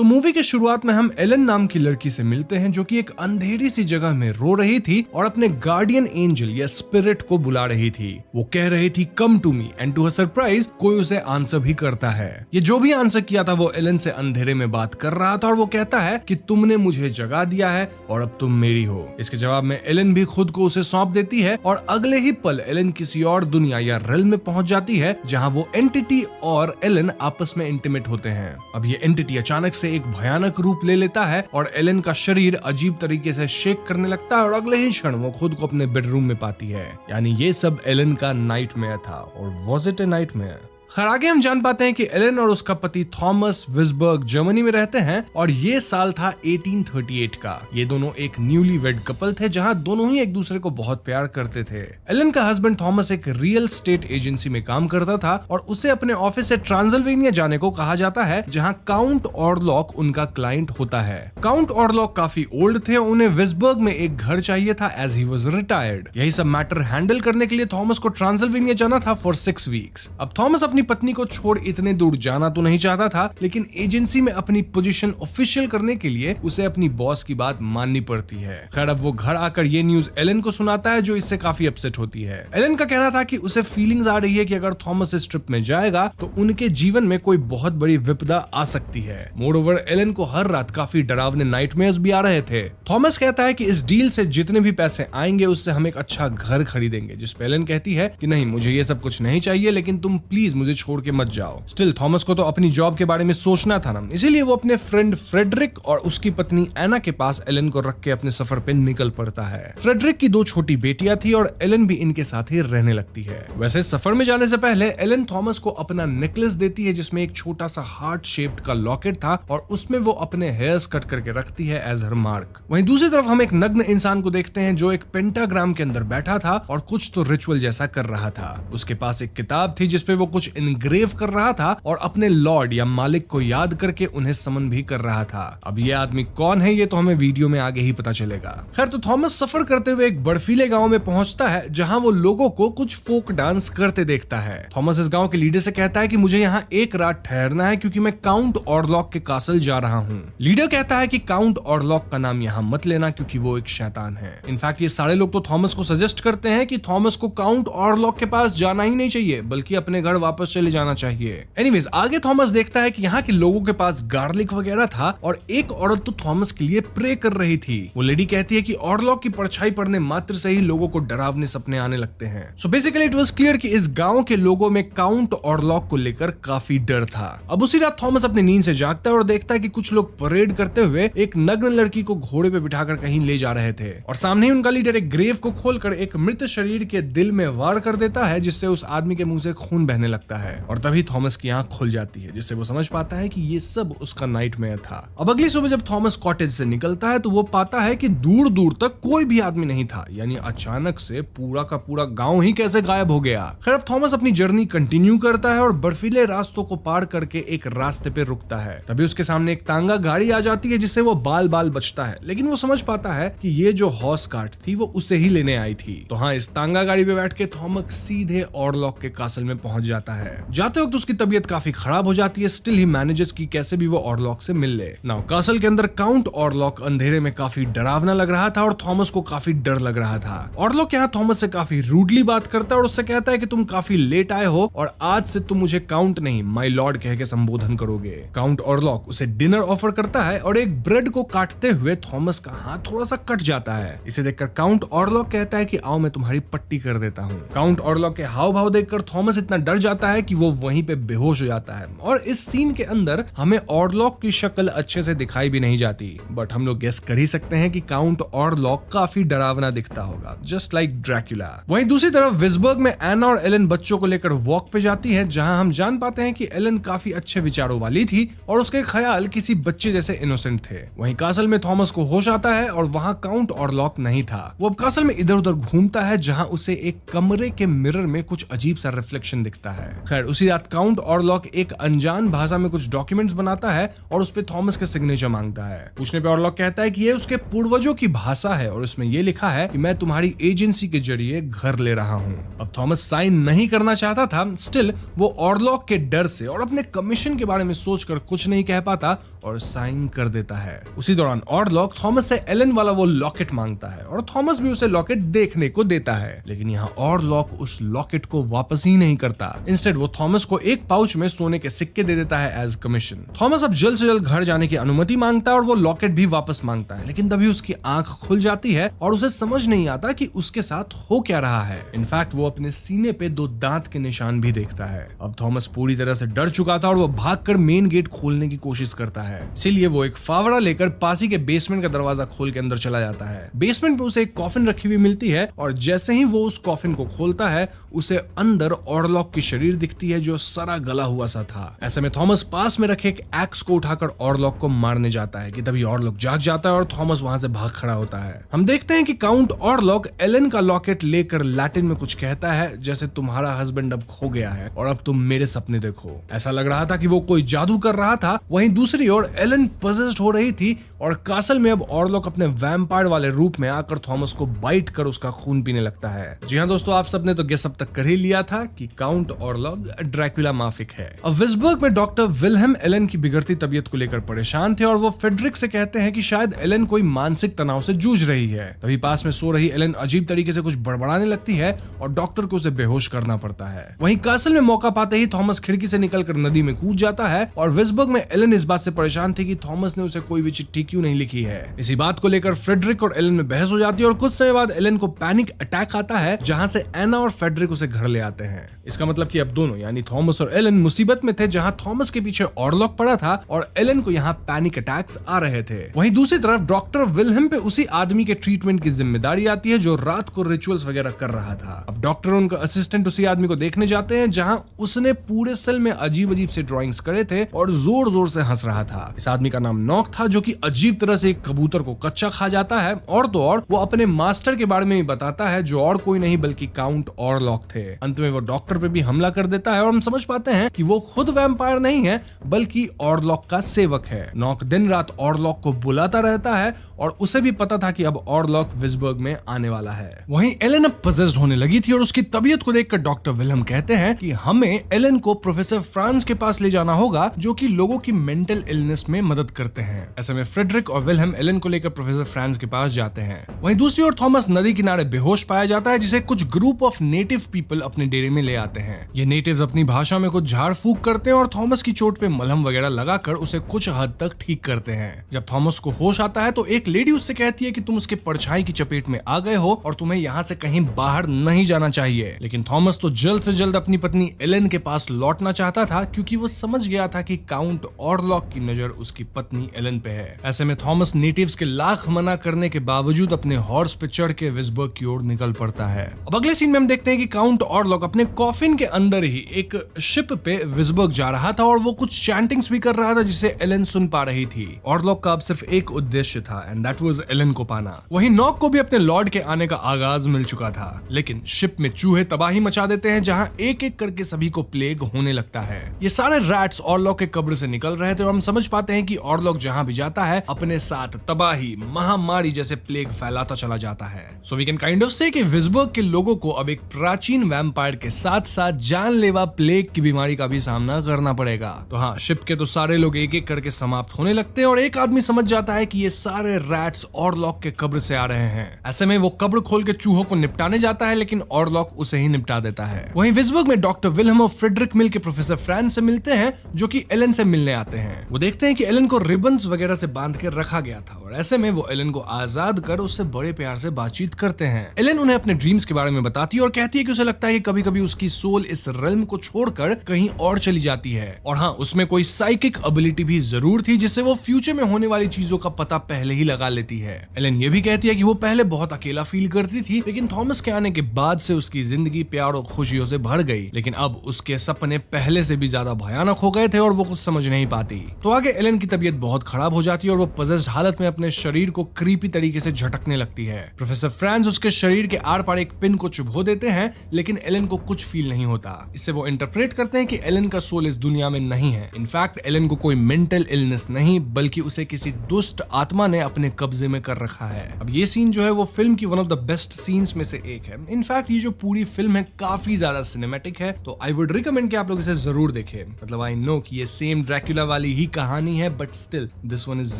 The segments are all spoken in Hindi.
तो मूवी के शुरुआत में हम एलन नाम की लड़की से मिलते हैं जो कि एक अंधेरी सी जगह में रो रही थी और अपने गार्डियन एंजल या स्पिरिट को बुला रही थी। वो कह रही थी come to me, and to her surprise कोई उसे आंसर भी करता है। ये जो भी आंसर किया था वो एलन से अंधेरे में बात कर रहा था और वो कहता है कि तुमने मुझे जगा दिया है और अब तुम मेरी हो। इसके जवाब में एलन भी खुद को उसे सौंप देती है और अगले ही पल एलन किसी और दुनिया या रेल में पहुंच जाती है जहां वो एंटिटी और एलन आपस में इंटीमेट होते हैं। अब ये एंटिटी अचानक से एक भयानक रूप ले लेता है और एलन का शरीर अजीब तरीके से शेक करने लगता है और अगले ही क्षण वो खुद को अपने बेडरूम में पाती है। यानी ये सब एलन का नाइटमेयर था। और वाज इट ए नाइटमेयर? खैर आगे हम जान पाते हैं कि एलन और उसका पति थॉमस विस्बर्ग जर्मनी में रहते हैं और ये साल था 1838 का। ये दोनों एक न्यूली वेड कपल थे जहां दोनों ही एक दूसरे को बहुत प्यार करते थे। एलन का हस्बैंड थॉमस एक रियल स्टेट एजेंसी में काम करता था और उसे अपने ऑफिस से ट्रांसिल्वेनिया जाने को कहा जाता है जहां काउंट ऑरलॉक उनका क्लाइंट होता है। काउंट ऑरलॉक काफी ओल्ड थे, उन्हें विस्बर्ग में एक घर चाहिए था एज ही वाज रिटायर्ड। यही सब मैटर हैंडल करने के लिए थॉमस को ट्रांसिल्वेनिया जाना था फॉर 6 वीक्स। अब थॉमस अपनी पत्नी को छोड़ इतने दूर जाना तो नहीं चाहता था, लेकिन एजेंसी में अपनी पोजीशन ऑफिशियल करने के लिए उसे अपनी बॉस की बात माननी पड़ती है। खैर अब वो घर आकर ये न्यूज एलन को सुनाता है जो इससे काफी अपसेट होती है। एलन का कहना था कि उसे फीलिंग्स आ रही है कि अगर थॉमस इस ट्रिप में जाएगा तो उनके जीवन में कोई बहुत बड़ी विपदा आ सकती है। मोरओवर एलन को हर रात काफी डरावने नाइटमेयर्स भी आ रहे थे। थॉमस कहता है कि इस डील से जितने भी पैसे आएंगे उससे हम एक अच्छा घर खरीदेंगे, जिस पे एलन कहती है कि नहीं मुझे ये सब कुछ नहीं चाहिए, लेकिन तुम प्लीज मुझे छोड़ के मत जाओ। स्टिल थॉमस को तो अपनी जॉब के बारे में सोचना था ना, इसीलिए वो अपने फ्रेंड फ्रेडरिक और उसकी पत्नी एना के पास एलन को रख के अपने सफर पे निकल पड़ता है। फ्रेडरिक की 2 छोटी बेटियां थी और एलन भी इनके साथ ही रहने लगती है। वैसे सफर में जाने से पहले एलन थॉमस को अपना नेकलेस देती है जिसमें एक छोटा सा हार्ट शेप्ड का लॉकेट था और उसमें वो अपने हेयर्स कट करके रखती है एज हर मार्क। वहीं दूसरी तरफ हम एक नग्न इंसान को देखते हैं जो एक पेंटाग्राम के अंदर बैठा था और कुछ तो रिचुअल जैसा कर रहा था। उसके पास एक किताब थी जिसपे वो कुछ इनग्रेव कर रहा था और अपने लॉर्ड या मालिक को याद करके उन्हें समन भी कर रहा था। अब ये आदमी कौन है ये तो हमें वीडियो में आगे ही पता चलेगा। खैर तो थॉमस सफर करते हुए एक बर्फीले गांव में पहुंचता है जहां वो लोगों को कुछ फोक डांस करते देखता है। थॉमस इस गांव के लीडर से कहता है कि मुझे यहाँ एक रात ठहरना है क्योंकि मैं काउंट ऑरलॉक के कासल जा रहा हूँ। लीडर कहता है कि काउंट ऑरलॉक का नाम यहाँ मत लेना क्योंकि वो एक शैतान है। इनफैक्ट ये सारे लोग तो थॉमस को सजेस्ट करते हैं कि थॉमस को काउंट ऑरलॉक के पास जाना ही नहीं चाहिए बल्कि अपने घर वापस चले जाना चाहिए। एनीवेज आगे थॉमस देखता है कि यहाँ के लोगों के पास गार्लिक वगैरह था और एक औरत तो थॉमस के लिए प्रे कर रही थी। वो लेडी कहती है कि ऑरलॉक की परछाई पड़ने मात्र से ही लोगों को डरावने सपने आने लगते हैं। So basically it was clear कि इस गांव के लोगों में काउंट ऑरलॉक को लेकर काफी डर था। अब उसी रात थॉमस अपनी नींद से जागता है और देखता है कि कुछ लोग परेड करते हुए एक नग्न लड़की को घोड़े पे बिठाकर कहीं ले जा रहे थे और सामने ही उनका लीडर एक ग्रेव को खोलकर एक मृत शरीर के दिल में वार कर देता है जिससे उस आदमी के मुंह से खून बहने लगता है और तभी थॉमस की आंख खुल जाती है जिससे वो समझ पाता है कि ये सब उसका नाइटमेयर था। अब अगली सुबह जब थॉमस कॉटेज से निकलता है तो वो पाता है कि दूर दूर तक कोई भी आदमी नहीं था, यानी अचानक से पूरा का पूरा गांव ही कैसे गायब हो गया। खैर अब थॉमस अपनी जर्नी कंटिन्यू करता है और बर्फीले रास्तों को पार करके एक रास्ते पे रुकता है। तभी उसके सामने एक तांगा गाड़ी आ जाती है जिससे वो बाल बाल बचता है, लेकिन वो समझ पाता है कि ये जो हॉर्स कार्ट थी वो उसे ही लेने आई थी। तो हाँ, इस तांगा गाड़ी पे बैठ के थॉमस सीधे ऑरलॉक के कासल में पहुंच जाता है। जाते वक्त उसकी तबीयत काफी खराब हो जाती है, स्टिल ही मैनेजेस की कैसे भी वो ऑरलॉक से मिल ले। नाउ कासल के अंदर काउंट ऑरलॉक अंधेरे में काफी डरावना लग रहा था और थॉमस को काफी डर लग रहा था। ऑरलॉक यहाँ थॉमस से काफी रूडली बात करता है और उससे कहता है कि तुम काफी लेट आए हो और आज से तुम मुझे काउंट नहीं माय लॉर्ड कह के संबोधन करोगे। काउंट ऑरलॉक उसे डिनर ऑफर करता है और एक ब्रेड को काटते हुए थॉमस का हाथ थोड़ा सा कट जाता है। इसे देखकर काउंट ऑरलॉक कहता है कि आओ मैं तुम्हारी पट्टी कर देता हूँ। काउंट ऑरलॉक के हाव भाव देखकर थॉमस इतना डर जाता है कि वो वहीं पे बेहोश हो जाता है और इस सीन के अंदर हमें ऑरलॉक की शक्ल अच्छे से दिखाई भी नहीं जाती, बट हम लोग गेस कर ही सकते हैं कि काउंट ऑरलॉक काफी डरावना दिखता होगा, जस्ट लाइक ड्रैकुला। वहीं दूसरी तरफ विस्बर्ग में एना और एलन बच्चों को लेकर वॉक पे जाती है जहां हम जान पाते हैं कि एलन काफी अच्छे विचारों वाली थी और उसके ख्याल किसी बच्चे जैसे इनोसेंट थे। वहीं कासल में थॉमस को होश आता है और वहां काउंट ऑरलॉक नहीं था। वो अब कासल में इधर उधर घूमता है जहां उसे एक कमरे के मिरर में कुछ अजीब सा रिफ्लेक्शन दिखता है। खैर उसी रात काउंट ऑरलॉक एक अनजान भाषा में कुछ डॉक्यूमेंट्स बनाता है और उस पे थॉमस का सिग्नेचर मांगता है। पूछने पे ऑरलॉक कहता है कि ये उसके पूर्वजों की भाषा है और उसमें ये लिखा है कि मैं तुम्हारी एजेंसी के जरिए घर ले रहा हूँ। अब थॉमस साइन नहीं करना चाहता था, स्टिल वो ऑरलॉक के डर से और अपने कमीशन के बारे में सोचकर कुछ नहीं कह पाता और साइन कर देता है। उसी दौरान ऑरलॉक थॉमस से एलन वाला वो लॉकेट मांगता है और थॉमस भी उसे लॉकेट देखने को देता है, लेकिन यहाँ ऑरलॉक उस लॉकेट को वापस ही नहीं करता। इंस्टेड वो थॉमस को एक पाउच में सोने के सिक्के दे देता है एज कमीशन। थॉमस अब जल्द से जल्द घर जाने की अनुमति मांगता है और वो लॉकेट भी वापस मांगता है, लेकिन तभी उसकी आंख खुल जाती है और उसे समझ नहीं आता कि उसके साथ हो क्या रहा है। इनफैक्ट वो अपने सीने पे 2 दांत के निशान भी देखता है। अब थॉमस पूरी तरह से डर चुका था और वो भागकर मेन गेट खोलने की कोशिश करता है। इसीलिए वो एक फावड़ा लेकर पास ही के बेसमेंट का दरवाजा खोल के अंदर चला जाता है। बेसमेंट पे उसे एक कॉफिन रखी हुई मिलती है और जैसे ही वो उस कॉफिन को खोलता है उसे अंदर ऑरलॉक की शरीर दिखती है जो सड़ा गला हुआ सा था। ऐसे में थॉमस पास में रखे एक एक्स को उठाकर ऑरलॉक को मारने जाता है कि तभी ऑरलॉक जाग जाता है और थॉमस वहां से भाग खड़ा होता है। हम देखते हैं कि काउंट ऑरलॉक एलन का लॉकेट लेकर लैटिन में कुछ कहता है, जैसे तुम्हारा हस्बैंड अब खो गया है और अब तुम मेरे सपने देखो। ऐसा लग रहा था कि वो कोई जादू कर रहा था। वहीं दूसरी ओर एलन पजेस्ड हो रही थी और कासल में अब ऑरलॉक अपने वैम्पायर वाले रूप में आकर थॉमस को बाइट कर उसका खून पीने लगता है। जी हाँ दोस्तों, आप सबने तो गेस अब तक कर ही लिया था कि काउंट ऑरलॉक ड्रैकुला माफिक है। अब विस्बर्ग में डॉक्टर विल्हेम एलन की बिगड़ती तबीयत को लेकर परेशान थे और वो फेडरिक से कहते हैं कि शायद एलन कोई मानसिक तनाव से जूझ रही है। तभी पास में सो रही एलन अजीब तरीके से कुछ बड़बड़ाने लगती है और डॉक्टर को उसे बेहोश करना पड़ता है। वहीं कासल में मौका पाते ही थॉमस खिड़की से निकलकर नदी में कूद जाता है और विस्बर्ग में एलन इस बात से परेशान थी कि थॉमस ने उसे कोई भी चिट्ठी क्यों नहीं लिखी है। इसी बात को लेकर फ्रेडरिक और एलन में बहस हो जाती है और कुछ समय बाद एलन को पैनिक अटैक आता है, जहां से एना और फ्रेडरिक उसे घर ले आते हैं। इसका मतलब कि अब दोनों यानी थॉमस और एलन मुसीबत में थे, जहां थॉमस के पीछे ऑरलॉक पड़ा था और एलन को यहाँ पैनिक अटैक्स आ रहे थे। वहीं दूसरी तरफ डॉक्टर विल्हेम पे उसी आदमी के ट्रीटमेंट की जिम्मेदारी आती है जो रात को रिचुअल्स वगैरह कर रहा था। अब डॉक्टर और उनका असिस्टेंट उसी आदमी को देखने जाते हैं जहां उसने पूरे सेल में अजीब अजीब से ड्राइंग्स करे थे और जोर जोर से हंस रहा था। इस आदमी का नाम नॉक था, जो कि अजीब तरह से एक कबूतर को कच्चा खा जाता है और तो और वो अपने मास्टर के बारे में भी बताता है जो और कोई नहीं बल्कि काउंट ऑरलॉक थे। अंत में वो डॉक्टर पे भी हमला कर देता है और हम समझ पाते हैं कि वो खुद वैम्पायर नहीं है बल्कि ऑरलॉक का सेवक है। नॉक दिन रात ऑरलॉक को बुलाता रहता है और उसे भी पता था कि अब ऑरलॉक विस्बर्ग में आने वाला है। वहीं एलन अब पजेस्ड होने लगी थी और उसकी तबीयत को देखकर डॉक्टर विल्हेम कहते हैं कि हमें एलन को प्रोफेसर फ्रांस के पास ले जाना होगा, जो कि लोगों की मेंटल इलनेस में मदद करते हैं। ऐसे में फ्रेडरिक और विल्हेम एलन को लेकर प्रोफेसर फ्रांस के पास जाते हैं। वहीं दूसरी ओर थॉमस नदी किनारे बेहोश पाया जाता है, जिसे कुछ ग्रुप ऑफ नेटिव पीपल अपने डेरे में ले आते हैं। ये नेटिव्स अपनी भाषा में कुछ झाड़ फूक करते हैं और थॉमस की चोट पे मलहम वगैरह लगाकर उसे कुछ हद तक ठीक करते हैं। जब थॉमस को होश आता है तो एक लेडी उससे कहती है कि तुम उसके परछाई की चपेट में आ गए हो और तुम्हें यहाँ से कहीं बाहर नहीं जाना चाहिए। लेकिन थॉमस तो जल्द से जल्द अपनी पत्नी एलन के पास लौटना चाहता था, क्योंकि वो समझ गया था कि काउंट ऑरलॉक की नजर उसकी पत्नी एलन पे है। ऐसे में थॉमस नेटिव्स के लाख मना करने के बावजूद अपने हॉर्स पे चढ़ के विस्बर्ग की ओर निकल पड़ता है। अब अगले सीन में हम देखते हैं कि काउंट ऑरलॉक अपने कॉफिन के अंदर ही एक शिप पे विस्बर्ग जा रहा था और वो कुछ चैंटिंग्स भी कर रहा था जिसे एलन सुन पा रही थी। ऑरलॉक का अब सिर्फ एक उद्देश्य था एंड दैट वाज एलन को पाना। वहीं नॉक को भी अपने लॉर्ड के आने का आगाज मिल चुका था, लेकिन शिप में चूहे तबाही मचा देते हैं, जहां एक एक करके सभी को प्लेग होने लगता है। ये सारे रैट्स ऑरलॉक के कब्र से निकल रहे थे और हम समझ पाते हैं कि ऑरलॉक जहां भी जाता है अपने साथ तबाही, महामारी जैसे प्लेग फैलाता चला जाता है। So we can kind of say कि विस्बर्ग के लोगों को अब एक प्राचीन वैम्पायर के साथ साथ जानलेवा प्लेग की बीमारी का भी सामना करना पड़ेगा। तो हाँ, शिप के तो सारे लोग एक एक करके समाप्त होने लगते हैं और एक आदमी समझ जाता है कि ये सारे रैट्स ऑरलॉक के कब्र से आ रहे हैं। ऐसे में वो कब्र खोल के चूहों को निपटाने जाता है, लेकिन ऑरलॉक उसे ही निपटा देता है। वहीं विस्बर्ग में डॉक्टर विल्हेम और फ्रेडरिक मिल के प्रोफेसर फ्रांस से मिलते हैं, जो कि एलन से मिलने आते हैं। वो देखते हैं कि एलन को रिबन्स वगैरह से बांध के रखा गया था और ऐसे में वो एलन को आजाद कर उससे बड़े प्यार से बातचीत करते हैं। एलन उन्हें अपने ड्रीम्स के बारे में बताती है और कहती है कि उसे लगता है कि कभी कभी उसकी सोल इस रेल्म को छोड़कर कहीं और चली जाती है और हाँ, उसमें कोई साइकिक एबिलिटी भी जरूर थी जिससे वो फ्यूचर में होने वाली चीजों का पता पहले ही लगा लेती है। एलन ये भी कहती है कि वो पहले बहुत अकेला फील करती थी, लेकिन थॉमस के आने के बाद से उसकी जिंदगी प्यार और खुशियों से भर गई, लेकिन अब उसके सपने पहले से भी ज्यादा भयानक हो गए थे और वो कुछ समझ नहीं पाती। तो आगे एलन की तबीयत बहुत खराब हो जाती है और वो पजेस्ड हालत में अपने शरीर को क्रीपी तरीके से झटकने लगती है। प्रोफेसर फ्रांस उसके शरीर के आर पार एक पिन को चुभो देते हैं, लेकिन एलन को कुछ फील नहीं होता। इससे वो इंटरप्रेट करते हैं कि एलन का सोल इस दुनिया में नहीं है। इनफैक्ट एलन को कोई मेंटल इलनेस नहीं बल्कि उसे किसी दुष्ट आत्मा ने अपने कब्जे में कर रखा है। अब ये सीन जो है वो फिल्म की one of the best scenes में से एक है। इनफैक्ट ये जो पूरी फिल्म है काफी ज्यादा सिनेमैटिक है, तो आई वुड रिकमेंड कि आप लोग इसे जरूर देखें। मतलब आई नो कि ये सेम ड्रैकुला वाली ही कहानी है but still this one is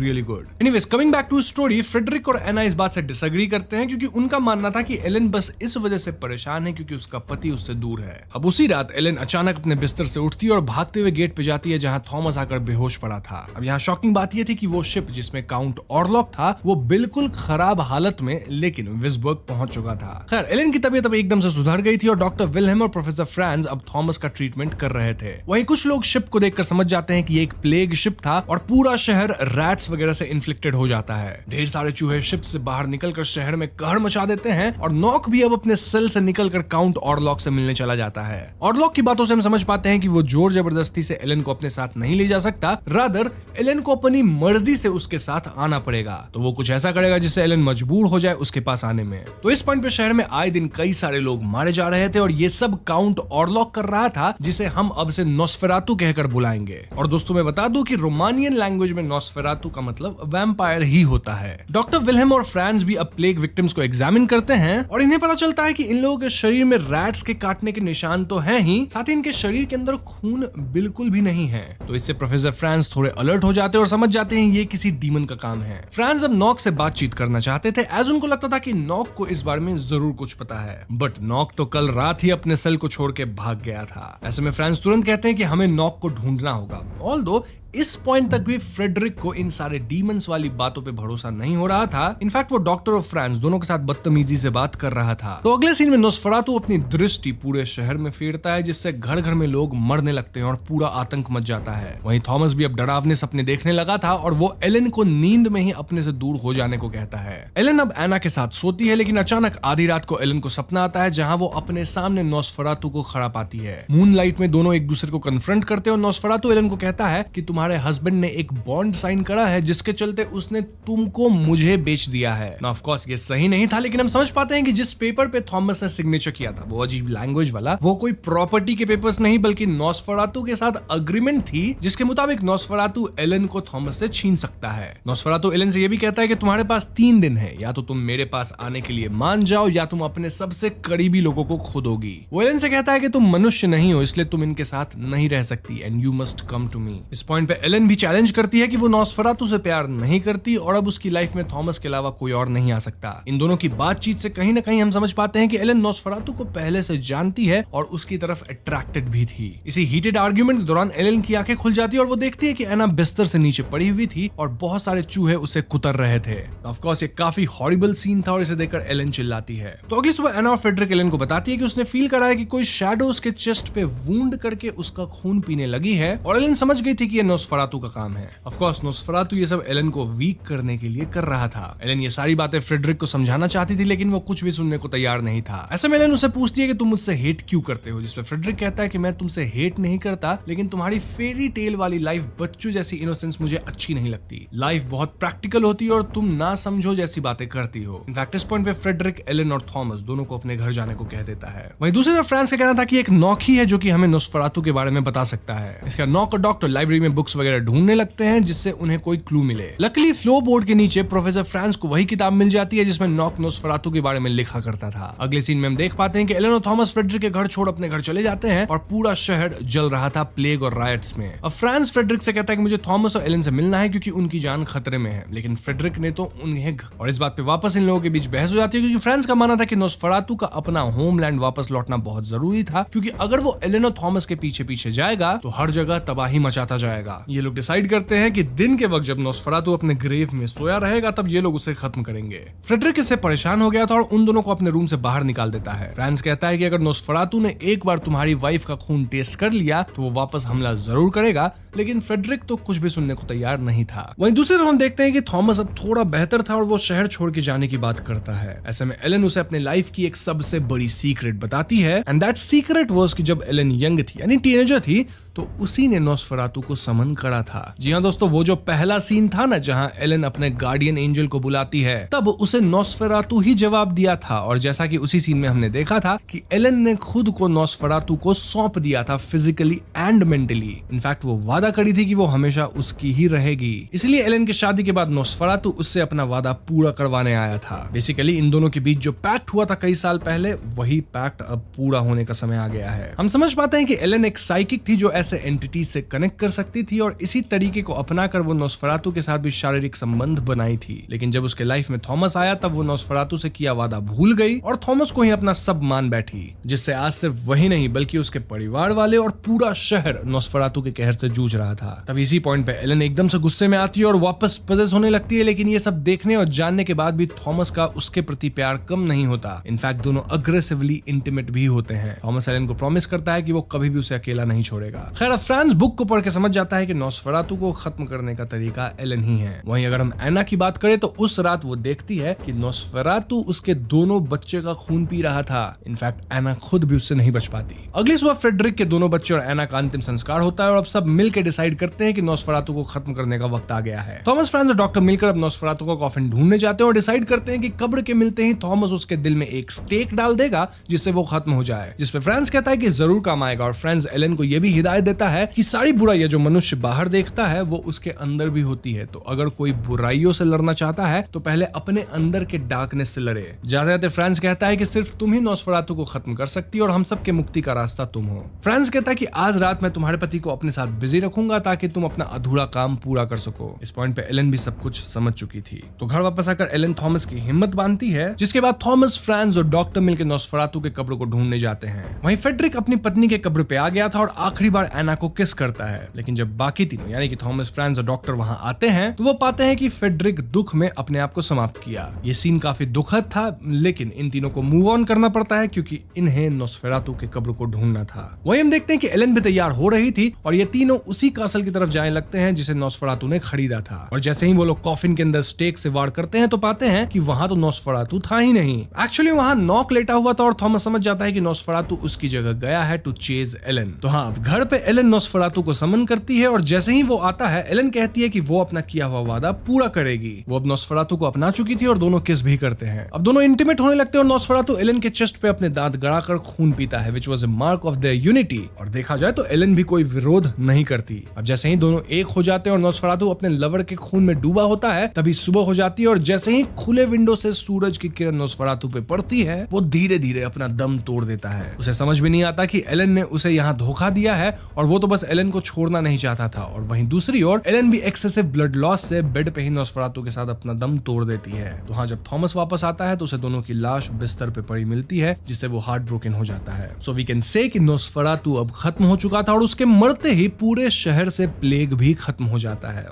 really good. Anyways coming back to story, Frederick और एना इस बात से डिसएग्री करते हैं क्योंकि उनका मानना था कि एलन बस इस वजह से परेशान है क्योंकि उसका पति उससे दूर है। अब उसी रात एलन अचानक अपने बिस्तर से उठती है और भागते हुए गेट पे जाती है जहां थॉमस आकर बेहोश पड़ा था। अब यहाँ शॉकिंग बात यह थी कि वो शिप जिसमें काउंट ऑरलॉक था वो बिल्कुल खराब हालत में लेकिन विस्बर्ग पहुंच चुका था। खैर एलन की तबीयत अब एकदम से सुधर गई थी और डॉक्टर विलहेम और प्रोफेसर फ्रांस अब थॉमस का ट्रीटमेंट कर रहे थे। वहीं कुछ लोग शिप को देखकर समझ जाते हैं कि ये एक प्लेग शिप था और पूरा शहर रैट्स वगैरह से इन्फ्लिक्टेड हो जाता है। ढेर सारे चूहे शिप से बाहर निकलकर शहर में कहर मचा देते हैं और नॉक भी अब अपने सेल से निकलकर काउंट ऑरलॉक से मिलने चला जाता है। ऑरलॉक की बातों से हम समझ पाते हैं कि वो जोर जबरदस्ती से एलन को अपने साथ नहीं ले जा सकता, रादर एलन को अपनी मर्जी से उसके साथ आना पड़ेगा। तो वो कुछ ऐसा करेगा जिससे एलन मजबूर हो जाए उसके पास आने में। तो इस पॉइंट पे शहर में आए दिन कई सारे लोग मारे जा रहे थे और ये सब काउंट ऑरलॉक कर रहा था, जिसे हम अब से नोस्फेरातु कहकर बुलाएंगे। और दोस्तों मैं बता दूं कि रोमानियन लैंग्वेज में नोस्फेरातु का मतलब वैम्पायर ही होता है। डॉक्टर विलहेम और फ्रांस भी अब प्लेग विक्टिम्स को एग्जामिन करते हैं और इन्हें पता चलता है कि इन लोगों के शरीर में रैट्स के काटने के निशान तो हैं ही, साथ ही इनके शरीर के अंदर खून बिल्कुल भी नहीं है। तो इससे प्रोफेसर फ्रांस थोड़े अलर्ट हो जाते हैं और समझ जाते हैं ये किसी डीमन का काम है। फ्रांस अब नॉक से बातचीत करना चाहते थे एज उनको लगता था कि नॉक को इस बारे में जरूर कुछ पता है, बट नॉक तो कल रात ही अपने सेल को छोड़ के भाग गया था। ऐसे में फ्रांस तुरंत कहते हैं कि हमें नॉक को ढूंढना होगा। ऑल्दो इस पॉइंट तक भी फ्रेडरिक को इन सारे डीमंस वाली बातों पे भरोसा नहीं हो रहा था। इनफैक्ट वो डॉक्टर और फ्रांस दोनों के साथ बदतमीजी से बात कर रहा था। तो अगले सीन में नोस्फेरातु अपनी दृष्टि पूरे शहर में फेरता है जिससे घर घर में लोग मरने लगते हैं और पूरा आतंक मच जाता है। वहीं थॉमस भी अब डरावने सपने देखने लगा था और वो एलन को नींद में ही अपने से दूर हो जाने को कहता है। एलन अब एना के साथ सोती है लेकिन अचानक आधी रात को एलन को सपना आता है जहां वो अपने सामने नोस्फेरातु को खड़ा पाती है। मूनलाइट में दोनों एक दूसरे को कन्फ्रंट करते हैं और नोस्फेरातु एलन को कहता है कि तुम्हारे हस्बैंड ने एक बॉन्ड साइन करा है जिसके चलते उसने तुमको मुझे बेच दिया है। ऑफ कोर्स ये सही नहीं था, लेकिन हम समझ पाते हैं कि जिस पेपर पे थॉमस ने सिग्नेचर किया था वो अजीब लैंग्वेज वाला, वो कोई प्रॉपर्टी के पेपर्स नहीं बल्कि नोस्फेरातु के साथ अग्रीमेंट थी जिसके मुताबिक नोस्फेरातु एलन को थॉमस से छीन सकता है। नोस्फेरातु एलन से ये भी कहता है कि तुम्हारे पास 3 दिन है, या तो तुम मेरे पास आने के लिए मान जाओ या तुम अपने सबसे करीबी लोगों को खो दोगी। वो एलन से कहता है कि तुम मनुष्य नहीं हो इसलिए तुम इनके साथ नहीं रह सकती and you must come to me. इस पॉइंट पे एलन भी चैलेंज करती है कि वो नोस्फेरातु से प्यार नहीं करती और अब उसकी लाइफ में थॉमस के अलावा कोई और नहीं आ सकता। इन दोनों की बातचीत से कहीं ना कहीं हम समझ पाते हैं कि एलन नोस्फेरातु को पहले से जानती है और उसकी तरफ अट्रैक्टेड भी थी। इसी हीटेड आर्ग्यूमेंट के दौरान एलन की आंखें खुल जाती है और वो देखती है कि एना बिस्तर से नीचे पड़ी हुई थी और बहुत सारे चूहे उसे कुतर रहे थे। ऑफ कोर्स ये काफी हॉरिबल सीन था और इसे देखकर एलन चिल्लाती है। तो अगली सुबह एना और फ्रेडरिक एलन को बताती है कि उसने फील करा है कि कोई शैडो उसके चेस्ट पे वुंड करके उसका खून पीने लगी है और एलन समझ गई थी कि ये नोस्फेरातु का काम है। ऑफ कोर्स नोस्फेरातु ये सब एलन को वीक करने के लिए कर रहा था। एलन ये सारी बातें फ्रेडरिक को समझाना चाहती थी लेकिन वो कुछ भी सुनने को तैयार नहीं था। ऐसे में एलन उसे पूछती है कि तुम मुझसे हेट क्यों करते हो, जिसपे फ्रेडरिक कहता है कि मैं तुमसे हेट नहीं करता लेकिन तुम्हारी फेरी टेल वाली लाइफ बच्चों जैसी इनोसेंस मुझे अच्छी नहीं लगती। लाइफ बहुत प्रैक्टिकल होती है और तुम ना समझो जैसी बातें करती हो। इनफैक्ट इस पॉइंट पे फ्रेडरिक एलन और थॉमस दोनों को अपने घर जाने को कह देता है। वहीं दूसरी तरफ फ्रांस का कहना था कि एक नॉक ही है जो कि हमें नोस्फेरातु के बारे में बता सकता है। इसका नॉक और डॉक्टर लाइब्रेरी में बुक्स वगैरह ढूंढने लगते हैं जिससे उन्हें कोई क्लू मिले। लकीली फ्लो बोर्ड के नीचे प्रोफेसर फ्रांस को वही किताब मिल जाती है जिसमें नॉक नोस्फेरातु के बारे में लिखा करता था। अगले सीन में हम देख पाते हैं कि एलन और थॉमस फ्रेडरिक के घर छोड़ अपने घर चले जाते हैं और पूरा शहर जल रहा था प्लेग और रायट्स में। अब फ्रांस फ्रेडरिक से कहता है कि मुझे थॉमस और एलन से मिलना है क्योंकि उनकी जान खतरे में है, लेकिन फ्रेडरिक ने तो उन्हें और इस बात पे वापस इन लोगों के बीच बहस हो जाती है क्योंकि फ्रांस का मानना था कि नोस्फेरातु का अपना होमलैंड वापस लौटना बहुत जरूरी था क्योंकि अगर वो एलन और थॉमस के पीछे पीछे जाएगा तो हर जगह तबाही मचाता जाएगा। ये लोग डिसाइड करते हैं कि दिन के वक्त जब नोस्फेरातु अपने ग्रेव में सोया रहेगा तब ये लोग उसे खत्म करेंगे। फ्रेडरिक इससे परेशान हो गया था और उन दोनों को अपने रूम से बाहर निकाल देता है। फ्रांस कहता है कि अगर नोस्फेरातु ने एक बार तुम्हारी वाइफ का खून टेस्ट कर लिया तो वो वापस हमला जरूर करेगा, लेकिन फ्रेडरिक तो कुछ भी सुनने को तैयार नहीं था। वहीं दूसरी तरफ हम देखते हैं कि थॉमस अब थोड़ा बेहतर था और वो शहर छोड़ के जाने की बात करता है। ऐसे में एलन उसे अपने लाइफ की एक सबसे बड़ी सीक्रेट बताती है एंड दैट सीक्रेट वाज कि जब एलन यंग थी यानी टीनेजर थी तो उसी ने नोस्फेरातु को समन समन करा था। जी हाँ दोस्तों, वो जो पहला सीन था ना जहां एलन अपने गार्डियन एंजल को बुलाती है, तब उसे नॉस्फेरातु ही जवाब दिया था। और जैसा कि उसी सीन में हमने देखा था कि एलन ने खुद को नॉस्फेरातु को सौंप दिया था, फिजिकली एंड मेंटली। इनफैक्ट वो वादा करी थी कि वो हमेशा उसकी ही रहेगी। इसलिए एलन की शादी के बाद नॉस्फेरातु उससे अपना वादा पूरा करवाने आया था। बेसिकली इन दोनों के बीच जो पैक्ट हुआ था कई साल पहले, वही पैक्ट अब पूरा होने का समय आ गया है। हम समझ पाते हैं कि एलन एक साइकिक थी जो ऐसे एंटिटी से कनेक्ट कर सकती थी, और इसी तरीके को अपनाकर वो नॉस्फेरातु के साथ भी शारीरिक संबंध बनाई थी। लेकिन जब उसके लाइफ में थॉमस आया, तब वो नॉस्फेरातु से किया वादा भूल गई और थॉमस को ही अपना सब मान बैठी, जिससे आज सिर्फ वही नहीं बल्कि उसके परिवार वाले और पूरा शहर नॉस्फेरातु के कहर से जूझ रहा था। तब इसी पॉइंट पे एलन एकदम से गुस्से में आती है और वापस पजेस होने लगती है। लेकिन ये सब देखने और जानने के बाद भी थॉमस का उसके प्रति प्यार कम नहीं होता। इनफैक्ट दोनों अग्रेसिवली इंटीमेट भी होते हैं। थॉमस एलन को प्रॉमिस करता है कि वो कभी भी उसे अकेला नहीं छोड़ेगा। खैर, फ्रांस बुक को पढ़ के समझ जाता है कि नॉस्फेरातु को खत्म करने का तरीका एलन ही है। वहीं अगर हम एना की बात करें तो उस रात वो देखती है कि नॉस्फेरातु उसके दोनों बच्चे का खून पी रहा था। इनफैक्ट एना खुद भी उससे नहीं बच पाती। अगली सुबह फ्रेडरिक के दोनों बच्चे और एना का अंतिम संस्कार होता है और अब सब मिलकर डिसाइड करते हैं कि नॉस्फेरातु को खत्म करने का वक्त आ गया है। थॉमस, फ्रांस और डॉक्टर मिलकर अब नॉस्फेरातु का कॉफिन ढूंढने जाते हैं और डिसाइड करते हैं कि कब्र के मिलते ही थॉमस उसके दिल में एक स्टेक डाल देगा जिससे वो खत्म हो जाए। जिसपे फ्रांस कहता है कि जरूर काम आएगा, और फ्रांस एलन को यह भी हिदायत देता है कि सारी बुराइयां जो मनुष्य बाहर देखता है वो उसके अंदर भी होती है। तो अगर कोई बुराइयों से लड़ना चाहता है तो पहले अपने अंदर के डार्कनेस से लड़े। जाते जाते फ्रांस कहता है कि सिर्फ तुम ही नॉस्फेरातु को खत्म कर सकती हो और हम सब के मुक्ति का रास्ता तुम हो। फ्रांस कहता है कि आज रात मैं तुम्हारे पति को अपने साथ बिजी रखूंगा ताकि तुम अपना अधूरा काम पूरा कर सको। इस पॉइंट पे एलन भी सब कुछ समझ चुकी थी। तो घर वापस आकर एलन थॉमस की हिम्मत बांधती है, जिसके बाद थॉमस, फ्रांस और डॉक्टर मिलकर नॉस्फेरातु के कब्र को ढूंढने जाते हैं। वहीं फ्रेडरिक अपनी पत्नी के कब्र पे आ गया था और आखिरी बार एना को किस करता है। लेकिन जब बाकी तीनों यानी कि थॉमस, फ्रांस और डॉक्टर वहां आते हैं तो वो पाते हैं कि फ्रेडरिक दुख में अपने आप को समाप्त किया। ये सीन काफी दुखद था, लेकिन इन तीनों को मूव ऑन करना पड़ता है क्योंकि इन्हें नॉस्फेरातु के कब्र को ढूंढना था। वहीं हम देखते हैं कि एलन भी तैयार हो रही थी और ये तीनों उसी कासल की तरफ जाने लगते हैं जिसे नॉस्फेरातु ने खरीदा था। और जैसे ही वो लोग कॉफिन के अंदर स्टेक से वार करते हैं तो पाते हैं कि वहां तो नॉस्फेरातु था ही नहीं। एक्चुअली वहां नॉक लेटा हुआ था और थॉमस समझ जाता है कि नॉस्फेरातु उसकी जगह गया है टू चेज एलन। तो हाँ, घर पे एलन नॉस्फेरातु को समन करती है और जैसे ही वो आता है एलन कहती है कि वो अपना किया हुआ वादा पूरा करेगी। वो अब नॉस्फेरातु को अपना चुकी थी और दोनों किस भी करते हैं। अब दोनों इंटीमेट होने लगते हैं और नॉस्फेरातु एलन के चेस्ट पे अपने दांत गड़ाकर खून पीता है, which was a mark of their unity। और देखा जाए तो एलन भी कोई विरोध नहीं करती। अब जैसे ही दोनों एक हो जाते हैं और नॉस्फेरातु अपने लवर के खून में डूबा होता है, तभी सुबह हो जाती है और जैसे ही खुले विंडो से सूरज की किरण नॉस्फेरातु पे पड़ती है, वो धीरे धीरे अपना दम तोड़ देता है। उसे समझ भी नहीं आता कि एलन ने उसे यहाँ धोखा दिया है और वो तो बस एलन को छोड़ना नहीं चाहता था। और वहीं दूसरी ओर एलन भी एक्सेसिव ब्लड लॉस से बेड पे ही नॉस्फेरातु के साथ अपना दम तोड़ देती है। तो हाँ, जब थॉमस वापस आता है तो उसे दोनों की लाश बिस्तर पे पड़ी मिलती है, जिससे वो हार्ट ब्रोकन हो जाता है। सो वी कैन से कि नॉस्फेरातु अब खत्म हो चुका था और उसके मरते ही पूरे शहर से प्लेग भी खत्म हो जाता है।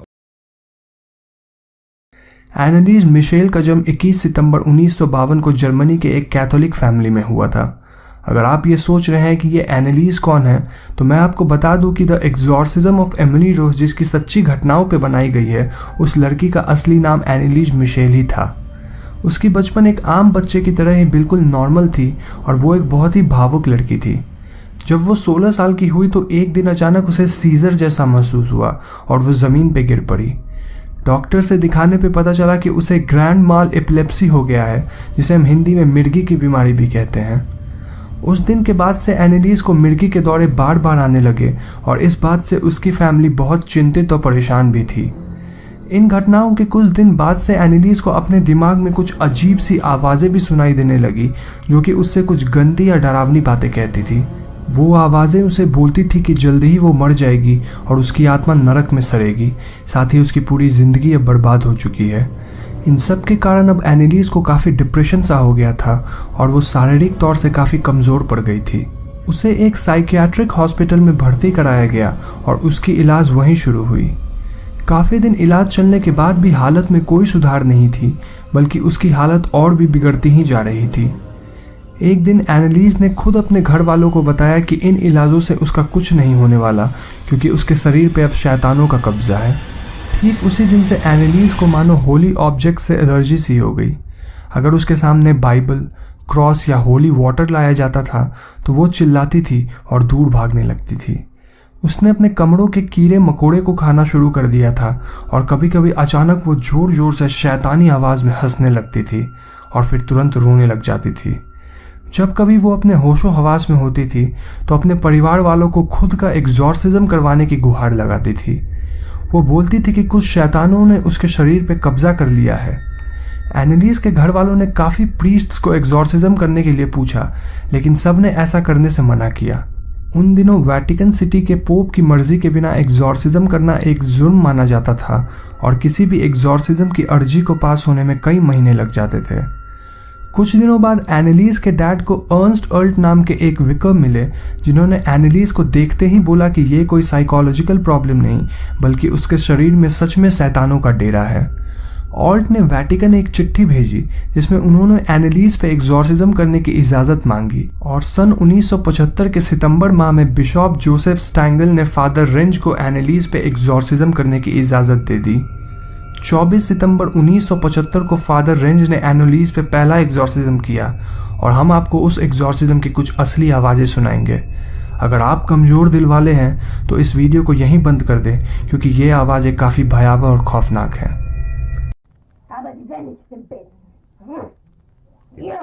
एनालीज मिशेल का जन्म 21 सितंबर 1952 को जर्मनी के एक कैथोलिक फैमिली में हुआ था। अगर आप ये सोच रहे हैं कि ये एनालीज कौन है, तो मैं आपको बता दूं कि द एक्सॉर्सिज्म ऑफ एमिली रोज, जिसकी सच्ची घटनाओं पे बनाई गई है, उस लड़की का असली नाम एनालीज मिशेल ही था। उसकी बचपन एक आम बच्चे की तरह ही बिल्कुल नॉर्मल थी और वो एक बहुत ही भावुक लड़की थी। जब वो 16 साल की हुई तो एक दिन अचानक उसे सीजर जैसा महसूस हुआ और वो ज़मीन पे गिर पड़ी। डॉक्टर से दिखाने पे पता चला कि उसे ग्रैंड माल एपिलेप्सी हो गया है, जिसे हम हिंदी में मिर्गी की बीमारी भी कहते हैं। उस दिन के बाद से एनालीज को मिर्गी के दौरे बार बार आने लगे और इस बात से उसकी फैमिली बहुत चिंतित और परेशान भी थी। इन घटनाओं के कुछ दिन बाद से एनालीज को अपने दिमाग में कुछ अजीब सी आवाज़ें भी सुनाई देने लगी, जो कि उससे कुछ गंदी या डरावनी बातें कहती थी। वो आवाज़ें उसे बोलती थी कि जल्दी ही वो मर जाएगी और उसकी आत्मा नरक में सड़ेगी, साथ ही उसकी पूरी ज़िंदगी अब बर्बाद हो चुकी है। इन सब के कारण अब एनालीज को काफ़ी डिप्रेशन सा हो गया था और वो शारीरिक तौर से काफ़ी कमज़ोर पड़ गई थी। उसे एक साइकियाट्रिक हॉस्पिटल में भर्ती कराया गया और उसकी इलाज वहीं शुरू हुई। काफ़ी दिन इलाज चलने के बाद भी हालत में कोई सुधार नहीं थी, बल्कि उसकी हालत और भी बिगड़ती ही जा रही थी। एक दिन एनालीज ने खुद अपने घर वालों को बताया कि इन इलाजों से उसका कुछ नहीं होने वाला, क्योंकि उसके शरीर पे अब शैतानों का कब्जा है। ठीक उसी दिन से एनालीज को मानो होली ऑब्जेक्ट से एलर्जी सी हो गई। अगर उसके सामने बाइबल, क्रॉस या होली वाटर लाया जाता था तो वो चिल्लाती थी और दूर भागने लगती थी। उसने अपने कमरों के कीड़े मकोड़े को खाना शुरू कर दिया था और कभी कभी अचानक वो जोर जोर से शैतानी आवाज़ में हंसने लगती थी और फिर तुरंत रोने लग जाती थी। जब कभी वो अपने होशो हवास में होती थी तो अपने परिवार वालों को खुद का एग्जॉर्सिज्म करवाने की गुहार लगाती थी। वो बोलती थी कि कुछ शैतानों ने उसके शरीर पे कब्जा कर लिया है। एनालिस के घर वालों ने काफ़ी प्रीस्ट्स को एग्जॉर्सिज्म करने के लिए पूछा, लेकिन सब ने ऐसा करने से मना किया। उन दिनों वेटिकन सिटी के पोप की मर्जी के बिना एग्जॉर्सिज्म करना एक जुर्म माना जाता था और किसी भी एग्जॉर्सिज्म की अर्जी को पास होने में कई महीने लग जाते थे। कुछ दिनों बाद एनालिस के डैड को अर्नस्ट अर्ल्ट नाम के एक विकर मिले, जिन्होंने एनालिस को देखते ही बोला कि ये कोई साइकोलॉजिकल प्रॉब्लम नहीं बल्कि उसके शरीर में सच में शैतानों का डेरा है। ऑल्ट ने वेटिकन एक चिट्ठी भेजी जिसमें उन्होंने एनालिस पे एग्जॉर्सिज्म करने की इजाज़त मांगी और सन 1975 के सितंबर माह में बिशप जोसेफ स्टैंगल ने फादर रेंज को एनालिस पे एग्जॉर्सिज्म करने की इजाज़त दे दी। 24 सितंबर 1975 को फादर रेंज ने एनालिस पे पहला एग्जॉर्सिज्म किया और हम आपको उस एग्जॉर्सिज्म की कुछ असली आवाज़ें सुनाएंगे। अगर आप कमज़ोर दिल वाले हैं तो इस वीडियो को यहीं बंद कर दें, क्योंकि ये आवाज़ें काफ़ी भयावह और खौफनाक हैं। Aber die wenigsten beten. Ja,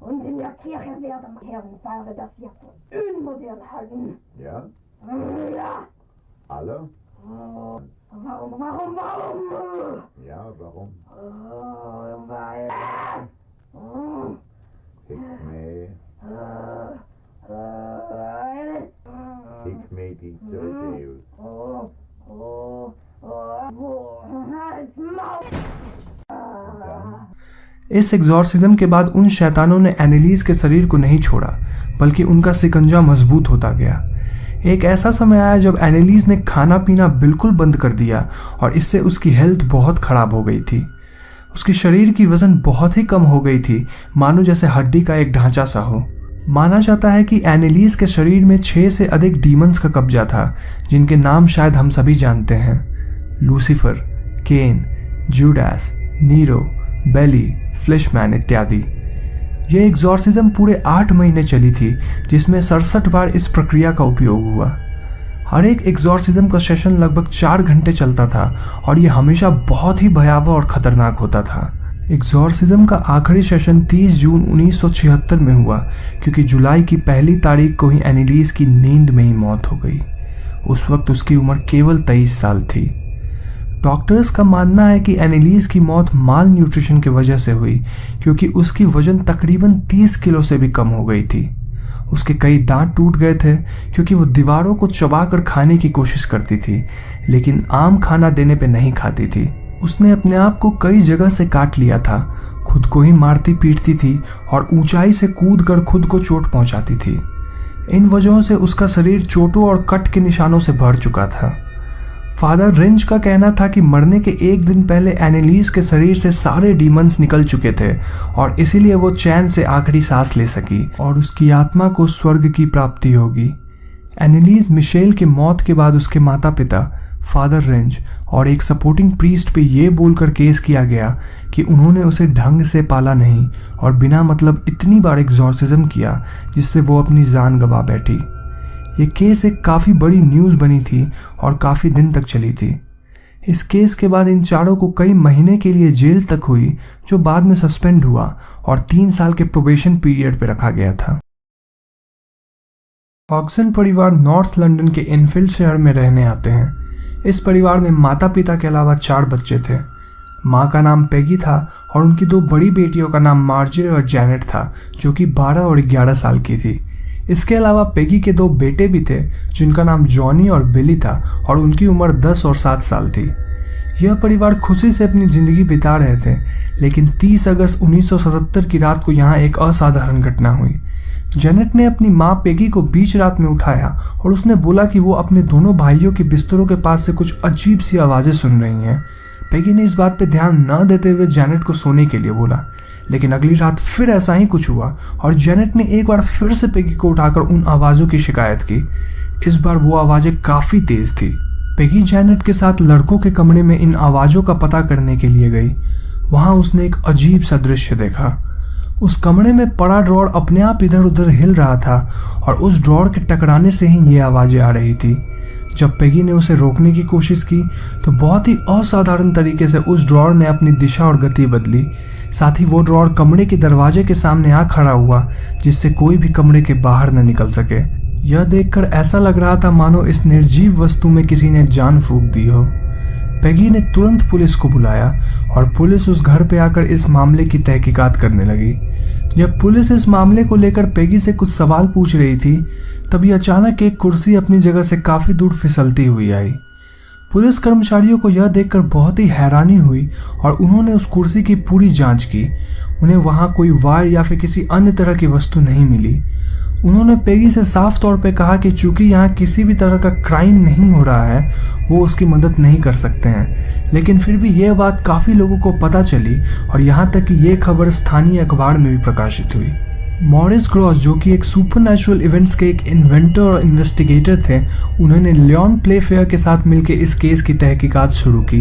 und in der Kirche werden Herrenpaare das ja für unmodern halten. Ja? Ja. Alle? Warum? Ja, warum? Weil... Hick me die Deus. इस एग्जॉर्सिज्म के बाद उन शैतानों ने एनालिस के शरीर को नहीं छोड़ा, बल्कि उनका शिकंजा मजबूत होता गया। एक ऐसा समय आया जब एनालिस ने खाना पीना बिल्कुल बंद कर दिया और इससे उसकी हेल्थ बहुत ख़राब हो गई थी। उसकी शरीर की वज़न बहुत ही कम हो गई थी, मानो जैसे हड्डी का एक ढांचा सा हो। माना जाता है कि एनालिस के शरीर में 6 से अधिक डीमंस का कब्जा था, जिनके नाम शायद हम सभी जानते हैं: लूसीफर, केन, जूडास, नीरो, बेली, फ्लैशमैन इत्यादि। यह एग्जॉर्सिज्म पूरे 8 महीने चली थी, जिसमें 67 बार इस प्रक्रिया का उपयोग हुआ। हर एक एग्जॉर्सिज्म का सेशन लगभग 4 घंटे चलता था और यह हमेशा बहुत ही भयावह और ख़तरनाक होता था। एग्जॉर्सिज्म का आखिरी सेशन 30 जून 1976 में हुआ, क्योंकि जुलाई की 1 तारीख को ही एनालिस की नींद में ही मौत हो गई। उस वक्त उसकी उम्र केवल 23 साल थी। डॉक्टर्स का मानना है कि एनालिस की मौत माल न्यूट्रिशन की वजह से हुई, क्योंकि उसकी वजन तकरीबन 30 किलो से भी कम हो गई थी। उसके कई दांत टूट गए थे क्योंकि वो दीवारों को चबाकर खाने की कोशिश करती थी, लेकिन आम खाना देने पे नहीं खाती थी। उसने अपने आप को कई जगह से काट लिया था, खुद को ही मारती पीटती थी और ऊंचाई से कूदकर खुद को चोट पहुंचाती थी। इन वजहों से उसका शरीर चोटों और कट के निशानों से भर चुका था। फादर रेंज का कहना था कि मरने के 1 दिन पहले एनालिस के शरीर से सारे डीमंस निकल चुके थे और इसीलिए वो चैन से आखिरी सांस ले सकी और उसकी आत्मा को स्वर्ग की प्राप्ति होगी। एनालिस मिशेल के मौत के बाद उसके माता पिता, फादर रेंज और एक सपोर्टिंग प्रीस्ट पे ये बोलकर केस किया गया कि उन्होंने उसे ढंग से पाला नहीं और बिना मतलब इतनी बार एग्जॉर्सिज्म किया जिससे वो अपनी जान गंवा बैठी। ये केस एक काफ़ी बड़ी न्यूज़ बनी थी और काफ़ी दिन तक चली थी। इस केस के बाद इन चारों को कई महीने के लिए जेल तक हुई, जो बाद में सस्पेंड हुआ और 3 साल के प्रोबेशन पीरियड पे रखा गया था। हॉक्सन परिवार नॉर्थ लंदन के इनफील्ड शहर में रहने आते हैं। इस परिवार में माता पिता के अलावा 4 बच्चे थे। माँ का नाम पेगी था और उनकी 2 बड़ी बेटियों का नाम मार्जरी और जैनेट था, जो कि 12 और 11 साल की थी। इसके अलावा पेगी के 2 बेटे भी थे, जिनका नाम जॉनी और बिली था और उनकी उम्र 10 और 7 साल थी। यह परिवार खुशी से अपनी ज़िंदगी बिता रहे थे, लेकिन 30 अगस्त 1977 की रात को यहाँ एक असाधारण घटना हुई। जेनेट ने अपनी माँ पेगी को बीच रात में उठाया और उसने बोला कि वो अपने दोनों भाइयों के बिस्तरों के पास से कुछ अजीब सी आवाज़ें सुन रही हैं। पेगी ने इस बात पे ध्यान न देते हुए जेनेट को सोने के लिए बोला, लेकिन अगली रात फिर ऐसा ही कुछ हुआ और जेनेट ने एक बार फिर से पेगी को उठाकर उन आवाज़ों की शिकायत की। इस बार वो आवाज़ें काफ़ी तेज़ थी। पेगी जेनेट के साथ लड़कों के कमरे में इन आवाज़ों का पता करने के लिए गई। वहाँ उसने एक अजीब सा दृश्य देखा। उस कमरे में पड़ा ड्रॉर अपने आप इधर उधर हिल रहा था और उस ड्रॉर के टकराने से ही ये आवाज़ें आ रही थी। जब पेगी ने उसे रोकने की कोशिश की तो बहुत ही असाधारण तरीके से उस ड्रॉर ने अपनी दिशा और गति बदली। साथ ही वो ड्रॉर कमरे के दरवाजे के सामने आ खड़ा हुआ, जिससे कोई भी कमरे के बाहर न निकल सके। यह देखकर ऐसा लग रहा था मानो इस निर्जीव वस्तु में किसी ने जान फूंक दी हो। पेगी ने तुरंत पुलिस को बुलाया और पुलिस उस घर पे आकर इस मामले की तहकीकात करने लगी। जब पुलिस इस मामले को लेकर पेगी से कुछ सवाल पूछ रही थी, तभी अचानक एक कुर्सी अपनी जगह से काफ़ी दूर फिसलती हुई आई। पुलिस कर्मचारियों को यह देखकर बहुत ही हैरानी हुई और उन्होंने उस कुर्सी की पूरी जांच की। उन्हें वहाँ कोई वायर या फिर किसी अन्य तरह की वस्तु नहीं मिली। उन्होंने पेगी से साफ तौर पे कहा कि चूंकि यहाँ किसी भी तरह का क्राइम नहीं हो रहा है, वो उसकी मदद नहीं कर सकते हैं। लेकिन फिर भी ये बात काफ़ी लोगों को पता चली और यहाँ तक कि ये खबर स्थानीय अखबार में भी प्रकाशित हुई। मॉरिस ग्रॉस, जो कि एक सुपरनैचुरल इवेंट्स के एक इन्वेंटर और इन्वेस्टिगेटर थे, उन्होंने लियोन प्लेफेयर के साथ मिलकर इस केस की तहकीकात शुरू की।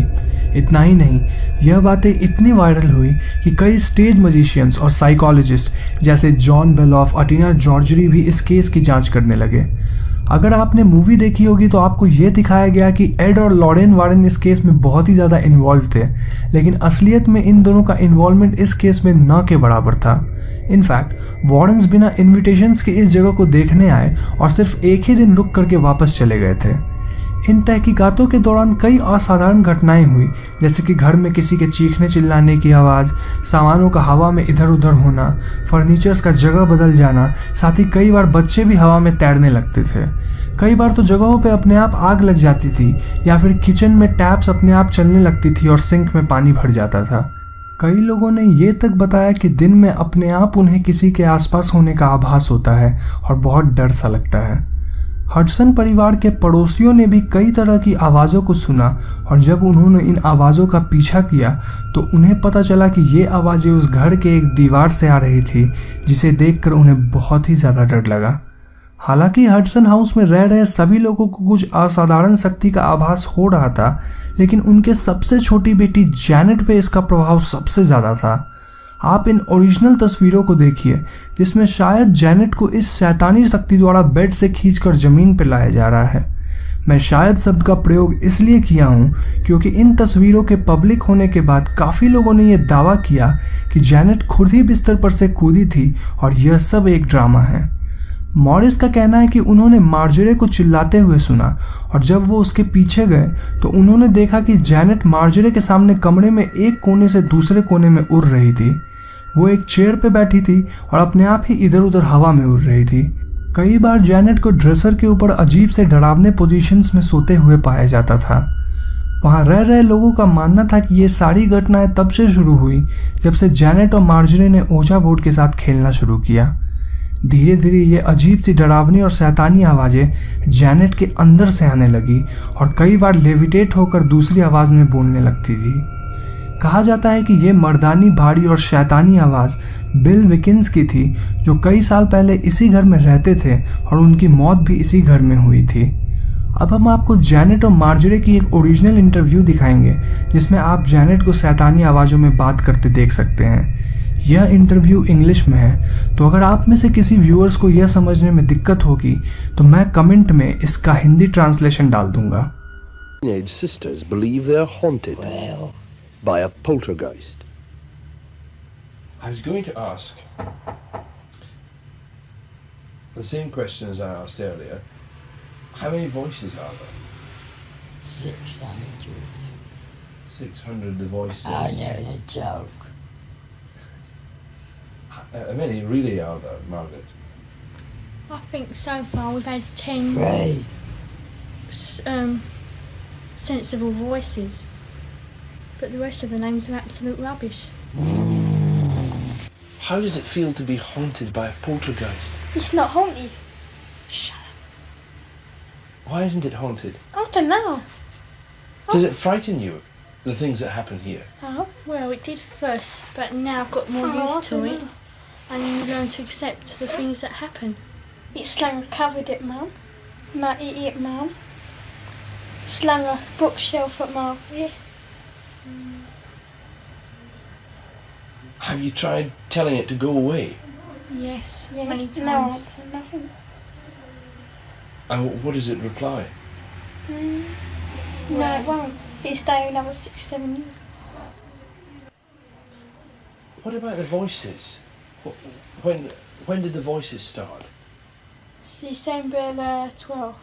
इतना ही नहीं, यह बातें इतनी वायरल हुई कि कई स्टेज मजिशियंस और साइकोलॉजिस्ट जैसे जॉन बेलॉफ, अटीना जॉर्जरी भी इस केस की जांच करने लगे। अगर आपने मूवी देखी होगी तो आपको ये दिखाया गया कि एड और लॉरेन वारेन इस केस में बहुत ही ज़्यादा इन्वॉल्व थे, लेकिन असलियत में इन दोनों का इन्वॉल्वमेंट इस केस में न के बराबर था। इनफैक्ट वारेंस बिना इन्विटेशंस के इस जगह को देखने आए और सिर्फ एक ही दिन रुक करके वापस चले गए थे। इन तहकीकातों के दौरान कई असाधारण घटनाएं हुई, जैसे कि घर में किसी के चीखने चिल्लाने की आवाज़, सामानों का हवा में इधर उधर होना, फर्नीचर्स का जगह बदल जाना, साथ ही कई बार बच्चे भी हवा में तैरने लगते थे। कई बार तो जगहों पे अपने आप आग लग जाती थी या फिर किचन में टैप्स अपने आप चलने लगती थी और सिंक में पानी भर जाता था। कई लोगों ने ये तक बताया कि दिन में अपने आप उन्हें किसी के आसपास होने का आभास होता है और बहुत डर सा लगता है। हडसन परिवार के पड़ोसियों ने भी कई तरह की आवाज़ों को सुना और जब उन्होंने इन आवाज़ों का पीछा किया तो उन्हें पता चला कि ये आवाज़ें उस घर के एक दीवार से आ रही थी, जिसे देखकर उन्हें बहुत ही ज़्यादा डर लगा। हालांकि हडसन हाउस में रह रहे सभी लोगों को कुछ असाधारण शक्ति का आभास हो रहा था, लेकिन उनके सबसे छोटी बेटी जैनेट पे इसका प्रभाव सबसे ज़्यादा था। आप इन ओरिजिनल तस्वीरों को देखिए, जिसमें शायद जैनेट को इस शैतानी शक्ति द्वारा बेड से खींचकर ज़मीन पर लाया जा रहा है। मैं शायद शब्द का प्रयोग इसलिए किया हूँ क्योंकि इन तस्वीरों के पब्लिक होने के बाद काफ़ी लोगों ने यह दावा किया कि जैनेट खुद ही बिस्तर पर से कूदी थी और यह सब एक ड्रामा है। मॉरिस का कहना है कि उन्होंने मार्जरे को चिल्लाते हुए सुना और जब वो उसके पीछे गए तो उन्होंने देखा कि जैनेट मार्जरे के सामने कमरे में एक कोने से दूसरे कोने में उड़ रही थी। वो एक चेयर पे बैठी थी और अपने आप ही इधर उधर हवा में उड़ रही थी। कई बार जैनेट को ड्रेसर के ऊपर अजीब से डरावने पोजीशंस में सोते हुए पाया जाता था। वहाँ रह रहे लोगों का मानना था कि ये सारी घटनाएं तब से शुरू हुई जब से जैनेट और मार्जरे ने ओजा बोर्ड के साथ खेलना शुरू किया। धीरे धीरे ये अजीब सी डरावनी और शैतानी आवाज़ें जैनेट के अंदर से आने लगी और कई बार लेविटेट होकर दूसरी आवाज़ में बोलने लगती थी। कहा जाता है कि ये मर्दानी भारी और शैतानी आवाज़ बिल विकिंस की थी, जो कई साल पहले इसी घर में रहते थे और उनकी मौत भी इसी घर में हुई थी। अब हम आपको जैनेट और मार्जरे की एक ओरिजिनल इंटरव्यू दिखाएंगे, जिसमें आप जैनेट को शैतानी आवाज़ों में बात करते देख सकते हैं। यह इंटरव्यू इंग्लिश में है, तो अगर आप में से किसी व्यूअर्स को यह समझने में दिक्कत होगी तो मैं कमेंट में इसका हिंदी ट्रांसलेशन डाल दूंगा। Teenage sisters believe they are haunted by a poltergeist. I was going to ask the same question as I asked earlier. How many voices are there? 600. 600 the voices. I know the joke. How many really are there, Margaret? I think so far we've had 10 Three. sensible voices, but the rest of the names are absolute rubbish. How does it feel to be haunted by a poltergeist? It's not haunted. Shut up. Why isn't it haunted? I don't know. Does it frighten you, the things that happen here? Oh, well, it did first, but now I've got more used to it, and you learn to accept the things that happen. It slung covered it, Mum. Might eat it, Mum. Slung a bookshelf at Margaret. Have you tried telling it to go away? Yes, Yeah, many no times. answer, nothing. And what does it reply? No, it won't. It'll stay another 6-7 years. What about the voices? When did the voices start? December the 12th.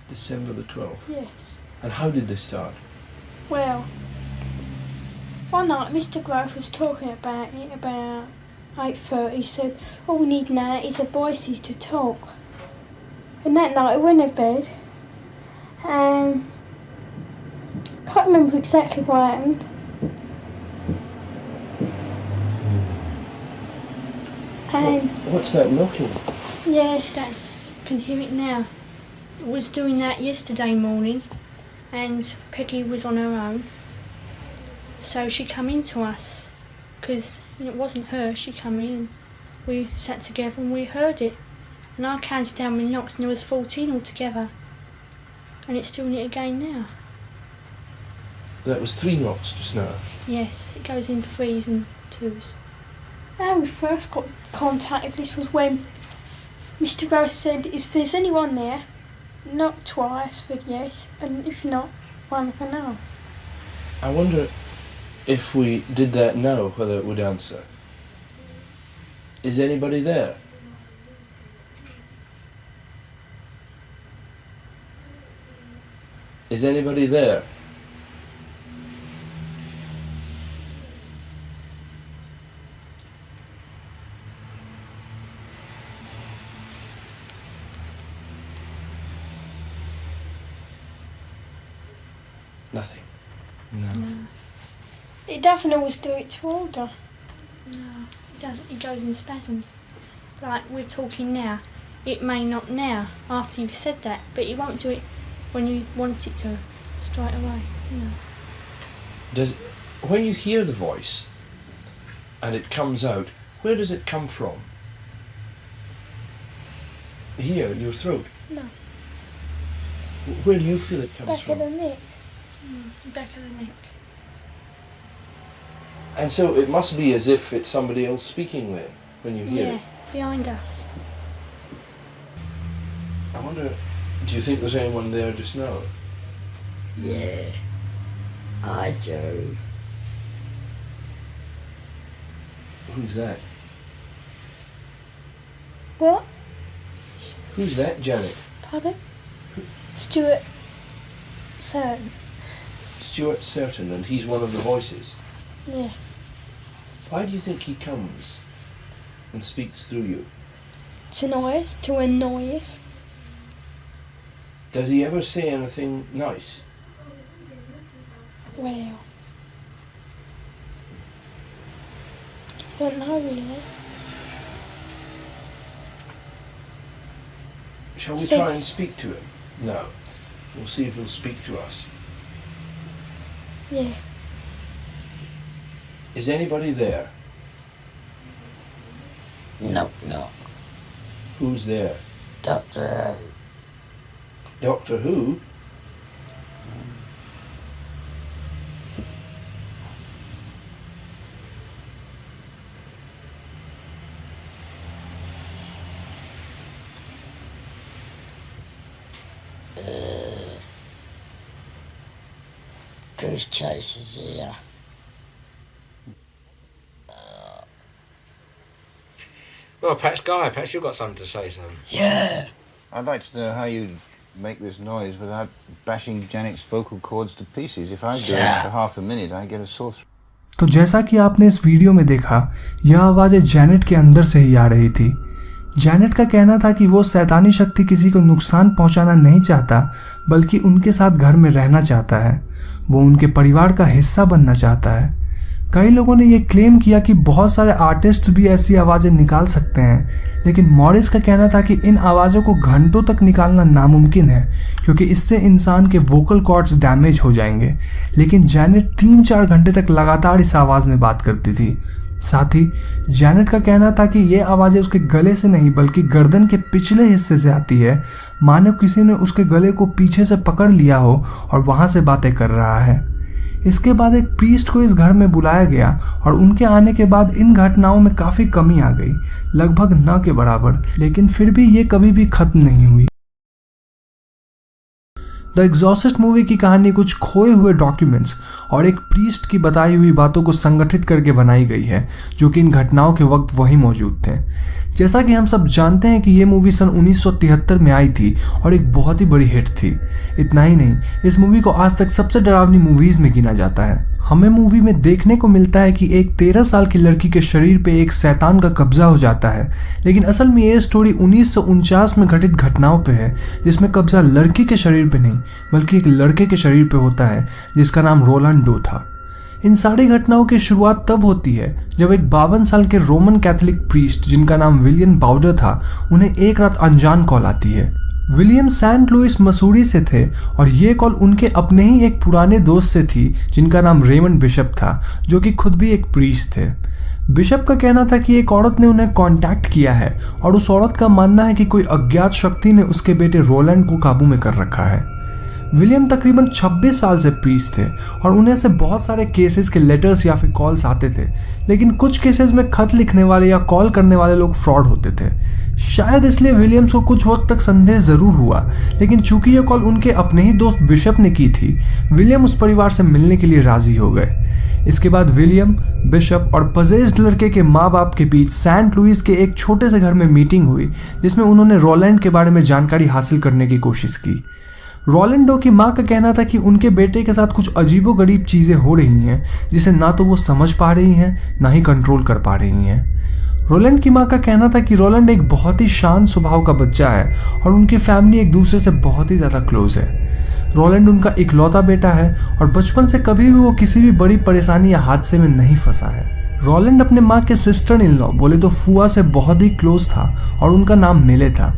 December the 12th. Yes. And how did they start? Well, one night Mr. Grove was talking about it about 8:30. He said, all we need now is the voices to talk. And that night I went to bed. Can't remember exactly what happened. And What's that knocking? yeah, I can hear it now. I was doing that yesterday morning and Peggy was on her own. So she come in to us because it wasn't her, she come in. We sat together and we heard it. And I counted down my knocks and there was 14 altogether. And it's doing it again now. That was 3 knocks just now. Yes, it goes in 3s and 2s. how we first got contacted, this was when Mr. Grove said, if there's anyone there, knock twice for yes, and if not, one for no. I wonder if we did that now, whether it would answer. Is anybody there? Is anybody there? Nothing. No. It doesn't always do it to order. No, it doesn't. It goes in spasms. Like we're talking now. It may not now, after you've said that, but it won't do it when you want it to, straight away. No. When you hear the voice and it comes out, where does it come from? Here, your throat? No. Where do you feel it comes Back from? of the neck. Back of the neck. And so it must be as if it's somebody else speaking then, when you hear Yeah, it. behind us. I wonder, do you think there's anyone there just now? Yeah, I do. Who's that? What? Who's that, Janet? Pardon? Stuart Certain. Stuart Certain, and he's one of the voices. Yeah. Why do you think he comes and speaks through you? To annoy us, to annoy us. Does he ever say anything nice? Well, don't know really. Shall we Says- try and speak to him? No. We'll see if he'll speak to us. Yeah. Is anybody there? No, no. Who's there? Doctor Doctor Who? Goose Chasers here. Well, perhaps you've got something to say, son. Yeah. I'd like to know how you make this noise without bashing Janet's vocal cords to pieces. If I do it for half a minute, I get a sore throat. तो जैसा कि आपने इस वीडियो में देखा, यह आवाज़ें जैनेट के अंदर से ही आ रही थी। जैनेट का कहना था कि वो शैतानी शक्ति किसी को नुकसान पहुंचाना नहीं चाहता, बल्कि उनके साथ घर में रहना चाहता है। वो उनके परिवार का हिस्सा बनना चाहता है। कई लोगों ने ये क्लेम किया कि बहुत सारे आर्टिस्ट भी ऐसी आवाज़ें निकाल सकते हैं, लेकिन मॉरिस का कहना था कि इन आवाज़ों को घंटों तक निकालना नामुमकिन है, क्योंकि इससे इंसान के वोकल कॉर्ड्स डैमेज हो जाएंगे। लेकिन जैनेट 3-4 घंटे तक लगातार इस आवाज़ में बात करती थी। साथ ही जैनेट का कहना था कि ये आवाज़ें उसके गले से नहीं बल्कि गर्दन के पिछले हिस्से से आती है, मानो किसी ने उसके गले को पीछे से पकड़ लिया हो और वहाँ से बातें कर रहा है। इसके बाद एक प्रीस्ट को इस घर में बुलाया गया और उनके आने के बाद इन घटनाओं में काफ़ी कमी आ गई, लगभग न के बराबर, लेकिन फिर भी ये कभी भी खत्म नहीं हुई। द एग्जॉर्सिस्ट मूवी की कहानी कुछ खोए हुए डॉक्यूमेंट्स और एक प्रीस्ट की बताई हुई बातों को संगठित करके बनाई गई है, जो कि इन घटनाओं के वक्त वही मौजूद थे। जैसा कि हम सब जानते हैं कि ये मूवी सन 1973 में आई थी और एक बहुत ही बड़ी हिट थी। इतना ही नहीं, इस मूवी को आज तक सबसे डरावनी मूवीज़ में गिना जाता है। हमें मूवी में देखने को मिलता है कि एक 13 साल की लड़की के शरीर पे एक शैतान का कब्जा हो जाता है, लेकिन असल में ये स्टोरी 1949 में घटित घटनाओं पे है, जिसमें कब्जा लड़की के शरीर पे नहीं बल्कि एक लड़के के शरीर पे होता है जिसका नाम रोलैंड डो था। इन सारी घटनाओं की शुरुआत तब होती है जब एक 52 साल के रोमन कैथोलिक प्रीस्ट जिनका नाम विलियम बाउडर था, उन्हें एक रात अनजान कॉल आती है। विलियम सेंट लुइस मसूरी से थे और ये कॉल उनके अपने ही एक पुराने दोस्त से थी जिनका नाम रेमंड बिशप था, जो कि खुद भी एक प्रीस्ट थे। बिशप का कहना था कि एक औरत ने उन्हें कांटेक्ट किया है और उस औरत का मानना है कि कोई अज्ञात शक्ति ने उसके बेटे रोलैंड को काबू में कर रखा है। विलियम तकरीबन 26 साल से प्रीस्ट थे और उन्हें से बहुत सारे केसेस के लेटर्स या फिर कॉल्स आते थे, लेकिन कुछ केसेस में खत लिखने वाले या कॉल करने वाले लोग फ्रॉड होते थे। शायद इसलिए विलियम्स को कुछ वक्त तक संदेह जरूर हुआ, लेकिन चूंकि ये कॉल उनके अपने ही दोस्त बिशप ने की थी, विलियम उस परिवार से मिलने के लिए राजी हो गए। इसके बाद विलियम, बिशप और पजेस्ड लड़के के माँ बाप के बीच सेंट लुइस के एक छोटे से घर में मीटिंग हुई, जिसमें उन्होंने रोलैंड के बारे में जानकारी हासिल करने की कोशिश की। रोलैंड डो की माँ का कहना था कि उनके बेटे के साथ कुछ अजीबोगरीब चीज़ें हो रही हैं, जिसे ना तो वो समझ पा रही हैं ना ही कंट्रोल कर पा रही हैं। रोलैंड की माँ का कहना था कि रोलैंड एक बहुत ही शांत स्वभाव का बच्चा है और उनकी फैमिली एक दूसरे से बहुत ही ज़्यादा क्लोज है। रोलैंड उनका इकलौता बेटा है और बचपन से कभी भी वो किसी भी बड़ी परेशानी या हादसे में नहीं फंसा है। रोलैंड अपने माँ के सिस्टर इन लॉ बोले तो फुआ से बहुत ही क्लोज था और उनका नाम मिले था।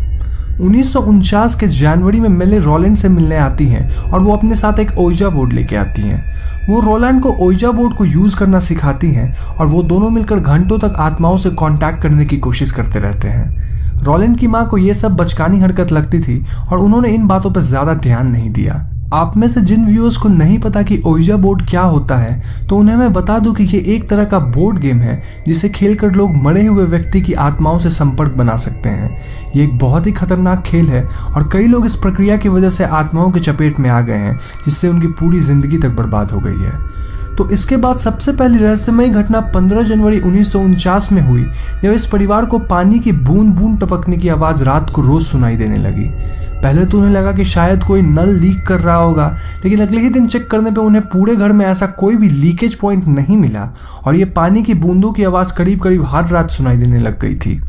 1949 के जनवरी में मिले रोलैंड से मिलने आती हैं और वो अपने साथ एक ओइजा बोर्ड लेके आती हैं। वो रोलैंड को ओइजा बोर्ड को यूज़ करना सिखाती हैं और वो दोनों मिलकर घंटों तक आत्माओं से कांटेक्ट करने की कोशिश करते रहते हैं। रोलैंड की माँ को ये सब बचकानी हरकत लगती थी और उन्होंने इन बातों पर ज़्यादा ध्यान नहीं दिया। आप में से जिन व्यूअर्स को नहीं पता कि ओइजा बोर्ड क्या होता है, तो उन्हें मैं बता दूं कि ये एक तरह का बोर्ड गेम है जिसे खेलकर लोग मरे हुए व्यक्ति की आत्माओं से संपर्क बना सकते हैं। ये एक बहुत ही खतरनाक खेल है और कई लोग इस प्रक्रिया की वजह से आत्माओं की चपेट में आ गए हैं, जिससे उनकी पूरी जिंदगी तक बर्बाद हो गई है। तो इसके बाद सबसे पहली रहस्यमयी घटना 15 जनवरी 1949 में हुई, जब इस परिवार को पानी की बूंद बूंद टपकने की आवाज़ रात को रोज़ सुनाई देने लगी। पहले तो उन्हें लगा कि शायद कोई नल लीक कर रहा होगा, लेकिन अगले ही दिन चेक करने पे उन्हें पूरे घर में ऐसा कोई भी लीकेज पॉइंट नहीं मिला और ये पानी की बूंदों की आवाज़ करीब करीब हर रात सुनाई देने लग गई थी।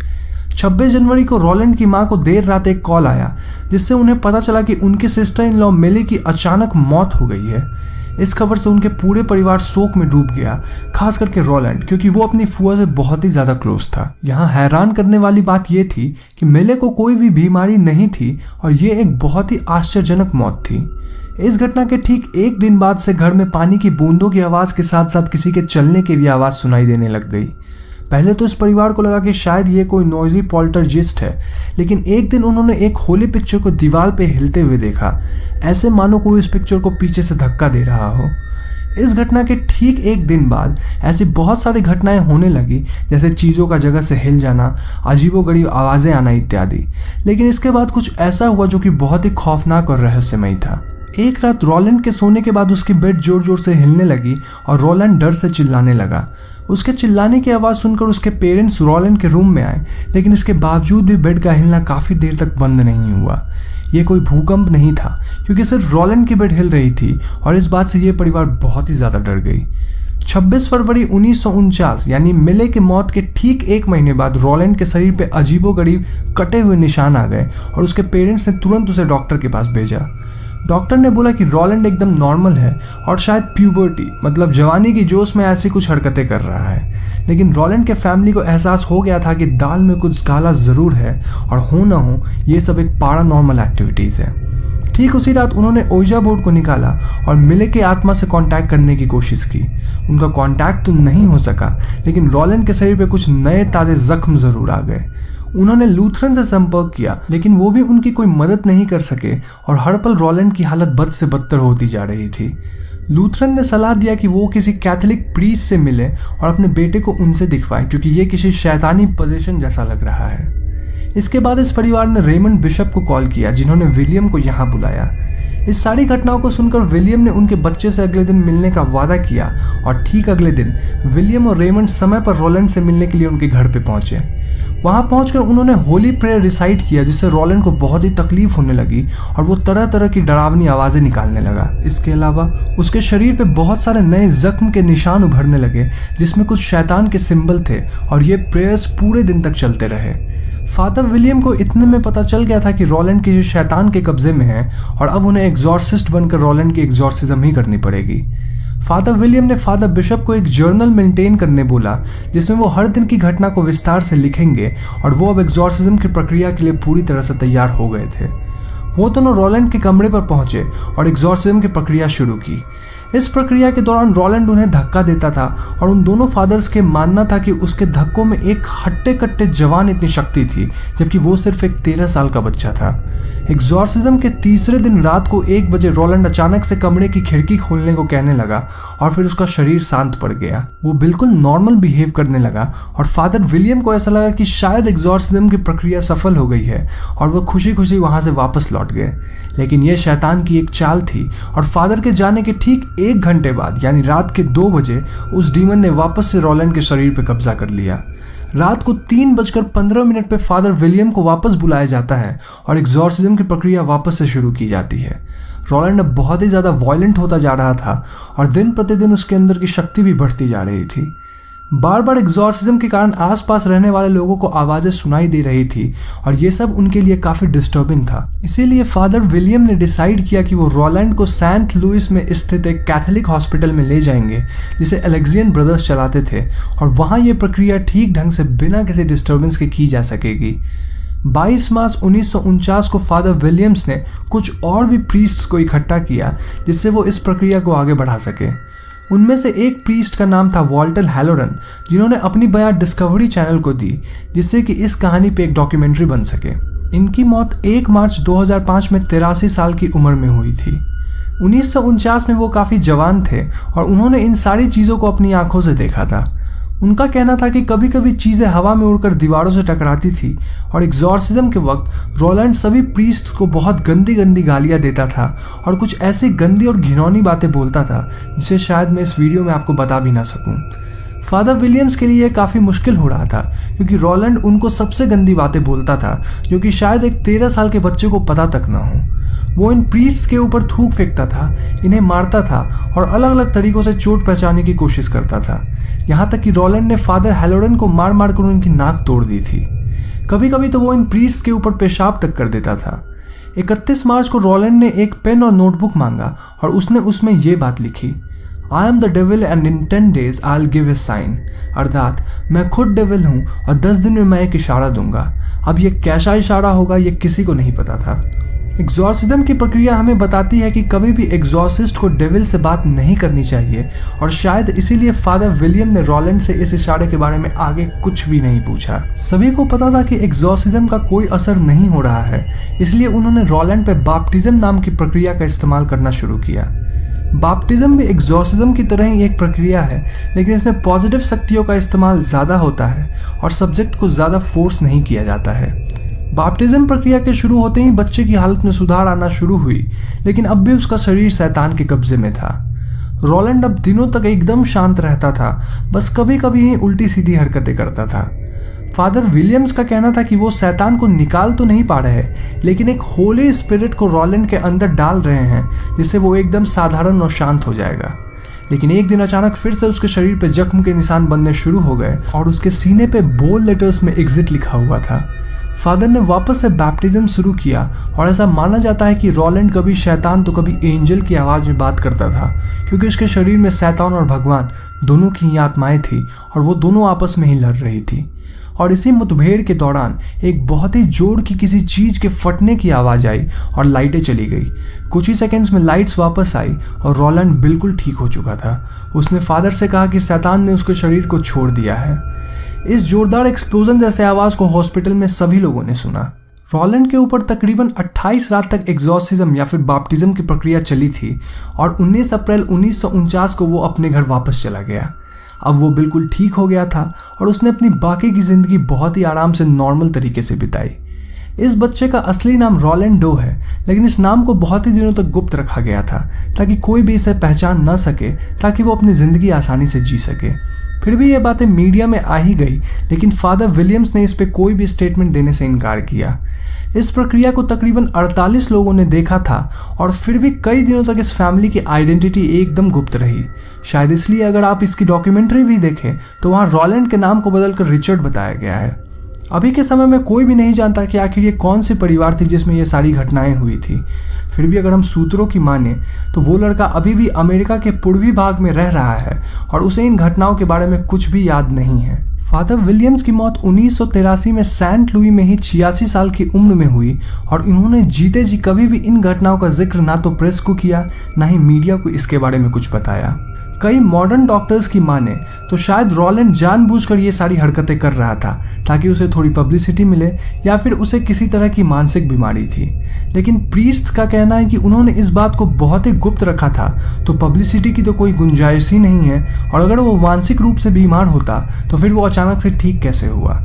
26 जनवरी को रोलैंड की मां को देर रात एक कॉल आया, जिससे उन्हें पता चला कि उनके सिस्टर इन लॉ मिले की अचानक मौत हो गई है। इस खबर से उनके पूरे परिवार शोक में डूब गया, खास करके रोलैंड, क्योंकि वो अपनी फुआ से बहुत ही ज़्यादा क्लोज था। यहाँ हैरान करने वाली बात ये थी कि मिले को कोई भी बीमारी नहीं थी और ये एक बहुत ही आश्चर्यजनक मौत थी। इस घटना के ठीक एक दिन बाद से घर में पानी की बूंदों की आवाज़ के साथ साथ किसी के चलने की भी आवाज़ सुनाई देने लग गई। पहले तो इस परिवार को लगा कि शायद ये कोई नॉइजी पॉल्टरजिस्ट है, लेकिन एक दिन उन्होंने एक होली पिक्चर को दीवार पे हिलते हुए देखा, ऐसे मानो कोई इस पिक्चर को पीछे से धक्का दे रहा हो। इस घटना के ठीक एक दिन बाद ऐसी बहुत सारी घटनाएं होने लगी, जैसे चीज़ों का जगह से हिल जाना, अजीबोगरीब आवाज़ें आना इत्यादि। लेकिन इसके बाद कुछ ऐसा हुआ जो कि बहुत ही खौफनाक और रहस्यमयी था। एक रात रोलैंड के सोने के बाद उसकी बेड जोर जोर से हिलने लगी और रोलैंड डर से चिल्लाने लगा। उसके चिल्लाने की आवाज़ सुनकर उसके पेरेंट्स रोलैंड के रूम में आए, लेकिन इसके बावजूद भी बेड का हिलना काफ़ी देर तक बंद नहीं हुआ। ये कोई भूकंप नहीं था, क्योंकि सिर्फ रोलैंड की बेड हिल रही थी और इस बात से ये परिवार बहुत ही ज़्यादा डर गई। 26 फरवरी 1949 यानी मिले की मौत के ठीक एक महीने बाद रोलैंड के शरीर पे अजीबोगरीब कटे हुए निशान आ गए और उसके पेरेंट्स ने तुरंत उसे डॉक्टर के पास भेजा। डॉक्टर ने बोला कि रोलैंड एकदम नॉर्मल है और शायद प्यूबर्टी मतलब जवानी की जोश में ऐसी कुछ हरकतें कर रहा है। लेकिन रोलैंड के फैमिली को एहसास हो गया था कि दाल में कुछ काला ज़रूर है और हो ना हो ये सब एक पैरानॉर्मल एक्टिविटीज़ है। ठीक उसी रात उन्होंने ओइजा बोर्ड को निकाला और मिले के आत्मा से कांटेक्ट करने की कोशिश की। उनका कांटेक्ट तो नहीं हो सका, लेकिन रोलैंड के शरीर पे कुछ नए ताज़े जख्म ज़रूर आ गए। उन्होंने लूथरन से संपर्क किया, लेकिन वो भी उनकी कोई मदद नहीं कर सके और हर पल रोलैंड की हालत बद से बदतर होती जा रही थी। लूथरन ने सलाह दिया कि वो किसी कैथोलिक प्रीस्ट से मिले और अपने बेटे को उनसे दिखवाएं, क्योंकि ये किसी शैतानी पोजीशन जैसा लग रहा है। इसके बाद इस परिवार ने रेमंड बिशप को कॉल किया, जिन्होंने विलियम को यहाँ बुलाया। इस सारी घटनाओं को सुनकर विलियम ने उनके बच्चे से अगले दिन मिलने का वादा किया और ठीक अगले दिन विलियम और रेमंड समय पर रोलैंड से मिलने के लिए उनके घर पे पहुंचे। वहां पहुंचकर उन्होंने होली प्रेयर रिसाइट किया, जिससे रोलैंड को बहुत ही तकलीफ होने लगी और वो तरह तरह की डरावनी आवाज़ें निकालने लगा। इसके अलावा उसके शरीर पे बहुत सारे नए जख्म के निशान उभरने लगे, जिसमें कुछ शैतान के सिंबल थे, और ये प्रेयर्स पूरे दिन तक चलते रहे। फादर विलियम को इतने में पता चल गया था कि रोलैंड किसी शैतान के कब्जे में है और अब उन्हें एग्जॉर्सिस्ट बनकर रोलैंड की एग्जॉर्सिज्म ही करनी पड़ेगी। फादर विलियम ने फादर बिशप को एक जर्नल मेंटेन करने बोला, जिसमें वो हर दिन की घटना को विस्तार से लिखेंगे, और वो अब एग्जॉर्सिज्म की प्रक्रिया के लिए पूरी तरह से तैयार हो गए थे। वो दोनों रोलैंड के कमरे पर पहुंचे और एग्जॉर्सिज्म की प्रक्रिया शुरू की। इस प्रक्रिया के दौरान रोलैंड उन्हें धक्का देता था और उन दोनों फादर्स के मानना था कि उसके धक्कों में एक हट्टे कट्टे जवान इतनी शक्ति थी, जबकि वो सिर्फ एक 13 साल का बच्चा था। एग्जॉर्सिज्म के तीसरे दिन रात को 1 बजे रोलैंड अचानक से कमरे की खिड़की खोलने को कहने लगा और फिर उसका शरीर शांत पड़ गया। वो बिल्कुल नॉर्मल बिहेव करने लगा और फादर विलियम को ऐसा लगा कि शायद एग्जॉर्सिज्म की प्रक्रिया सफल हो गई है और वो खुशी खुशी वहां से वापस लौट गए। लेकिन ये शैतान की एक चाल थी और फादर के जाने के ठीक 1 घंटे बाद, यानी रात के 2 बजे, उस डीमन ने वापस से रोलैंड के शरीर पर कब्जा कर लिया। रात को 3:15 पे फादर विलियम को वापस बुलाया जाता है और एग्जॉर्सिज्म की प्रक्रिया वापस से शुरू की जाती है। रोलैंड अब बहुत ही ज़्यादा वायलेंट होता जा रहा था और दिन प्रतिदिन उसके अंदर की शक्ति भी बढ़ती जा रही थी। बार बार एग्जॉर्सिज्म के कारण आसपास रहने वाले लोगों को आवाज़ें सुनाई दे रही थी और ये सब उनके लिए काफ़ी डिस्टर्बिंग था। इसीलिए फादर विलियम ने डिसाइड किया कि वो रोलैंड को सेंट लुइस में स्थित एक कैथोलिक हॉस्पिटल में ले जाएंगे, जिसे एलेक्सियन ब्रदर्स चलाते थे, और वहाँ ये प्रक्रिया ठीक ढंग से बिना किसी डिस्टर्बेंस के की जा सकेगी। 22 मार्च 1949 को फादर विलियम्स ने कुछ और भी प्रीस्ट्स को इकट्ठा किया, जिससे वो इस प्रक्रिया को आगे बढ़ा सके। उनमें से एक प्रीस्ट का नाम था वॉल्टर हैलोरन, जिन्होंने अपनी बयान डिस्कवरी चैनल को दी, जिससे कि इस कहानी पे एक डॉक्यूमेंट्री बन सके। इनकी मौत 1 मार्च 2005 में 83 साल की उम्र में हुई थी। 1949 में वो काफ़ी जवान थे और उन्होंने इन सारी चीज़ों को अपनी आंखों से देखा था। उनका कहना था कि कभी कभी चीज़ें हवा में उड़कर दीवारों से टकराती थी और एग्जॉर्सिज्म के वक्त रोलैंड सभी प्रीस्ट्स को बहुत गंदी गंदी गालियाँ देता था और कुछ ऐसी गंदी और घिनौनी बातें बोलता था जिसे शायद मैं इस वीडियो में आपको बता भी ना सकूं। फादर विलियम्स के लिए काफ़ी मुश्किल हो रहा था, क्योंकि रोलैंड उनको सबसे गंदी बातें बोलता था, जो कि शायद एक 13 साल के बच्चे को पता तक ना हो। वो इन प्रीस्ट के ऊपर थूक फेंकता था, इन्हें मारता था और अलग अलग तरीकों से चोट पहुंचाने की कोशिश करता था। यहाँ तक कि रोलैंड ने फादर हैलोरन को मार मार कर उनकी नाक तोड़ दी थी। कभी कभी तो वो इन प्रीस्ट के ऊपर पेशाब तक कर देता था। 31 मार्च को रोलैंड ने एक पेन और नोटबुक मांगा और उसने उसमें ये बात लिखी, I am the devil and in 10 days I will give a sign, अर्थात मैं खुद डेविल हूँ और 10 दिन में मैं एक इशारा दूंगा। अब ये कैसा इशारा होगा ये किसी को नहीं पता था। एग्जॉर्सिज्म की प्रक्रिया हमें बताती है कि कभी भी एग्जॉर्सिस्ट को डेविल से बात नहीं करनी चाहिए और शायद इसीलिए फादर विलियम ने रोलैंड से इस इशारे के बारे में आगे कुछ भी नहीं पूछा। सभी को पता था कि एग्जॉर्सिज्म का कोई असर नहीं हो रहा है, इसलिए उन्होंने रोलैंड पे बैप्टिज्म नाम की प्रक्रिया का इस्तेमाल करना शुरू किया। बैप्टिज्म भी एग्जॉर्सिज्म की तरह ही एक प्रक्रिया है, लेकिन इसमें पॉजिटिव शक्तियों का इस्तेमाल ज़्यादा होता है और सब्जेक्ट को ज़्यादा फोर्स नहीं किया जाता है। बैप्टिज्म प्रक्रिया के शुरू होते ही बच्चे की हालत में सुधार आना शुरू हुई, लेकिन अब भी उसका शरीर शैतान के कब्जे में था। रोलैंड अब दिनों तक एकदम शांत रहता था, बस कभी कभी ही उल्टी सीधी हरकतें करता था। फादर विलियम्स का कहना था कि वो शैतान को निकाल तो नहीं पा रहे, लेकिन एक होली स्पिरिट को रोलैंड के अंदर डाल रहे हैं, जिससे वो एकदम साधारण और शांत हो जाएगा। लेकिन एक दिन अचानक फिर से उसके शरीर पे जख्म के निशान बनने शुरू हो गए और उसके सीने पे बोल्ड लेटर्स में एग्जिट लिखा हुआ था। फादर ने वापस से बैप्टिज्म शुरू किया और ऐसा माना जाता है कि रोलैंड कभी शैतान तो कभी एंजल की आवाज़ में बात करता था, क्योंकि उसके शरीर में शैतान और भगवान दोनों की ही आत्माएं थी और वो दोनों आपस में ही लड़ रही थी। और इसी मुठभेड़ के दौरान एक बहुत ही जोर की किसी चीज़ के फटने की आवाज़ आई और लाइटें चली गई। कुछ ही सेकंड्स में लाइट्स वापस आई और रोलैंड बिल्कुल ठीक हो चुका था। उसने फादर से कहा कि शैतान ने उसके शरीर को छोड़ दिया है। इस जोरदार एक्सप्लोजन जैसे आवाज़ को हॉस्पिटल में सभी लोगों ने सुना। रॉलैंड के ऊपर तकरीबन 28 रात तक एग्जॉर्सिज्म या फिर बैप्टिज्म की प्रक्रिया चली थी और 19 अप्रैल 1949 को वो अपने घर वापस चला गया। अब वो बिल्कुल ठीक हो गया था और उसने अपनी बाकी की ज़िंदगी बहुत ही आराम से नॉर्मल तरीके से बिताई। इस बच्चे का असली नाम रॉलैंड डो है, लेकिन इस नाम को बहुत ही दिनों तक गुप्त रखा गया था ताकि कोई भी इसे पहचान न सके, ताकि वो अपनी ज़िंदगी आसानी से जी सके। फिर भी ये बातें मीडिया में आ ही गई, लेकिन फादर विलियम्स ने इस पे कोई भी स्टेटमेंट देने से इनकार किया। इस प्रक्रिया को तकरीबन 48 लोगों ने देखा था और फिर भी कई दिनों तक इस फैमिली की आइडेंटिटी एकदम गुप्त रही। शायद इसलिए अगर आप इसकी डॉक्यूमेंट्री भी देखें तो वहाँ रॉलैंड के नाम को बदलकर रिचर्ड बताया गया है। अभी के समय में कोई भी नहीं जानता कि आखिर ये कौन सी परिवार थी जिसमें ये सारी घटनाएं हुई थी। फिर भी अगर हम सूत्रों की माने तो वो लड़का अभी भी अमेरिका के पूर्वी भाग में रह रहा है और उसे इन घटनाओं के बारे में कुछ भी याद नहीं है। फादर विलियम्स की मौत 1983 में सेंट लुई में ही 86 साल की उम्र में हुई और इन्होंने जीते जी कभी भी इन घटनाओं का जिक्र ना तो प्रेस को किया, ना ही मीडिया को इसके बारे में कुछ बताया। कई मॉडर्न डॉक्टर्स की माने तो शायद रॉलैंड जानबूझकर ये सारी हरकतें कर रहा था ताकि उसे थोड़ी पब्लिसिटी मिले या फिर उसे किसी तरह की मानसिक बीमारी थी। लेकिन प्रीस्ट्स का कहना है कि उन्होंने इस बात को बहुत ही गुप्त रखा था, तो पब्लिसिटी की तो कोई गुंजाइश ही नहीं है, और अगर वो मानसिक रूप से बीमार होता तो फिर वो अचानक से ठीक कैसे हुआ।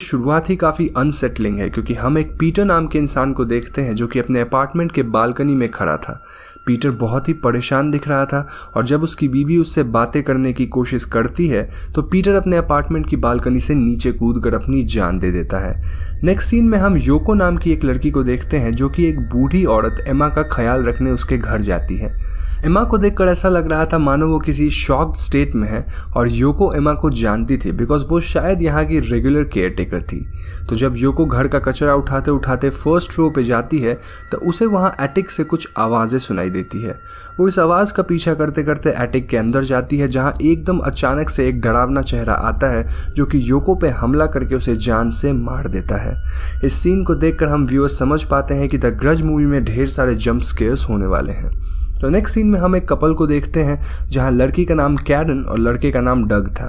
शुरुआत ही काफ़ी अनसेटलिंग है क्योंकि हम एक पीटर नाम के इंसान को देखते हैं जो कि अपने अपार्टमेंट के बालकनी में खड़ा था। पीटर बहुत ही परेशान दिख रहा था और जब उसकी बीवी उससे बातें करने की कोशिश करती है तो पीटर अपने अपार्टमेंट की बालकनी से नीचे कूदकर अपनी जान दे देता है। नेक्स्ट सीन में हम योको नाम की एक लड़की को देखते हैं जो कि एक बूढ़ी औरत एमा का ख्याल रखने उसके घर जाती है। एमा को देखकर ऐसा लग रहा था मानो वो किसी शॉक्ड स्टेट में है और योको एमा को जानती थी बिकॉज वो शायद यहाँ की रेगुलर केयर टेकर थी। तो जब योको घर का कचरा उठाते उठाते फर्स्ट फ्लोर पे जाती है तो उसे वहाँ एटिक से कुछ आवाज़ें सुनाई देती है। वो इस आवाज़ का पीछा करते करते एटिक के अंदर जाती है जहाँ एकदम अचानक से एक डरावना चेहरा आता है जो कि योको पे हमला करके उसे जान से मार देता है। इस सीन को देखकर हम व्यूअर्स समझ पाते हैं कि द ग्रज मूवी में ढेर सारे जंप स्केयर्स होने वाले हैं। तो नेक्स्ट सीन में हम एक कपल को देखते हैं जहां लड़की का नाम कैरन और लड़के का नाम डग था।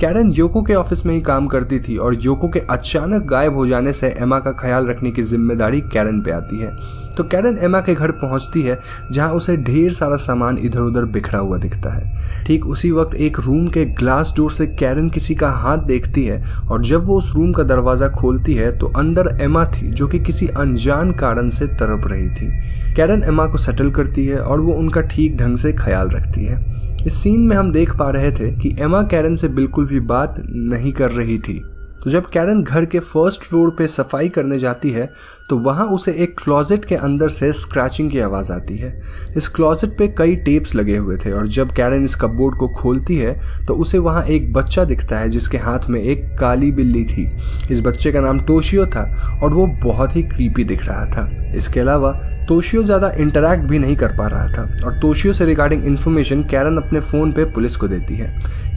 कैरन योको के ऑफिस में ही काम करती थी और योको के अचानक गायब हो जाने से एमा का ख्याल रखने की जिम्मेदारी कैरन पे आती है। तो कैरन एमा के घर पहुंचती है जहां उसे ढेर सारा सामान इधर उधर बिखरा हुआ दिखता है। ठीक उसी वक्त एक रूम के ग्लास डोर से कैरन किसी का हाथ देखती है और जब वो उस रूम का दरवाज़ा खोलती है तो अंदर एमा थी जो कि किसी अनजान कारण से तड़प रही थी। कैरन एमा को सेटल करती है और वो उनका ठीक ढंग से ख्याल रखती है। इस सीन में हम देख पा रहे थे कि एमा कैरन से बिल्कुल भी बात नहीं कर रही थी। तो जब कैरन घर के फर्स्ट फ्लोर पे सफाई करने जाती है तो वहाँ उसे एक क्लोजेट के अंदर से स्क्रैचिंग की आवाज़ आती है। इस क्लोजेट पे कई टेप्स लगे हुए थे और जब कैरन इस कपबोर्ड को खोलती है तो उसे वहाँ एक बच्चा दिखता है जिसके हाथ में एक काली बिल्ली थी। इस बच्चे का नाम तोशियो था और वो बहुत ही क्रीपी दिख रहा था। इसके अलावा तोशियो ज़्यादा इंटरैक्ट भी नहीं कर पा रहा था और तोशियो से रिगार्डिंग इन्फॉर्मेशन कैरन अपने फ़ोन पे पुलिस को देती है।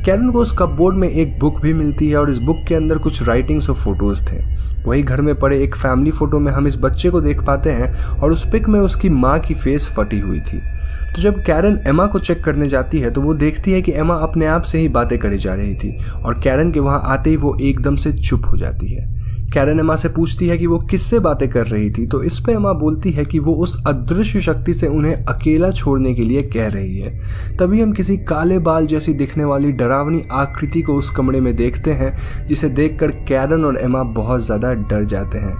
कैरन को उस कपबोर्ड में एक बुक भी मिलती है और इस बुक के अंदर कुछ राइटिंग्स और फोटोज़ थे। वही घर में पड़े एक फैमिली फ़ोटो में हम इस बच्चे को देख पाते हैं और उस पिक में उसकी माँ की फेस फटी हुई थी। तो जब कैरन एमा को चेक करने जाती है तो वो देखती है कि एमा अपने आप से ही बातें करी जा रही थी और कैरन के वहाँ आते ही वो एकदम से चुप हो जाती है। कैरन एमा से पूछती है कि वो किससे बातें कर रही थी तो इस पे एमा बोलती है कि वो उस अदृश्य शक्ति से उन्हें अकेला छोड़ने के लिए कह रही है। तभी हम किसी काले बाल जैसी दिखने वाली डरावनी आकृति को उस कमरे में देखते हैं जिसे देखकर कैरन और एमा बहुत ज़्यादा डर जाते हैं।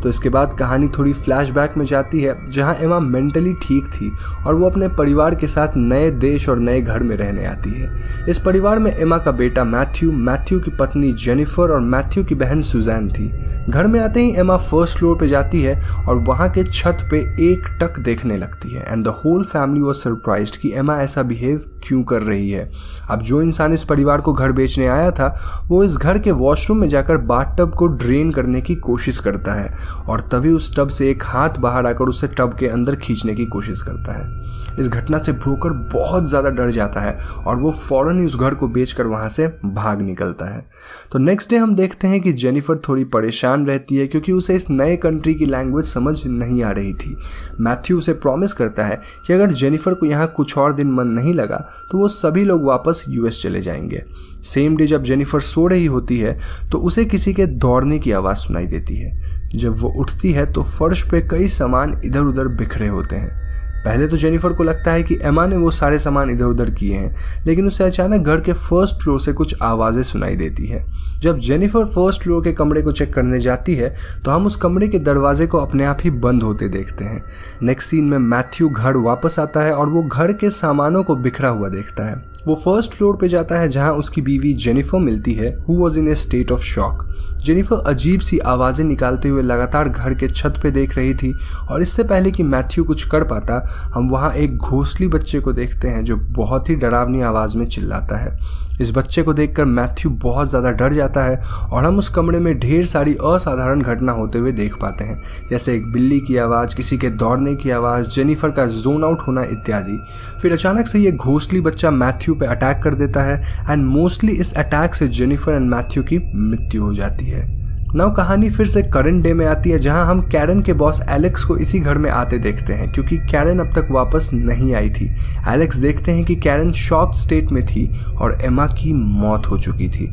तो इसके बाद कहानी थोड़ी फ्लैशबैक में जाती है जहाँ एमा मेंटली ठीक थी और वो अपने परिवार के साथ नए देश और नए घर में रहने आती है। इस परिवार में एमा का बेटा मैथ्यू की पत्नी जेनिफर और मैथ्यू की बहन सुजैन थी। घर में आते ही एमा फर्स्ट फ्लोर पे जाती है और वहां के छत पे एक टक देखने लगती है and the whole family was surprised कि एमा ऐसा बिहेव क्यों कर रही है। अब जो इंसान इस परिवार को घर बेचने आया था वो इस घर के वॉशरूम में जाकर बाथटब को ड्रेन करने की कोशिश करता है और तभी उस टब से एक हाथ बाहर आकर उसे टब के अंदर खींचने की कोशिश करता है। इस घटना से ब्रोकर बहुत ज़्यादा डर जाता है और वो फौरन ही उस घर को बेचकर वहाँ से भाग निकलता है। तो नेक्स्ट डे हम देखते हैं कि जेनिफर थोड़ी परेशान रहती है क्योंकि उसे इस नए कंट्री की लैंग्वेज समझ नहीं आ रही थी। मैथ्यू उसे प्रॉमिस करता है कि अगर जेनिफर को यहाँ कुछ और दिन मन नहीं लगा तो वो सभी लोग वापस यूएस चले जाएंगे। सेम डे जब जेनिफर सो रही होती है तो उसे किसी के दौड़ने की आवाज़ सुनाई देती है। जब वो उठती है तो फर्श पे कई सामान इधर उधर बिखरे होते हैं। पहले तो जेनिफर को लगता है कि एमा ने वो सारे सामान इधर उधर किए हैं, लेकिन उसे अचानक घर के फर्स्ट फ्लोर से कुछ आवाज़ें सुनाई देती है। जब जेनिफर फर्स्ट फ्लोर के कमरे को चेक करने जाती है तो हम उस कमरे के दरवाजे को अपने आप ही बंद होते देखते हैं। नेक्स्ट सीन में मैथ्यू घर वापस आता है और वो घर के सामानों को बिखरा हुआ देखता है। वो फर्स्ट फ्लोर पे जाता है जहां उसकी बीवी जेनिफर मिलती है, who was in A state of shock. Jennifer अजीब सी आवाज़ें निकालते हुए लगातार घर के छत पे देख रही थी और इससे पहले कि मैथ्यू कुछ कर पाता हम वहाँ एक घोंसली बच्चे को देखते हैं जो बहुत ही डरावनी आवाज़ में चिल्लाता है। इस बच्चे को देखकर मैथ्यू बहुत ज़्यादा डर जाता है और हम उस कमरे में ढेर सारी असाधारण घटना होते हुए देख पाते हैं, जैसे एक बिल्ली की आवाज़, किसी के दौड़ने की आवाज़, जेनिफर का जोन आउट होना इत्यादि। फिर अचानक से ये घोंसली बच्चा मैथ्यू पे अटैक कर देता है एंड मोस्टली इस अटैक से जेनिफर एंड मैथ्यू की मृत्यु हो जाती है। नौ कहानी फिर से करंट डे में आती है जहां हम कैरन के बॉस एलेक्स को इसी घर में आते देखते हैं क्योंकि कैरन अब तक वापस नहीं आई थी। एलेक्स देखते हैं कि कैरन शॉक स्टेट में थी और एमा की मौत हो चुकी थी।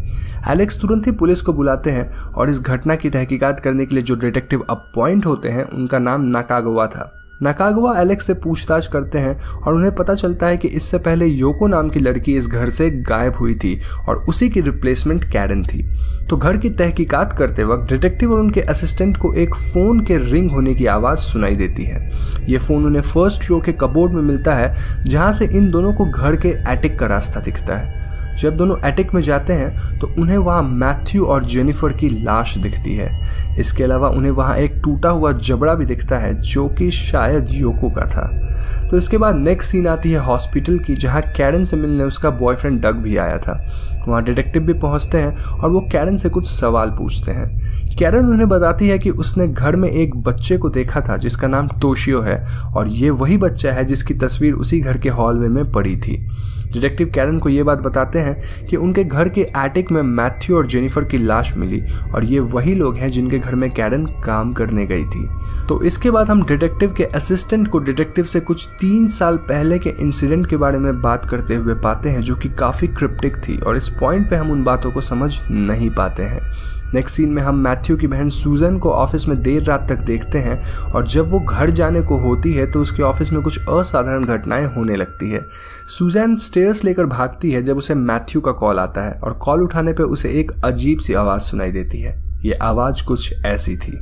एलेक्स तुरंत ही पुलिस को बुलाते हैं और इस घटना की तहकीकात करने के लिए जो डिटेक्टिव अपॉइंट होते हैं उनका नाम नाकागवा था। नाकागवा एलेक्स से पूछताछ करते हैं और उन्हें पता चलता है कि इससे पहले योको नाम की लड़की इस घर से गायब हुई थी और उसी की रिप्लेसमेंट कैरन थी। तो घर की तहकीकात करते वक्त डिटेक्टिव और उनके असिस्टेंट को एक फ़ोन के रिंग होने की आवाज़ सुनाई देती है। ये फ़ोन उन्हें फर्स्ट फ्लोर के कबोर्ड में मिलता है जहाँ से इन दोनों को घर के एटिक का रास्ता दिखता है। जब दोनों एटिक में जाते हैं तो उन्हें वहाँ मैथ्यू और जेनिफर की लाश दिखती है। इसके अलावा उन्हें वहाँ एक टूटा हुआ जबड़ा भी दिखता है जो कि शायद योको का था। तो इसके बाद नेक्स्ट सीन आती है हॉस्पिटल की जहाँ कैरन से मिलने उसका बॉयफ्रेंड डग भी आया था। वहाँ डिटेक्टिव भी पहुँचते हैं और वो कैरन से कुछ सवाल पूछते हैं। कैरन उन्हें बताती है कि उसने घर में एक बच्चे को देखा था जिसका नाम तोशियो है और ये वही बच्चा है जिसकी तस्वीर उसी घर के हॉलवे में पड़ी थी। डिटेक्टिव कैरन को ये बात बताते हैं कि उनके घर के एटिक में मैथ्यू और जेनिफर की लाश मिली और ये वही लोग हैं जिनके घर में कैरन काम करने गई थी। तो इसके बाद हम डिटेक्टिव के असिस्टेंट को डिटेक्टिव से कुछ 3 साल पहले के इंसिडेंट के बारे में बात करते हुए पाते हैं जो कि काफ़ी क्रिप्टिक थी और इस पॉइंट पे हम उन बातों को समझ नहीं पाते हैं। नेक्स्ट सीन में हम मैथ्यू की बहन सूजन को ऑफिस में देर रात तक देखते हैं और जब वो घर जाने को होती है तो उसके ऑफिस में कुछ असाधारण घटनाएं होने लगती है। सूजन स्टेयर्स लेकर भागती है जब उसे मैथ्यू का कॉल आता है और कॉल उठाने पे उसे एक अजीब सी आवाज़ सुनाई देती है। ये आवाज़ कुछ ऐसी थी।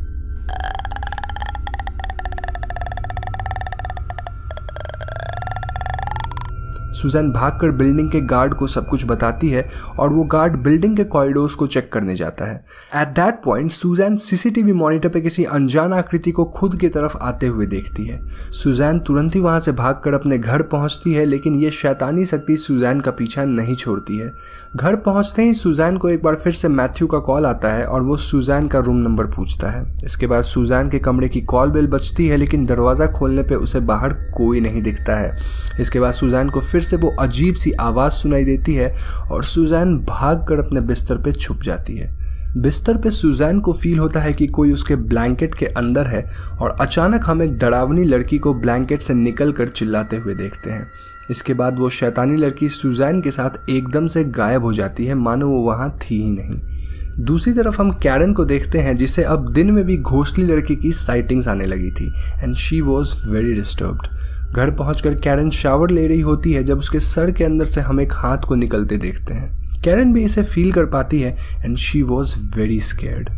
सूजन भागकर बिल्डिंग के गार्ड को सब कुछ बताती है और वो गार्ड बिल्डिंग के कॉरिडोर्स को चेक करने जाता है। एट दैट पॉइंट सूजन सीसीटीवी मॉनिटर पे किसी अनजान आकृति को खुद की तरफ आते हुए देखती है। सूजन तुरंत ही वहां से भागकर अपने घर पहुंचती है लेकिन ये शैतानी शक्ति सूजन का पीछा नहीं छोड़ती है। घर पहुंचते ही सूजन को एक बार फिर से मैथ्यू का कॉल आता है और वो सूजन का रूम नंबर पूछता है। इसके बाद सूजन के कमरे की कॉल बेल बजती है लेकिन दरवाज़ा खोलने पर उसे बाहर कोई नहीं दिखता है। इसके बाद सूजन को फिर से वो अजीब सी आवाज़ सुनाई देती है और सूजन भागकर अपने बिस्तर पे छुप जाती है। बिस्तर पे सूजन को फील होता है कि कोई उसके ब्लैंकेट के अंदर है और अचानक हम एक डरावनी लड़की को ब्लैंकेट से निकलकर चिल्लाते हुए देखते हैं। इसके बाद वो शैतानी लड़की सूजन के साथ एकदम से गायब हो जाती है, मानो वो वहाँ थी ही नहीं। दूसरी तरफ हम कैरन को देखते हैं जिसे अब दिन में भी घोंसली लड़की की साइटिंग्स आने लगी थी and she was very disturbed. घर पहुंचकर कैरन शावर ले रही होती है जब उसके सर के अंदर से हम एक हाथ को निकलते देखते हैं। कैरन भी इसे फील कर पाती है and she was very scared.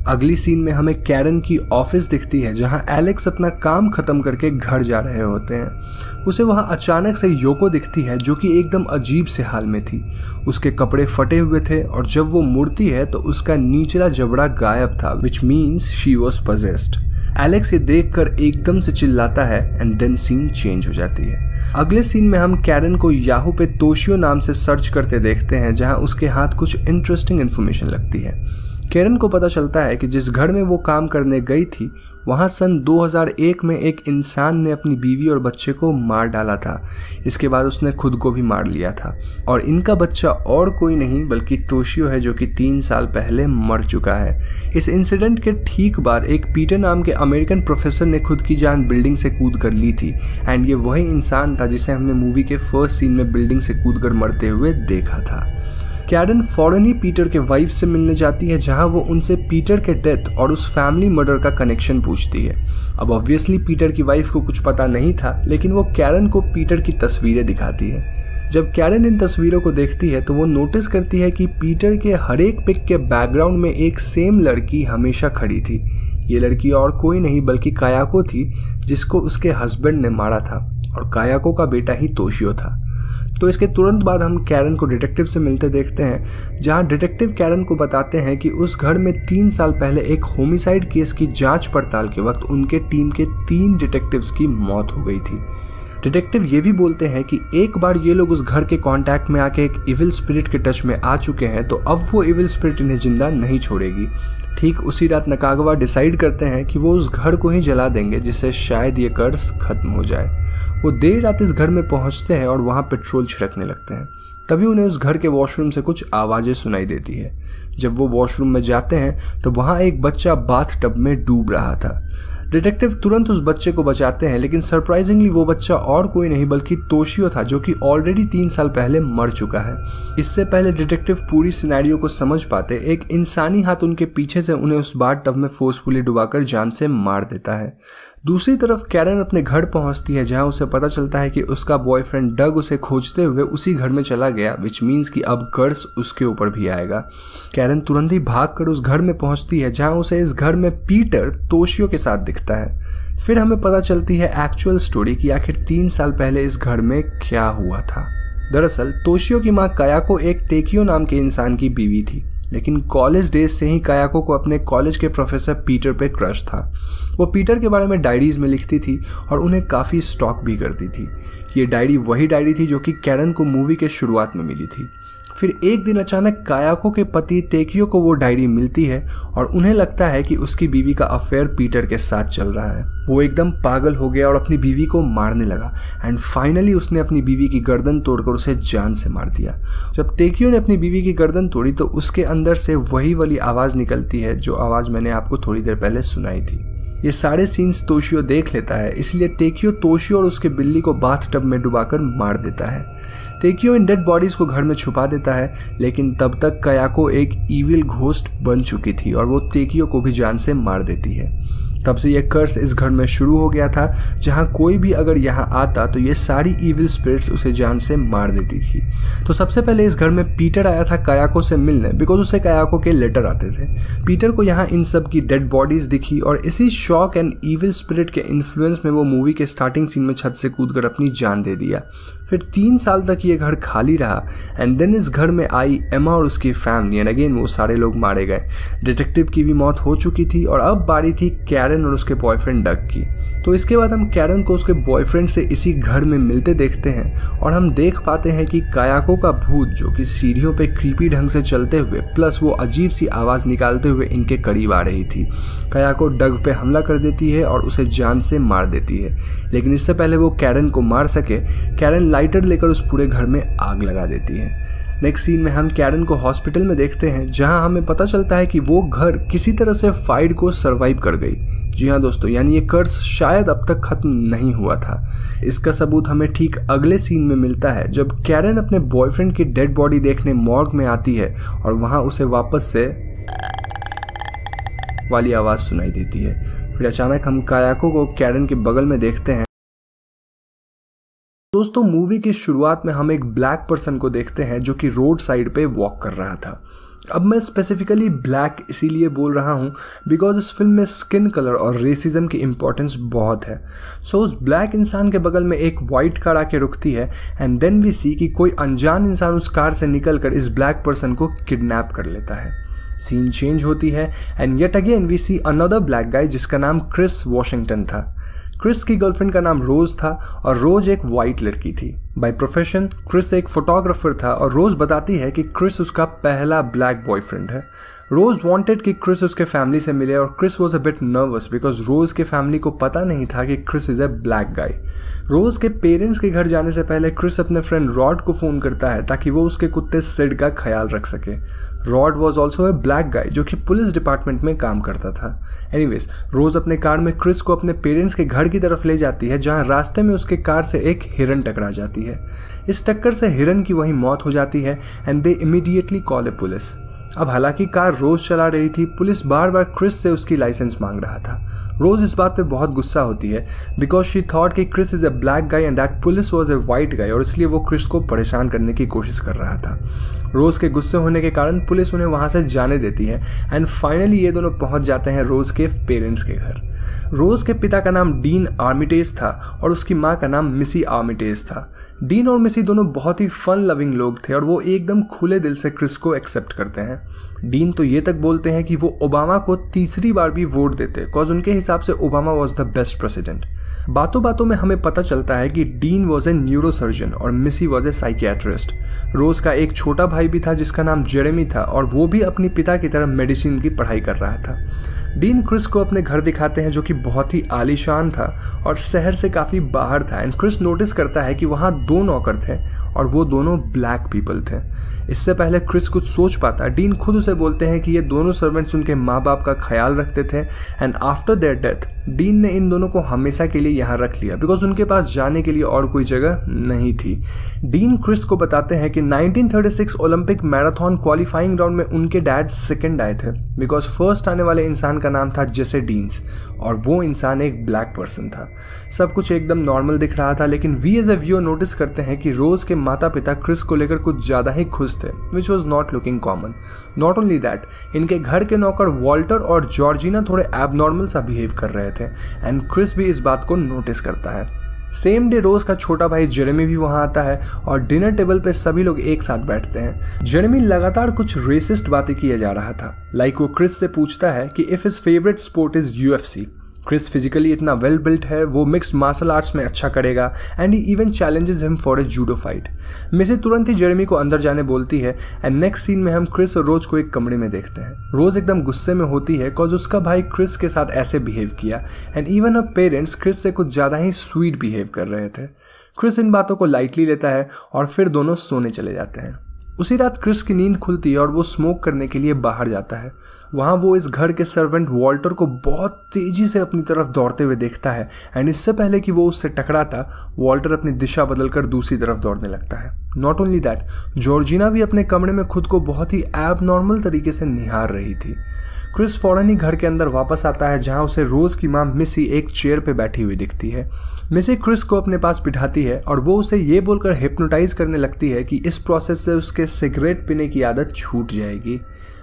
अगली सीन में हमें कैरन की ऑफिस दिखती है जहां एलेक्स अपना काम खत्म करके घर जा रहे होते हैं। उसे वहां अचानक से योको दिखती है जो कि एकदम अजीब से हाल में थी। उसके कपड़े फटे हुए थे और जब वो मुड़ती है तो उसका निचला जबड़ा गायब था, which means she was possessed. Alex ये देखकर एकदम से चिल्लाता है एंड देन सीन चेंज हो जाती है। अगले सीन में हम कैरन को याहू पे तोशियो नाम से सर्च करते देखते हैं जहां उसके हाथ कुछ इंटरेस्टिंग इन्फॉर्मेशन लगती है। कैरन को पता चलता है कि जिस घर में वो काम करने गई थी वहाँ सन 2001 में एक इंसान ने अपनी बीवी और बच्चे को मार डाला था। इसके बाद उसने खुद को भी मार लिया था और इनका बच्चा और कोई नहीं बल्कि तोशियो है, जो कि 3 साल पहले मर चुका है। इस इंसिडेंट के ठीक बाद एक पीटर नाम के अमेरिकन प्रोफेसर ने खुद की जान बिल्डिंग से कूद कर ली थी एंड ये वही इंसान था जिसे हमने मूवी के फर्स्ट सीन में बिल्डिंग से कूद कर मरते हुए देखा था। कैरन फौरन ही पीटर के वाइफ से मिलने जाती है, जहां वो उनसे पीटर के डेथ और उस फैमिली मर्डर का कनेक्शन पूछती है। अब ऑब्वियसली पीटर की वाइफ को कुछ पता नहीं था, लेकिन वो कैरन को पीटर की तस्वीरें दिखाती है। जब कैरन इन तस्वीरों को देखती है तो वो नोटिस करती है कि पीटर के हर एक पिक के बैकग्राउंड में एक सेम लड़की हमेशा खड़ी थी। ये लड़की और कोई नहीं बल्कि कायाको थी, जिसको उसके हस्बैंड ने मारा था और कायाको का बेटा ही तोशियो था। तो इसके तुरंत बाद हम कैरन को डिटेक्टिव से मिलते देखते हैं, जहां डिटेक्टिव कैरन को बताते हैं कि उस घर में 3 साल पहले एक होमिसाइड केस की जांच पड़ताल के वक्त उनके टीम के 3 डिटेक्टिव्स की मौत हो गई थी। डिटेक्टिव ये भी बोलते हैं कि एक बार ये लोग उस घर के कांटेक्ट में आके एक इविल स्पिरिट के टच में आ चुके हैं, तो अब वो इविल स्पिरिट इन्हें जिंदा नहीं छोड़ेगी। ठीक उसी रात नकागावा डिसाइड करते हैं कि वो उस घर को ही जला देंगे, जिससे शायद ये कर्स खत्म हो जाए। वो देर रात इस घर में पहुंचते हैं और वहां पेट्रोल छिड़कने लगते हैं। तभी उन्हें उस घर के वॉशरूम से कुछ आवाज़ें सुनाई देती है। जब वो वॉशरूम में जाते हैं तो वहाँ एक बच्चा बाथ टब में डूब रहा था। डिटेक्टिव तुरंत उस बच्चे को बचाते हैं, लेकिन सरप्राइजिंगली वो बच्चा और कोई नहीं बल्कि तोशियो था, जो कि ऑलरेडी 3 साल पहले मर चुका है। इससे पहले डिटेक्टिव पूरी सिनेरियो को समझ पाते, एक इंसानी हाथ उनके पीछे से उन्हें उस बाथ टब में फोर्सफुली डुबाकर जान से मार देता है। दूसरी तरफ कैरन अपने घर पहुंचती है, जहां उसे पता चलता है कि उसका बॉयफ्रेंड डग उसे खोजते हुए उसी घर में चला गया, विच मीन्स कि अब कर्स उसके ऊपर भी आएगा। कैरन तुरंत ही भागकर उस घर में पहुंचती है, जहां उसे इस घर में पीटर तोशियो के साथ दिखता है। फिर हमें पता चलती है एक्चुअल स्टोरी कि आखिर 3 साल पहले इस घर में क्या हुआ था। दरअसल तोशियो की माँ कायाको एक तेकियो नाम के इंसान की बीवी थी, लेकिन कॉलेज डेज से ही कायाको को अपने कॉलेज के प्रोफेसर पीटर पे क्रश था। वो पीटर के बारे में डायरीज में लिखती थी और उन्हें काफ़ी स्टॉक भी करती थी। ये डायरी वही डायरी थी जो कि कैरन को मूवी के शुरुआत में मिली थी। फिर एक दिन अचानक कायाको के पति तेकियो को वो डायरी मिलती है और उन्हें लगता है कि उसकी बीवी का अफेयर पीटर के साथ चल रहा है। वो एकदम पागल हो गया और अपनी बीवी को मारने लगा एंड फाइनली उसने अपनी बीवी की गर्दन तोड़कर उसे जान से मार दिया। जब तेकियो ने अपनी बीवी की गर्दन तोड़ी तो उसके अंदर से वही वाली आवाज़ निकलती है जो आवाज़ मैंने आपको थोड़ी देर पहले सुनाई थी। ये सारे सीन्स तोशियो देख लेता है, इसलिए तेकियो तोशियो और उसके बिल्ली को बाथ टब में डुबाकर मार देता है। तेकियो इन डेड बॉडीज को घर में छुपा देता है, लेकिन तब तक कायाको एक इविल घोस्ट बन चुकी थी और वो तेकियो को भी जान से मार देती है। तब से यह कर्स इस घर में शुरू हो गया था, जहां कोई भी अगर यहाँ आता तो ये सारी इविल स्पिरिट्स उसे जान से मार देती थी। तो सबसे पहले इस घर में पीटर आया था कायाको से मिलने, बिकॉज उसे कायाको के लेटर आते थे। पीटर को यहाँ इन सब की डेड बॉडीज दिखी और इसी शॉक एंड इविल स्पिरिट के इन्फ्लुएंस में वो मूवी के स्टार्टिंग सीन में छत से कूदकर अपनी जान दे दिया। फिर 3 साल तक ये घर खाली रहा एंड देन इस घर में आई एमा और उसकी फैमिली एंड अगेन वो सारे लोग मारे गए। डिटेक्टिव की भी मौत हो चुकी थी और अब बारी थी कैरन और उसके बॉयफ्रेंड डग की। तो इसके बाद हम कैरन को उसके बॉयफ्रेंड से इसी घर में मिलते देखते हैं और हम देख पाते हैं कि कायाको का भूत, जो कि सीढ़ियों पे क्रीपी ढंग से चलते हुए प्लस वो अजीब सी आवाज़ निकालते हुए इनके करीब आ रही थी। कायाको डग पे हमला कर देती है और उसे जान से मार देती है, लेकिन इससे पहले वो कैरन को मार सके कैरन लाइटर लेकर उस पूरे घर में आग लगा देती है। नेक्स्ट सीन में हम कैरन को हॉस्पिटल में देखते हैं, जहां हमें पता चलता है कि वो घर किसी तरह से फायर को सरवाइव कर गई। जी हाँ दोस्तों, यानी ये कर्स शायद अब तक खत्म नहीं हुआ था। इसका सबूत हमें ठीक अगले सीन में मिलता है, जब कैरन अपने बॉयफ्रेंड की डेड बॉडी देखने मॉर्ग में आती है और वहां उसे वापस से वाली आवाज़ सुनाई देती है। फिर अचानक हम कायाको को कैरन के बगल में देखते हैं। दोस्तों, मूवी की शुरुआत में हम एक ब्लैक पर्सन को देखते हैं जो कि रोड साइड पे वॉक कर रहा था। अब मैं स्पेसिफिकली ब्लैक इसीलिए बोल रहा हूँ बिकॉज इस फिल्म में स्किन कलर और रेसिज्म की इम्पोर्टेंस बहुत है। सो उस ब्लैक इंसान के बगल में एक वाइट कार आके रुकती है एंड देन वी सी कि कोई अनजान इंसान उस कार से निकलकर इस ब्लैक पर्सन को किडनैप कर लेता है। सीन चेंज होती है and yet again we see another black guy जिसका नाम क्रिस वॉशिंगटन था। क्रिस की गर्लफ्रेंड का नाम रोज था और रोज एक वाइट लड़की थी। बाय प्रोफेशन क्रिस एक फोटोग्राफर था और रोज बताती है कि क्रिस उसका पहला ब्लैक बॉयफ्रेंड है। रोज वांटेड कि क्रिस उसके फैमिली से मिले और Chris was a bit nervous because Rose के फैमिली को पता नहीं था कि Chris is a black guy. Rose के पेरेंट्स के घर जाने से पहले क्रिस अपने फ्रेंड रॉड को फोन करता है ताकि वो उसके कुत्ते सिड का ख्याल रख सके। Rod was also a black गाय जो कि पुलिस डिपार्टमेंट में काम करता था। एनीवेज रोज अपने कार में क्रिस को अपने पेरेंट्स के घर की तरफ ले जाती है जहां रास्ते में उसके कार से एक हिरन टकरा जाती है। इस टक्कर से हिरन की वहीं मौत हो जाती है and they immediately call A police. अब हालांकि कार रोज चला रही थी, पुलिस बार बार क्रिस से उसकी लाइसेंस मांग रहा था। रोज इस बात पे बहुत गुस्सा होती है बिकॉज शी थॉट कि Chris is a black guy and that police was a white guy और इसलिए वो क्रिस को परेशान करने की कोशिश कर रहा था। रोज के गुस्से होने के कारण पुलिस उन्हें वहां से जाने देती है एंड फाइनली ये दोनों पहुंच जाते हैं रोज के पेरेंट्स के घर। रोज के पिता का नाम डीन आर्मिटेज था और उसकी माँ का नाम मिसी आर्मिटेज था। डीन और मिसी दोनों बहुत ही फन लविंग लोग थे और वो एकदम खुले दिल से क्रिस को एक्सेप्ट करते हैं। डीन तो ये तक बोलते हैं कि वो ओबामा को तीसरी बार भी वोट देते बिकॉज उनके हिसाब से Obama was the best president. बातों बातों में हमें पता चलता है कि डीन वॉज ए न्यूरोसर्जन और मिसी वॉज ए साइकियाट्रिस्ट। रोज का एक छोटा भाई भी था जिसका नाम जेरेमी था और वो भी अपने पिता की तरह मेडिसिन की पढ़ाई कर रहा था। डीन क्रिस को अपने घर दिखाते हैं जो कि बहुत ही आलीशान था और शहर से काफ़ी बाहर था एंड क्रिस नोटिस करता है कि वहाँ 2 नौकर थे और वो दोनों ब्लैक पीपल थे। इससे पहले क्रिस कुछ सोच पाता, डीन खुद उसे बोलते हैं कि ये दोनों सर्वेंट्स उनके माँ बाप का ख्याल रखते थे and after their death dean ने इन दोनों को हमेशा के लिए यहाँ रख लिया बिकॉज उनके पास जाने के लिए और कोई जगह नहीं थी। डीन क्रिस को बताते हैं कि 1936 ओलंपिक मैराथन क्वालिफाइंग राउंड में उनके डैड सेकंड आए थे बिकॉज फर्स्ट आने वाले इंसान का नाम था जेसे डीन्स और वो इंसान एक ब्लैक पर्सन था। सब कुछ एकदम नॉर्मल दिख रहा था लेकिन we as a viewer notice करते हैं कि रोज के माता पिता क्रिस को लेकर कुछ ज़्यादा ही खुश थे which was not looking common. Not only that इनके घर के नौकर वॉल्टर और जॉर्जिना थोड़े एबनॉर्मल सा बिहेव कर रहे थे एंड क्रिस भी इस बात को नोटिस करता है। सेम डे रोज का छोटा भाई जेरेमी भी वहां आता है और डिनर टेबल पे सभी लोग एक साथ बैठते हैं। जेरेमी लगातार कुछ रेसिस्ट बातें किए जा रहा था। लाइक वो क्रिस से पूछता है कि if his favourite sport is UFC. Chris physically इतना वेल बिल्ट है, वो मिक्स्ड मार्शल आर्ट्स में अच्छा करेगा and he even challenges him for a judo fight. Missy तुरंत ही जेरेमी को अंदर जाने बोलती है एंड नेक्स्ट सीन में हम क्रिस और रोज को एक कमरे में देखते हैं। रोज एकदम गुस्से में होती है बिकॉज उसका भाई क्रिस के साथ ऐसे बिहेव किया and even a parents Chris से कुछ ज़्यादा ही स्वीट बिहेव कर रहे थे। क्रिस इन बातों को लाइटली लेता है और फिर दोनों सोने चले जाते हैं। उसी रात क्रिस की नींद खुलती है और वो स्मोक करने के लिए बाहर जाता है। वहाँ वो इस घर के सर्वेंट वॉल्टर को बहुत तेज़ी से अपनी तरफ दौड़ते हुए देखता है एंड इससे पहले कि वो उससे टकराता वॉल्टर अपनी दिशा बदलकर दूसरी तरफ दौड़ने लगता है। नॉट ओनली दैट जॉर्जिना भी अपने कमरे में खुद को बहुत ही एबनॉर्मल तरीके से निहार रही थी। क्रिस फौरन ही घर के अंदर वापस आता है जहां उसे रोज की मां मिसी एक चेयर पे बैठी हुई दिखती है। मिसी क्रिस को अपने पास बिठाती है और वो उसे ये बोलकर हिप्नोटाइज करने लगती है कि इस प्रोसेस से उसके सिगरेट पीने की आदत छूट जाएगी।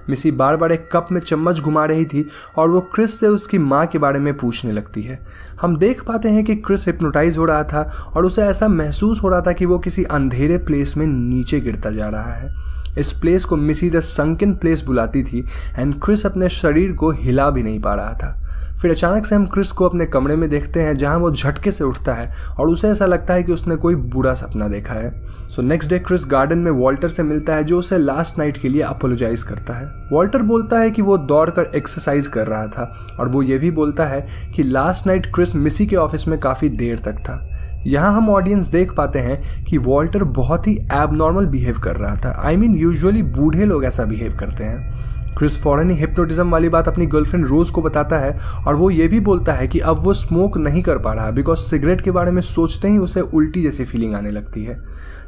मिसी बार बार एक कप में चम्मच घुमा रही थी और वो क्रिस से उसकी माँ के बारे में पूछने लगती है। हम देख पाते हैं कि क्रिस हिप्नोटाइज हो रहा था और उसे ऐसा महसूस हो रहा था कि वो किसी अंधेरे प्लेस में नीचे गिरता जा रहा है। इस प्लेस को मिसी द संकन प्लेस बुलाती थी एंड क्रिस अपने शरीर को हिला भी नहीं पा रहा था। फिर अचानक से हम क्रिस को अपने कमरे में देखते हैं जहां वो झटके से उठता है और उसे ऐसा लगता है कि उसने कोई बुरा सपना देखा है। So next day Chris garden में वॉल्टर से मिलता है जो उसे लास्ट नाइट के लिए अपोलोजाइज करता है। वॉल्टर बोलता है कि वो दौड़कर एक्सरसाइज कर रहा था और वो ये भी बोलता है कि लास्ट नाइट क्रिस मिसी के ऑफिस में काफ़ी देर तक था। यहाँ हम ऑडियंस देख पाते हैं कि वॉल्टर बहुत ही एबनॉर्मल बिहेव कर रहा था। आई मीन यूजुअली बूढ़े लोग ऐसा बिहेव करते हैं। क्रिस फौरन ही हिप्नोटिज्म वाली बात अपनी गर्लफ्रेंड रोज को बताता है और वो ये भी बोलता है कि अब वो स्मोक नहीं कर पा रहा बिकॉज सिगरेट के बारे में सोचते ही उसे उल्टी जैसी फीलिंग आने लगती है।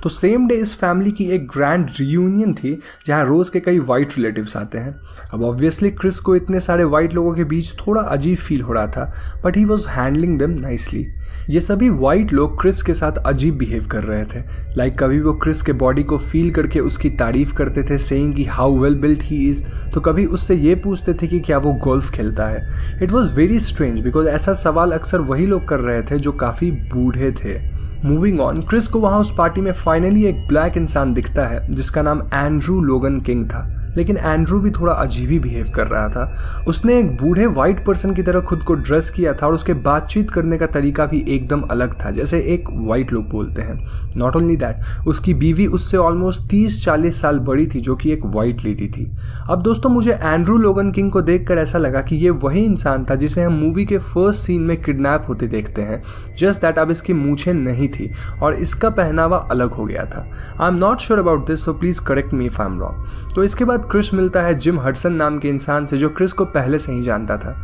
तो सेम डे इस फैमिली की एक ग्रैंड रियूनियन थी जहाँ रोज के कई वाइट रिलेटिव्स आते हैं। अब ऑब्वियसली क्रिस को इतने सारे वाइट लोगों के बीच थोड़ा अजीब फील हो रहा था but he was handling them nicely. ये सभी वाइट लोग क्रिस के साथ अजीब बिहेव कर रहे थे। लाइक कभी वो क्रिस के बॉडी को फील करके उसकी तारीफ करते थे सेइंग कि how well built he is, तो कभी उससे ये पूछते थे कि क्या वो गोल्फ खेलता है। It was very strange because ऐसा सवाल अक्सर वही लोग कर रहे थे जो काफ़ी बूढ़े थे। मूविंग ऑन, क्रिस को वहाँ उस पार्टी में फाइनली एक ब्लैक इंसान दिखता है जिसका नाम एंड्रू लोगन किंग था। लेकिन एंड्रू भी थोड़ा अजीब ही बिहेव कर रहा था। उसने एक बूढ़े वाइट पर्सन की तरह खुद को ड्रेस किया था और उसके बातचीत करने का तरीका भी एकदम अलग था, जैसे एक वाइट लोग बोलते हैं। नॉट ओनली दैट, उसकी बीवी उससे ऑलमोस्ट 30-40 साल बड़ी थी, जो कि एक वाइट लेडी थी। अब दोस्तों, मुझे एंड्रू लोगन किंग को देखकर ऐसा लगा कि ये वही इंसान था जिसे हम मूवी के फर्स्ट सीन में किडनैप होते देखते हैं। जस्ट दैट अब इसकी मूछें नहीं थी और इसका पहनावा अलग हो गया था। I am not sure about this, so please correct me if I am wrong. तो इसके बाद क्रिस मिलता है जिम हडसन नाम के इंसान से, जो क्रिस को पहले से ही जानता था।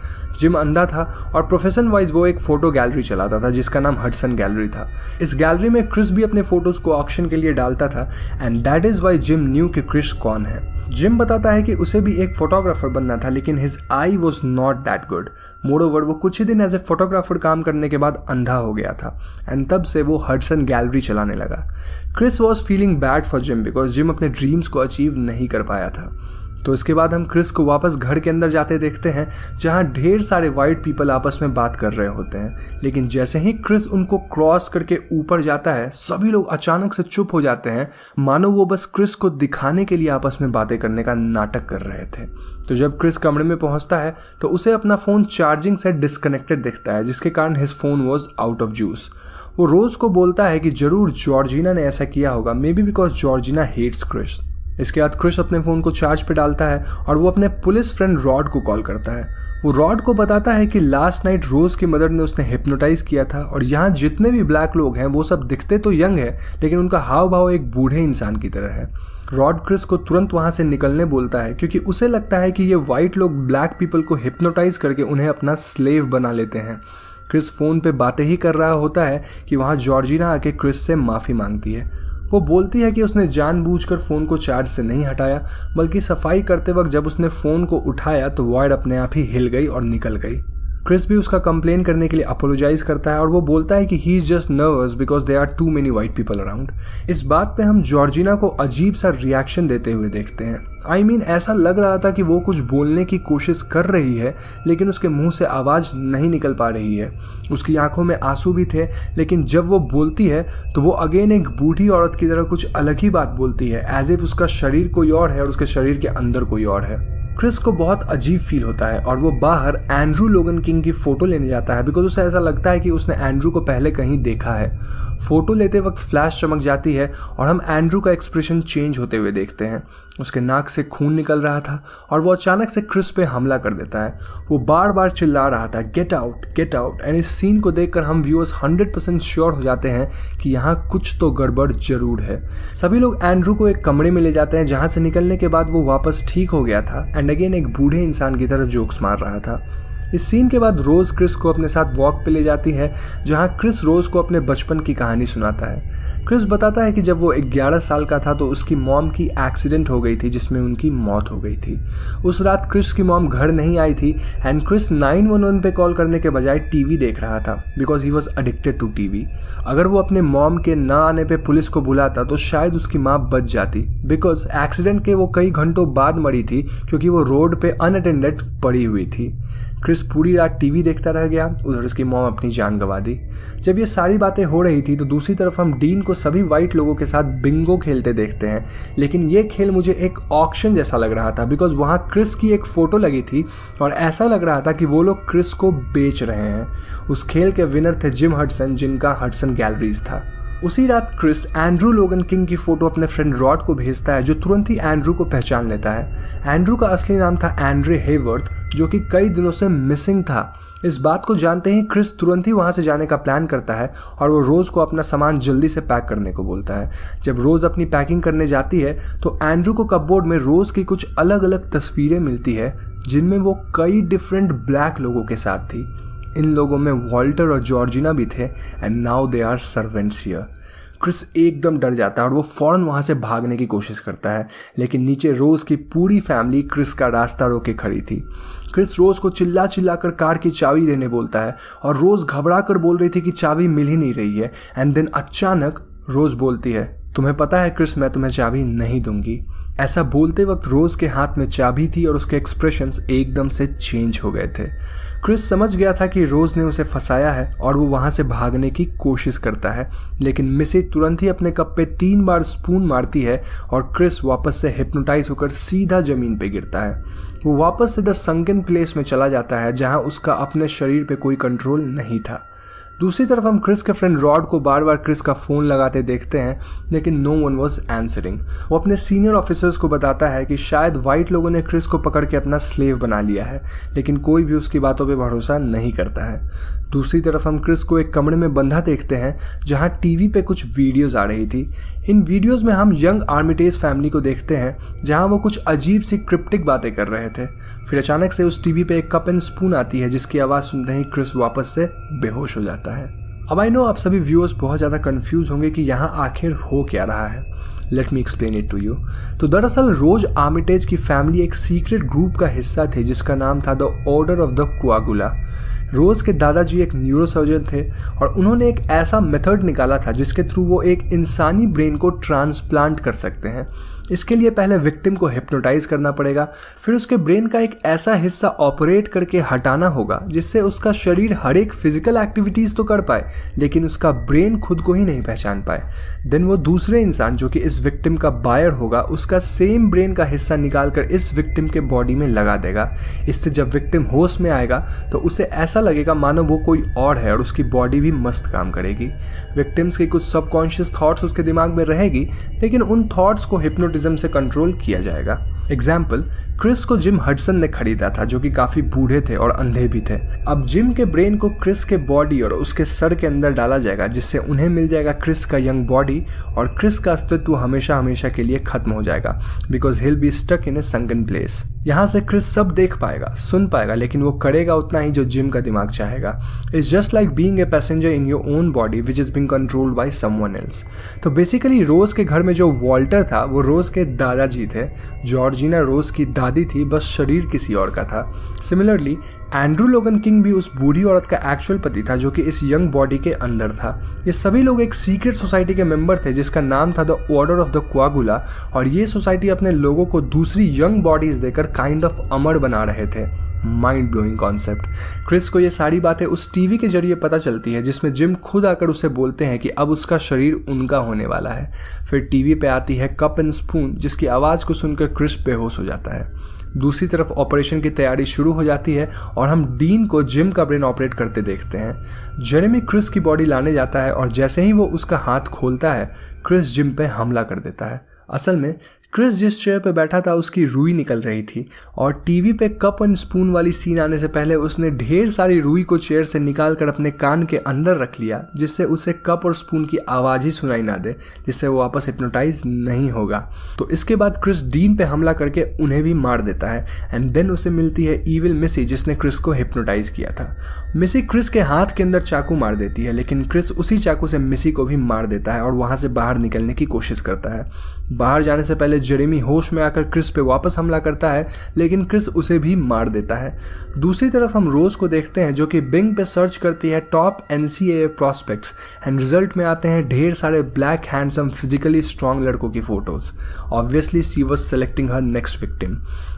जिम अंधा था और प्रोफेशन वाइज वो एक फोटो गैलरी चलाता था जिसका नाम हडसन गैलरी था। इस गैलरी में क्रिस भी अपने फोटोज को ऑक्शन के लिए डालता था and that is why Jim knew कि क्रिस कौन है। जिम बताता है कि उसे भी एक फोटोग्राफर बनना था, लेकिन his I was not that good. Moreover वो कुछ ही दिन एज ए फोटोग्राफर काम करने के बाद अंधा हो गया था एंड तब से वो हडसन गैलरी चलाने लगा। Chris was feeling bad for Jim because Jim अपने ड्रीम्स को अचीव नहीं कर पाया था। तो इसके बाद हम क्रिस को वापस घर के अंदर जाते देखते हैं, जहां ढेर सारे वाइट पीपल आपस में बात कर रहे होते हैं। लेकिन जैसे ही क्रिस उनको क्रॉस करके ऊपर जाता है, सभी लोग अचानक से चुप हो जाते हैं, मानो वो बस क्रिस को दिखाने के लिए आपस में बातें करने का नाटक कर रहे थे। तो जब क्रिस कमरे में पहुंचता है तो उसे अपना फ़ोन चार्जिंग से डिस्कनेक्टेड दिखता है, जिसके कारण his phone was out of juice. वो रोज़ को बोलता है कि जरूर जॉर्जिना ने ऐसा किया होगा, may be because Georgina hates Chris. इसके बाद क्रिस अपने फ़ोन को चार्ज पे डालता है और वो अपने पुलिस फ्रेंड रॉड को कॉल करता है। वो रॉड को बताता है कि लास्ट नाइट रोज़ की मदर ने उसने हिप्नोटाइज किया था और यहाँ जितने भी ब्लैक लोग हैं वो सब दिखते तो यंग है, लेकिन उनका हाव भाव एक बूढ़े इंसान की तरह है। रॉड क्रिस को तुरंत वहाँ से निकलने बोलता है क्योंकि उसे लगता है कि ये वाइट लोग ब्लैक पीपल को हिप्नोटाइज करके उन्हें अपना स्लेव बना लेते हैं। क्रिस फ़ोन पे बातें ही कर रहा होता है कि वहाँ जॉर्जिना आके क्रिस से माफ़ी मांगती है। वो बोलती है कि उसने जानबूझकर फ़ोन को चार्ज से नहीं हटाया, बल्कि सफाई करते वक्त जब उसने फ़ोन को उठाया तो वॉइड अपने आप ही हिल गई और निकल गई। क्रिस भी उसका कंप्लेन करने के लिए अपोलोजाइज करता है और वो बोलता है कि he is just nervous because there are too many white people around. इस बात पे हम जॉर्जिना को अजीब सा रिएक्शन देते हुए देखते हैं। आई मीन ऐसा लग रहा था कि वो कुछ बोलने की कोशिश कर रही है, लेकिन उसके मुंह से आवाज़ नहीं निकल पा रही है। उसकी आंखों में आंसू भी थे, लेकिन जब वो बोलती है तो वो अगेन एक बूढ़ी औरत की तरह कुछ अलग ही बात बोलती है, एज इफ उसका शरीर कोई और है और उसके शरीर के अंदर कोई और है। क्रिस को बहुत अजीब फील होता है और वो बाहर एंड्रू लोगन किंग की फ़ोटो लेने जाता है बिकॉज उसे ऐसा लगता है कि उसने एंड्रू को पहले कहीं देखा है। फ़ोटो लेते वक्त फ्लैश चमक जाती है और हम एंड्रू का एक्सप्रेशन चेंज होते हुए देखते हैं। उसके नाक से खून निकल रहा था और वो अचानक से क्रिस पे हमला कर देता है। वो बार बार चिल्ला रहा था get out get out. And इस सीन को देखकर हम व्यूअर्स 100% श्योर हो जाते हैं कि यहाँ कुछ तो गड़बड़ जरूर है। सभी लोग एंड्रू को एक कमरे में ले जाते हैं, जहाँ से निकलने के बाद वो वापस ठीक हो गया था एंड अगेन एक बूढ़े इंसान की तरह जोक्स मार रहा था। इस सीन के बाद रोज़ क्रिस को अपने साथ वॉक पे ले जाती है, जहाँ क्रिस रोज़ को अपने बचपन की कहानी सुनाता है। क्रिस बताता है कि जब वो 11 साल का था तो उसकी मॉम की एक्सीडेंट हो गई थी जिसमें उनकी मौत हो गई थी। उस रात क्रिस की मॉम घर नहीं आई थी एंड क्रिस 911 पे कॉल करने के बजाय टीवी देख रहा था because he was addicted to TV. अगर वो अपने मॉम के ना आने पे पुलिस को बुलाता तो शायद उसकी माँ बच जाती बिकॉज एक्सीडेंट के वो कई घंटों बाद मरी थी क्योंकि वो रोड पे अनअटेंडेड पड़ी हुई थी। क्रिस पूरी रात टीवी देखता रह गया, उधर उसकी मॉम अपनी जान गंवा दी। जब ये सारी बातें हो रही थी तो दूसरी तरफ हम डीन को सभी वाइट लोगों के साथ बिंगो खेलते देखते हैं, लेकिन ये खेल मुझे एक ऑक्शन जैसा लग रहा था बिकॉज वहाँ क्रिस की एक फ़ोटो लगी थी और ऐसा लग रहा था कि वो लोग क्रिस को बेच रहे हैं। उस खेल के विनर थे जिम हडसन, जिनका हडसन गैलरीज था। उसी रात क्रिस एंड्रू लोगन किंग की फ़ोटो अपने फ्रेंड रॉड को भेजता है, जो तुरंत ही एंड्रू को पहचान लेता है। एंड्रू का असली नाम था एंड्रे हेवर्थ, जो कि कई दिनों से मिसिंग था। इस बात को जानते ही क्रिस तुरंत ही वहाँ से जाने का प्लान करता है और वो रोज़ को अपना सामान जल्दी से पैक करने को बोलता है। जब रोज़ अपनी पैकिंग करने जाती है तो एंड्रू को कपबोर्ड में रोज़ की कुछ अलग अलग तस्वीरें मिलती है, जिनमें वो कई डिफरेंट ब्लैक लोगों के साथ थी। इन लोगों में वॉल्टर और जॉर्जिना भी थे and now they are servants here. Chris एकदम डर जाता है और वो फ़ौरन वहाँ से भागने की कोशिश करता है, लेकिन नीचे रोज़ की पूरी फैमिली क्रिस का रास्ता रोके खड़ी थी। क्रिस रोज़ को चिल्ला चिल्ला कर कार की चाबी देने बोलता है और रोज़ घबरा कर बोल रही थी कि चाबी मिल ही नहीं रही है। एंड देन अचानक रोज़ बोलती है तुम्हें पता है क्रिस, मैं तुम्हें चाबी नहीं दूंगी। ऐसा बोलते वक्त रोज के हाथ में चाबी थी और उसके एक्सप्रेशंस एकदम से चेंज हो गए थे। क्रिस समझ गया था कि रोज ने उसे फंसाया है और वो वहां से भागने की कोशिश करता है, लेकिन मिसी तुरंत ही अपने कप पे 3 बार स्पून मारती है और क्रिस वापस से हिप्नोटाइज होकर सीधा जमीन पे गिरता है। वो वापस से द संकन प्लेस में चला जाता है जहां उसका अपने शरीर पे कोई कंट्रोल नहीं था। दूसरी तरफ हम क्रिस के फ्रेंड रॉड को बार बार क्रिस का फ़ोन लगाते देखते हैं, लेकिन नो वन वॉज आंसरिंग। वो अपने सीनियर ऑफिसर्स को बताता है कि शायद वाइट लोगों ने क्रिस को पकड़ के अपना स्लेव बना लिया है, लेकिन कोई भी उसकी बातों पे भरोसा नहीं करता है। दूसरी तरफ हम क्रिस को एक कमरे में बंधा देखते हैं जहां टीवी पे कुछ वीडियोस आ रही थी। इन वीडियोस में हम यंग आर्मिटेज फैमिली को देखते हैं जहां वो कुछ अजीब सी क्रिप्टिक बातें कर रहे थे। फिर अचानक से उस टीवी पे एक कप एंड स्पून आती है जिसकी आवाज़ सुनते ही क्रिस वापस से बेहोश हो जाता है। अब आई नो आप सभी व्यूअर्स बहुत ज़्यादा कंफ्यूज होंगे कि यहाँ आखिर हो क्या रहा है। Let me explain it to you. तो दरअसल रोज आर्मिटेज की फैमिली एक सीक्रेट ग्रुप का हिस्सा थे जिसका नाम था the order of the coagula. Rose के दादाजी एक न्यूरोसर्जन थे और उन्होंने एक ऐसा मेथड निकाला था जिसके थ्रू वो एक इंसानी ब्रेन को ट्रांसप्लांट कर सकते हैं। इसके लिए पहले विक्टिम को हिप्नोटाइज करना पड़ेगा, फिर उसके ब्रेन का एक ऐसा हिस्सा ऑपरेट करके हटाना होगा जिससे उसका शरीर हर एक फिजिकल एक्टिविटीज़ तो कर पाए लेकिन उसका ब्रेन खुद को ही नहीं पहचान पाए। देन वो दूसरे इंसान जो कि इस विक्टिम का बायर होगा उसका सेम ब्रेन का हिस्सा निकाल कर इस विक्टिम के बॉडी में लगा देगा। इससे जब विक्टिम होश में आएगा तो उसे ऐसा लगेगा मानो वो कोई और है और उसकी बॉडी भी मस्त काम करेगी। विक्टिम्स की कुछ सबकॉन्शियस थॉट्स उसके दिमाग में रहेगी लेकिन उन थॉट्स को हिप्नोटिज्म से कंट्रोल किया जाएगा। एग्जाम्पल, क्रिस को जिम हडसन ने खरीदा था जो कि काफी बूढ़े थे और अंधे भी थे। अब जिम के ब्रेन को क्रिस के बॉडी और उसके सर के अंदर डाला जाएगा जिससे उन्हें मिल जाएगा क्रिस का यंग बॉडी और क्रिस का अस्तित्व हमेशा हमेशा के लिए खत्म हो जाएगा because he'll be stuck in a sunken place. यहाँ से क्रिस सब देख पाएगा, सुन पाएगा, लेकिन वो करेगा उतना ही जो जिम का दिमाग चाहेगा। It's just like being a passenger in your own body which is being controlled by someone else. तो बेसिकली रोज के घर में जो वॉल्टर था वो रोज के दादाजी थे, जॉर्जिना रोज की दादी थी, बस शरीर किसी और का था। सिमिलरली एंड्रू लोगन किंग भी उस बूढ़ी औरत का एक्चुअल पति था जो कि इस यंग बॉडी के अंदर था। ये सभी लोग एक सीक्रेट सोसाइटी के मेंबर थे जिसका नाम था द ऑर्डर ऑफ द कोआगुला और ये सोसाइटी अपने लोगों को दूसरी यंग बॉडीज देकर काइंड ऑफ अमर बना रहे थे। Mind blowing concept. क्रिस को ये सारी बातें उस टीवी के जरिए पता चलती है जिसमें जिम खुद आकर उसे बोलते हैं कि अब उसका शरीर उनका होने वाला है। फिर टीवी पे आती है कप एंड स्पून जिसकी आवाज़ को सुनकर क्रिस बेहोश हो जाता है। दूसरी तरफ ऑपरेशन की तैयारी शुरू हो जाती है और हम डीन को जिम का ब्रेन ऑपरेट करते देखते हैं। जेरेमी क्रिस की बॉडी लाने जाता है और जैसे ही वो उसका हाथ खोलता है क्रिस जिम पे हमला कर देता है। असल में क्रिस जिस चेयर पे बैठा था उसकी रुई निकल रही थी और टीवी पे कप एंड स्पून वाली सीन आने से पहले उसने ढेर सारी रुई को चेयर से निकाल कर अपने कान के अंदर रख लिया जिससे उसे कप और स्पून की आवाज़ ही सुनाई ना दे, जिससे वो वापस हिप्नोटाइज नहीं होगा। तो इसके बाद क्रिस डीन पे हमला करके उन्हें भी मार देता है एंड देन उसे मिलती है ईविल मिसी जिसने क्रिस को हिप्नोटाइज किया था। मिसी क्रिस के हाथ के अंदर चाकू मार देती है लेकिन क्रिस उसी चाकू से मिसी को भी मार देता है और वहाँ से बाहर निकलने की कोशिश करता है। बाहर जाने से पहले जेरेमी होश में आकर क्रिस पे वापस हमला करता है लेकिन क्रिस उसे भी मार देता है। दूसरी तरफ हम रोज को देखते हैं जो कि बिंग पे सर्च करती है top NCAA prospects and result में आते हैं ढेर सारे ब्लैक हैंडसम फिजिकली स्ट्रॉन्ग लड़कों की photos. Obviously she was selecting her next victim.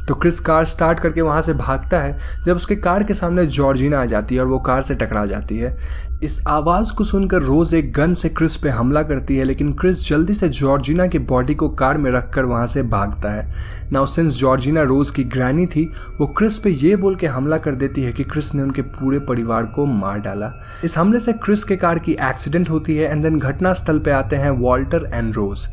तो क्रिस कार स्टार्ट करके वहाँ से भागता है जब उसके कार के सामने जॉर्जिना आ जाती है और वो कार से टकरा जाती है। इस आवाज़ को सुनकर रोज एक गन से क्रिस पे हमला करती है लेकिन क्रिस जल्दी से जॉर्जिना की बॉडी को कार में रखकर वहाँ से भागता है। नाउ सिंस जॉर्जिना रोज की ग्रैनी थी वो क्रिस पे ये बोल के हमला कर देती है कि क्रिस ने उनके पूरे परिवार को मार डाला। इस हमले से क्रिस के कार की एक्सीडेंट होती है एंड देन घटना स्थल पे आते हैं Walter and Rose.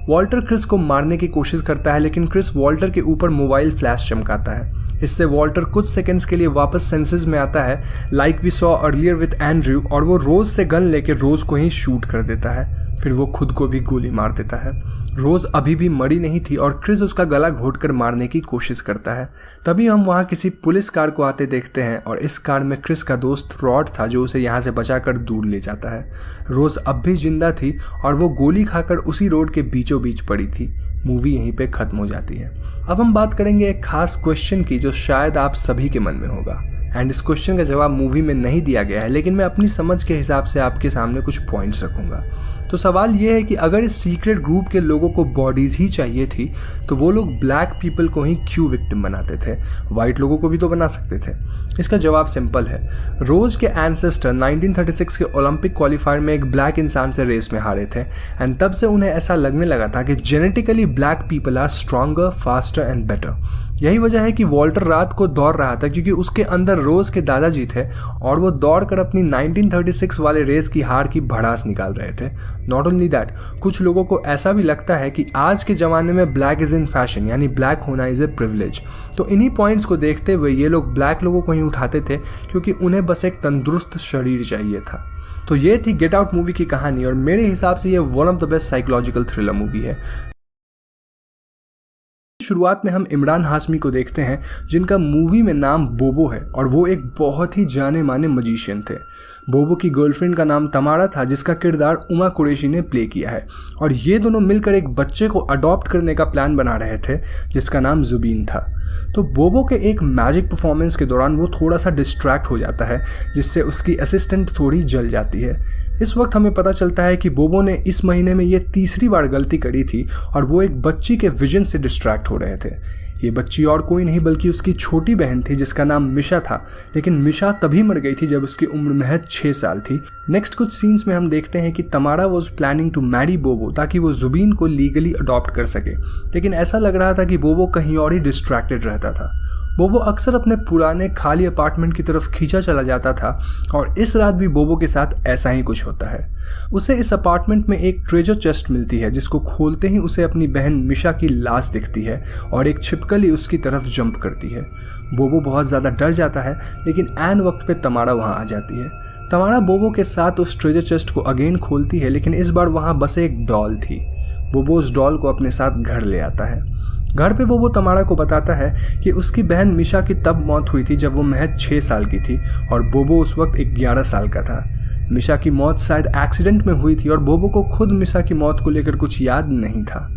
Walter Chris को मारने की कोशिश करता है लेकिन क्रिस वॉल्टर के ऊपर मोबाइल फ्लैश चमकाता है। इससे वॉल्टर कुछ सेकंड्स के लिए वापस सेंसेस में आता है like we saw earlier with Andrew और वो रोज से गन लेकर रोज को ही शूट कर देता है। फिर वो खुद को भी गोली मार देता है। रोज अभी भी मरी नहीं थी और क्रिस उसका गला घोंटकर मारने की कोशिश करता है। तभी हम वहाँ किसी पुलिस कार को आते देखते हैं और इस कार में क्रिस का दोस्त रॉड था जो उसे यहाँ से बचाकर दूर ले जाता है। रोज अब भी जिंदा थी और वो गोली खाकर उसी रोड के बीचों बीच पड़ी थी। मूवी यहीं पे खत्म हो जाती है। अब हम बात करेंगे एक खास क्वेश्चन की जो शायद आप सभी के मन में होगा एंड इस क्वेश्चन का जवाब मूवी में नहीं दिया गया है लेकिन मैं अपनी समझ के हिसाब से आपके सामने कुछ पॉइंट्स रखूंगा। तो सवाल ये है कि अगर इस सीक्रेट ग्रुप के लोगों को बॉडीज ही चाहिए थी तो वो लोग ब्लैक पीपल को ही क्यों विक्टिम बनाते थे, वाइट लोगों को भी तो बना सकते थे। इसका जवाब सिंपल है। रोज के एंसेस्टर 1936 के ओलंपिक क्वालिफायर में एक ब्लैक इंसान से रेस में हारे थे एंड तब से उन्हें ऐसा लगने लगा था कि genetically black people are stronger, faster and better. यही वजह है कि वॉल्टर रात को दौड़ रहा था क्योंकि उसके अंदर रोज के दादाजी थे और वो दौड़कर अपनी 1936 वाले रेस की हार की भड़ास निकाल रहे थे। नॉट ओनली दैट, कुछ लोगों को ऐसा भी लगता है कि आज के ज़माने में ब्लैक इज़ इन फैशन, यानी ब्लैक होना इज़ ए प्रिविलेज। तो इन्हीं पॉइंट्स को देखते हुए ये लोग ब्लैक लोगों को ही उठाते थे क्योंकि उन्हें बस एक तंदुरुस्त शरीर चाहिए था। तो ये थी गेट आउट मूवी की कहानी और मेरे हिसाब से ये one of the best psychological thriller movie है। शुरुआत में हम इमरान हाशमी को देखते हैं जिनका मूवी में नाम बोबो है और वो एक बहुत ही जाने माने मजिशियन थे। बोबो की गर्लफ्रेंड का नाम तमारा था जिसका किरदार उमा कुरैशी ने प्ले किया है और ये दोनों मिलकर एक बच्चे को अडॉप्ट करने का प्लान बना रहे थे जिसका नाम जुबीन था। तो बोबो के एक मैजिक परफॉर्मेंस के दौरान वो थोड़ा सा डिस्ट्रैक्ट हो जाता है जिससे उसकी असिस्टेंट थोड़ी जल जाती है। इस वक्त हमें पता चलता है कि बोबो ने इस महीने में ये तीसरी बार गलती करी थी और वो एक बच्ची के विजन से डिस्ट्रैक्ट हो रहे थे। ये बच्ची और कोई नहीं बल्कि उसकी छोटी बहन थी जिसका नाम मिशा था, लेकिन मिशा तभी मर गई थी जब उसकी उम्र महज 6 साल थी। नेक्स्ट कुछ सीन्स में हम देखते हैं कि तमारा वाज प्लानिंग टू मैरी बोबो ताकि वो जुबीन को लीगली अडॉप्ट कर सके, लेकिन ऐसा लग रहा था कि बोबो कहीं और ही डिस्ट्रैक्टेड रहता था। बोबो अक्सर अपने पुराने खाली अपार्टमेंट की तरफ खींचा चला जाता था और इस रात भी बोबो के साथ ऐसा ही कुछ होता है। उसे इस अपार्टमेंट में एक ट्रेजर चेस्ट मिलती है जिसको खोलते ही उसे अपनी बहन मिशा की लाश दिखती है और एक छिपकली उसकी तरफ जंप करती है। बोबो बहुत ज़्यादा डर जाता है लेकिन ऐन वक्त पे तमारा वहाँ आ जाती है। तमारा बोबो के साथ उस ट्रेजर चेस्ट को अगेन खोलती है लेकिन इस बार वहाँ बस एक डॉल थी। बोबो उस डॉल को अपने साथ घर ले आता है। घर पे बोबो तमारा को बताता है कि उसकी बहन मिशा की तब मौत हुई थी जब वो महज 6 साल की थी और बोबो उस वक्त 11 साल का था। मिशा की मौत शायद एक्सीडेंट में हुई थी और बोबो को खुद मिशा की मौत को लेकर कुछ याद नहीं था।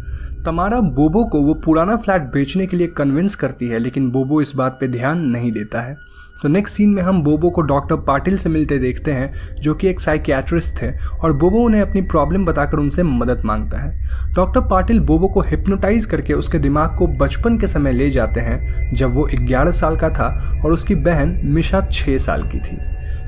तमारा बोबो को वो पुराना फ्लैट बेचने के लिए कन्विंस करती है लेकिन बोबो इस बात पे ध्यान नहीं देता है। तो नेक्स्ट सीन में हम बोबो को डॉक्टर पाटिल से मिलते देखते हैं जो कि एक साइकियाट्रिस्ट थे और बोबो उन्हें अपनी प्रॉब्लम बताकर उनसे मदद मांगता है। डॉक्टर पाटिल बोबो को हिप्नोटाइज करके उसके दिमाग को बचपन के समय ले जाते हैं जब वो 11 साल का था और उसकी बहन मिशा 6 साल की थी।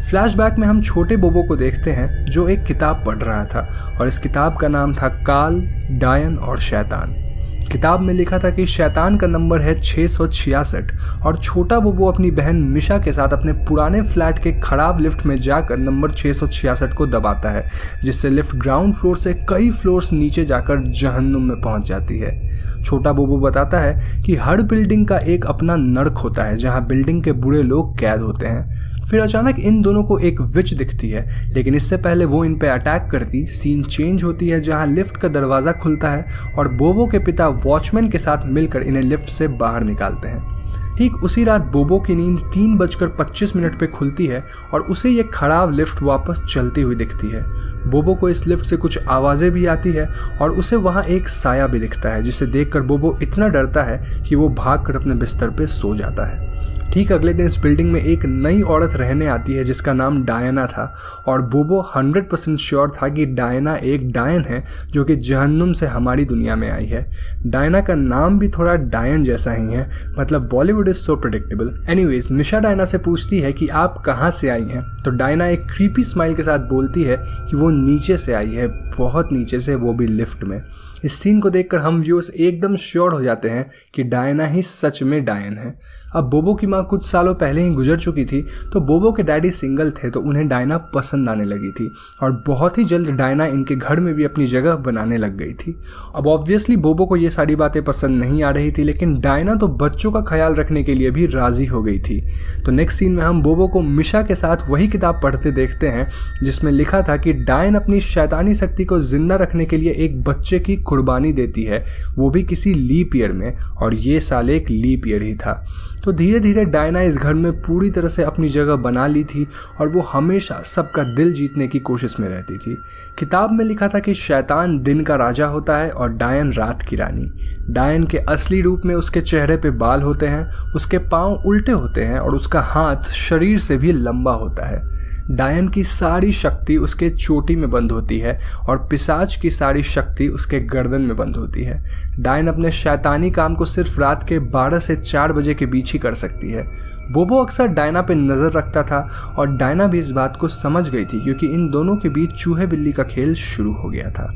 फ्लैशबैक में हम छोटे बोबो को देखते हैं जो एक किताब पढ़ रहा था और इस किताब का नाम था काल, डायन और शैतान। किताब में लिखा था कि शैतान का नंबर है 666 और छोटा बोबो अपनी बहन मिशा के साथ अपने पुराने फ्लैट के खराब लिफ्ट में जाकर नंबर 666 को दबाता है जिससे लिफ्ट ग्राउंड फ्लोर से कई फ्लोर्स नीचे जाकर जहन्नुम में पहुंच जाती है। छोटा बोबो बताता है कि हर बिल्डिंग का एक अपना नर्क होता है जहां बिल्डिंग के बुरे लोग कैद होते हैं। फिर अचानक इन दोनों को एक विच दिखती है लेकिन इससे पहले वो इन पे अटैक करती। सीन चेंज होती है जहां लिफ्ट का दरवाज़ा खुलता है और बोबो के पिता वॉचमैन के साथ मिलकर इन्हें लिफ्ट से बाहर निकालते हैं। ठीक उसी रात बोबो की नींद 3:25 पे खुलती है और उसे ये खराब लिफ्ट वापस चलती हुई दिखती है। बोबो को इस लिफ्ट से कुछ आवाज़ें भी आती है और उसे वहाँ एक साया भी दिखता है जिसे देखकर बोबो इतना डरता है कि वो भागकर अपने बिस्तर पे सो जाता है। ठीक अगले दिन इस बिल्डिंग में एक नई औरत रहने आती है जिसका नाम डायना था और बोबो 100% श्योर था कि डायना एक डायन है जो कि जहन्नुम से हमारी दुनिया में आई है। डायना का नाम भी थोड़ा डायन जैसा ही है, मतलब Bollywood is so predictable. Anyways, Misha Diana से पूछती है कि आप कहाँ से आई हैं, तो डायना एक क्रीपी स्माइल के साथ बोलती है कि वो नीचे से आई है, बहुत नीचे से, वो भी लिफ्ट में। इस सीन को देखकर हम व्यूअर्स एकदम श्योर हो जाते हैं कि डायना ही सच में डायन है। अब बोबो की माँ कुछ सालों पहले ही गुजर चुकी थी तो बोबो के डैडी सिंगल थे तो उन्हें डायना पसंद आने लगी थी और बहुत ही जल्द डायना इनके घर में भी अपनी जगह बनाने लग गई थी। अब ऑब्वियसली बोबो को ये सारी बातें पसंद नहीं आ रही थी लेकिन डायना तो बच्चों का ख्याल रखने के लिए भी राजी हो गई थी। तो नेक्स्ट सीन में हम बोबो को मिशा के साथ वही किताब पढ़ते देखते हैं जिसमें लिखा था कि डायन अपनी शैतानी शक्ति को जिंदा रखने के लिए एक बच्चे की कुर्बानी देती है, वो भी किसी लीप ईयर में, और ये साल एक लीप ईयर ही था। तो धीरे धीरे डायना इस घर में पूरी तरह से अपनी जगह बना ली थी और वो हमेशा सबका दिल जीतने की कोशिश में रहती थी। किताब में लिखा था कि शैतान दिन का राजा होता है और डायन रात की रानी। डायन के असली रूप में उसके चेहरे पे बाल होते हैं, उसके पाँव उल्टे होते हैं और उसका हाथ शरीर से भी लंबा होता है। डायन की सारी शक्ति उसके चोटी में बंद होती है और पिशाच की सारी शक्ति उसके गर्दन में बंद होती है। डायन अपने शैतानी काम को सिर्फ रात के 12 से 4 बजे के बीच ही कर सकती है। बोबो अक्सर डायना पे नज़र रखता था और डायना भी इस बात को समझ गई थी क्योंकि इन दोनों के बीच चूहे बिल्ली का खेल शुरू हो गया था।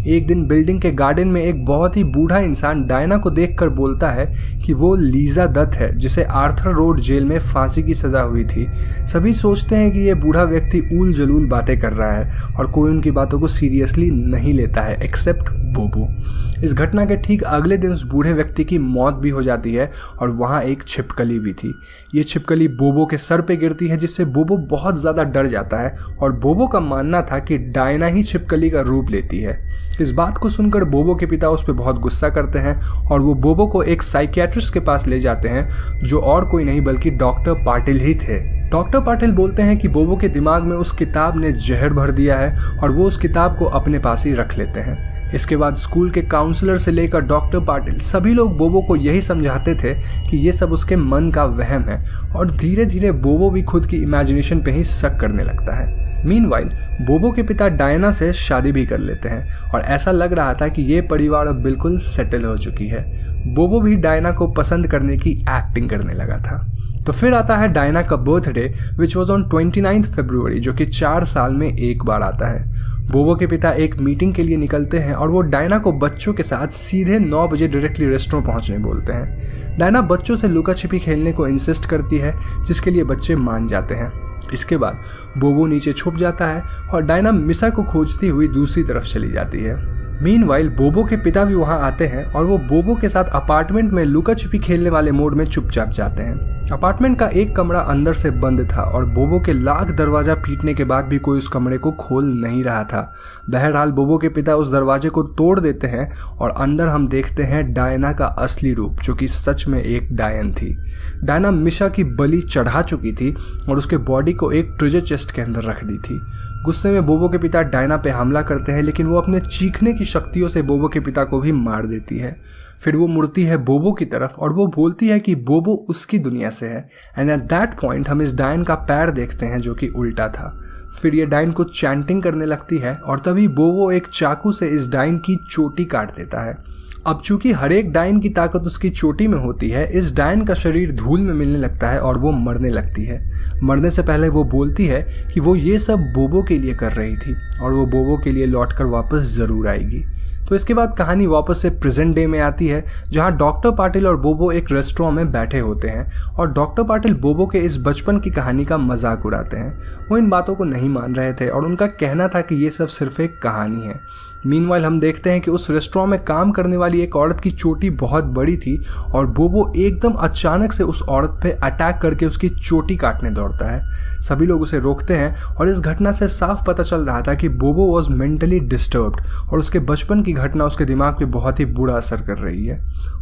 एक दिन बिल्डिंग के गार्डन में एक बहुत ही बूढ़ा इंसान डायना को देखकर बोलता है कि वो लीजा दत्त है जिसे आर्थर रोड जेल में फांसी की सज़ा हुई थी। सभी सोचते हैं कि ये बूढ़ा व्यक्ति ऊल जलूल बातें कर रहा है और कोई उनकी बातों को सीरियसली नहीं लेता है एक्सेप्ट बोबो। इस घटना के ठीक अगले दिन उस बूढ़े व्यक्ति की मौत भी हो जाती है और वहाँ एक छिपकली भी थी। ये छिपकली बोबो के सर पे गिरती है जिससे बोबो बहुत ज़्यादा डर जाता है और बोबो का मानना था कि डायना ही छिपकली का रूप लेती है। इस बात को सुनकर बोबो के पिता उस पर बहुत गुस्सा करते हैं और वो बोबो को एक साइकियाट्रिस्ट के पास ले जाते हैं जो और कोई नहीं बल्कि डॉक्टर पाटिल ही थे। डॉक्टर पाटिल बोलते हैं कि बोबो के दिमाग में उस किताब ने जहर भर दिया है और वो उस किताब को अपने पास ही रख लेते हैं। इसके बाद स्कूल के काउंसलर से लेकर डॉक्टर पाटिल सभी लोग बोबो को यही समझाते थे कि ये सब उसके मन का वहम है और धीरे धीरे बोबो भी खुद की इमेजिनेशन पे ही शक करने लगता है। मीनवाइल बोबो के पिता डायना से शादी भी कर लेते हैं और ऐसा लग रहा था कि ये परिवार अब बिल्कुल सेटल हो चुकी है। बोबो भी डायना को पसंद करने की एक्टिंग करने लगा था। तो फिर आता है डायना का बर्थडे विच वॉज ऑन 29 फरवरी जो कि 4 साल में एक बार आता है। बोबो के पिता एक मीटिंग के लिए निकलते हैं और वो डायना को बच्चों के साथ सीधे 9 बजे डायरेक्टली रेस्टोरेंट पहुंचने बोलते हैं। डायना बच्चों से लुका छिपी खेलने को इंसिस्ट करती है जिसके लिए बच्चे मान जाते हैं। इसके बाद बोबो नीचे छुप जाता है और डायना मिसा को खोजती हुई दूसरी तरफ चली जाती है। मीनवाइल बोबो के पिता भी वहां आते हैं और वो बोबो के साथ अपार्टमेंट में लुका छिपी खेलने वाले मोड में चुपचाप जाते हैं। अपार्टमेंट का एक कमरा अंदर से बंद था और बोबो के लाख दरवाजा पीटने के बाद भी कोई उस कमरे को खोल नहीं रहा था। बहरहाल बोबो के पिता उस दरवाजे को तोड़ देते हैं और अंदर हम देखते हैं डायना का असली रूप जो कि सच में एक डायन थी। डायना मिशा की बलि चढ़ा चुकी थी और उसके बॉडी को एक ट्रेजर चेस्ट के अंदर रख दी थी। गुस्से में बोबो के पिता डायना पे हमला करते हैं लेकिन वो अपने चीखने की शक्तियों से बोबो के पिता को भी मार देती है। फिर वो मुड़ती है बोबो की तरफ और वो बोलती है कि बोबो उसकी दुनिया से है एंड एट दैट पॉइंट हम इस डायन का पैर देखते हैं जो कि उल्टा था। फिर ये डायन को चैंटिंग करने लगती है और तभी बोबो एक चाकू से इस डायन की चोटी काट देता है। अब चूंकि हर एक डायन की ताकत उसकी चोटी में होती है, इस डायन का शरीर धूल में मिलने लगता है और वो मरने लगती है। मरने से पहले वो बोलती है कि वो ये सब बोबो के लिए कर रही थी और वो बोबो के लिए लौटकर वापस ज़रूर आएगी। तो इसके बाद कहानी वापस से प्रेजेंट डे में आती है जहां डॉक्टर पाटिल और बोबो एक रेस्टोरेंट में बैठे होते हैं और डॉक्टर पाटिल बोबो के इस बचपन की कहानी का मजाक उड़ाते हैं। वो इन बातों को नहीं मान रहे थे और उनका कहना था कि ये सब सिर्फ एक कहानी है। मीनवाइल हम देखते हैं कि उस रेस्टोरेंट में काम करने वाली एक औरत की चोटी बहुत बड़ी थी और बोबो एकदम अचानक से उस औरत पे अटैक करके उसकी चोटी काटने दौड़ता है। सभी लोग उसे रोकते हैं और इस घटना से साफ पता चल रहा था कि बोबो वॉज मेंटली डिस्टर्ब्ड और उसके बचपन की घटना उसके दिमाग पे बहुत ही बुरा असर कर रही है।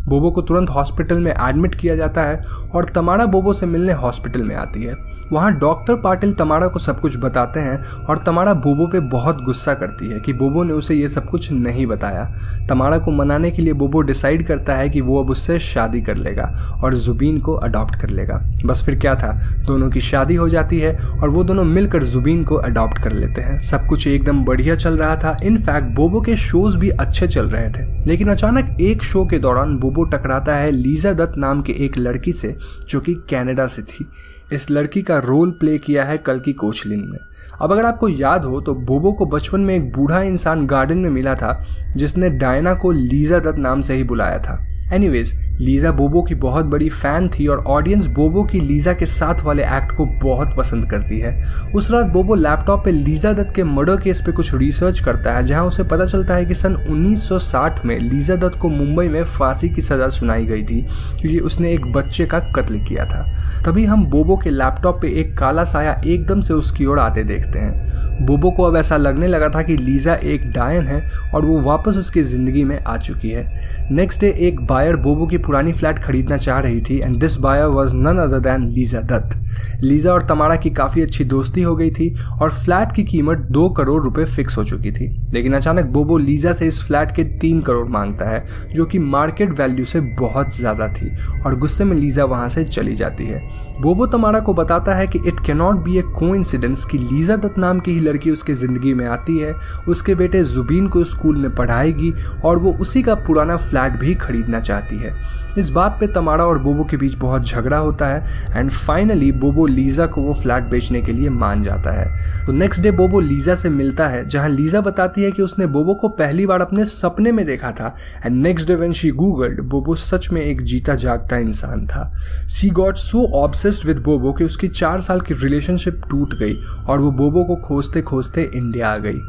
बोबो को तुरंत हॉस्पिटल में एडमिट किया जाता है और तमारा बोबो से मिलने हॉस्पिटल में आती है। वहाँ डॉक्टर पाटिल तमारा को सब कुछ बताते हैं और तमारा बोबो पे बहुत गुस्सा करती है कि बोबो ने उसे ये सब कुछ नहीं बताया। तमारा को मनाने के लिए बोबो डिसाइड करता है कि वो अब उससे शादी कर लेगा और जुबीन को अडॉप्ट कर लेगा। बस फिर क्या था, दोनों की शादी हो जाती है और वो दोनों मिलकर जुबीन को अडॉप्ट कर लेते हैं। सब कुछ एकदम बढ़िया चल रहा था। इनफैक्ट बोबो के शोज भी अच्छे चल रहे थे, लेकिन अचानक एक शो के दौरान बोबो टकराता है लीजा दत्त नाम के एक लड़की से जो कि कनाडा से थी। इस लड़की का रोल प्ले किया है कल्कि कोचलिन ने। अब अगर आपको याद हो तो बोबो को बचपन में एक बूढ़ा इंसान गार्डन में मिला था जिसने डायना को लीजा दत्त नाम से ही बुलाया था। एनीवेज, लीजा बोबो की बहुत बड़ी फैन थी और ऑडियंस बोबो की लीजा के साथ वाले एक्ट को बहुत पसंद करती है। उस रात बोबो लैपटॉप पे लीजा दत्त के मर्डर केस पे कुछ रिसर्च करता है जहां उसे पता चलता है कि सन 1960 में लीजा दत्त को मुंबई में फांसी की सज़ा सुनाई गई थी क्योंकि उसने एक बच्चे का कत्ल किया था। तभी हम बोबो के लैपटॉप पे एक काला साया एकदम से उसकी ओर आते देखते हैं। बोबो को अब ऐसा लगने लगा था कि लीजा एक डायन है और वो वापस उसकी ज़िंदगी में आ चुकी है। नेक्स्ट डे एक बायर बोबो की पुरानी फ्लैट खरीदना चाह रही थी and this buyer was none other than Lisa Dutt. Lisa और तमारा की काफ़ी अच्छी दोस्ती हो गई थी और फ्लैट की कीमत 2 करोड़ रुपए फिक्स हो चुकी थी। लेकिन अचानक बोबो लीजा से इस फ्लैट के 3 करोड़ मांगता है जो कि मार्केट वैल्यू से बहुत ज़्यादा थी और गुस्से में लीजा वहाँ से चली जाती है। बोबो तमारा को बताता है कि it cannot be A coincidence कि लीजा दत्त नाम की ही लड़की उसके ज़िंदगी में आती है, उसके बेटे जुबीन को स्कूल में पढ़ाएगी और वो उसी का पुराना फ्लैट भी खरीदना चाहती है। इस बात पे तमारा और बोबो के बीच बहुत झगड़ा होता है एंड फाइनली बोबो लीजा को वो फ्लैट बेचने के लिए मान जाता है। तो नेक्स्ट डे बोबो लीजा से मिलता है जहां लीजा बताती है कि उसने बोबो को पहली बार अपने सपने में देखा था and next day when she googled, बोबो सच में एक जीता जागता इंसान था। She got so obsessed with बोबो कि उसकी 4 साल की रिलेशनशिप टूट गई और वो बोबो को खोजते खोजते इंडिया आ गई।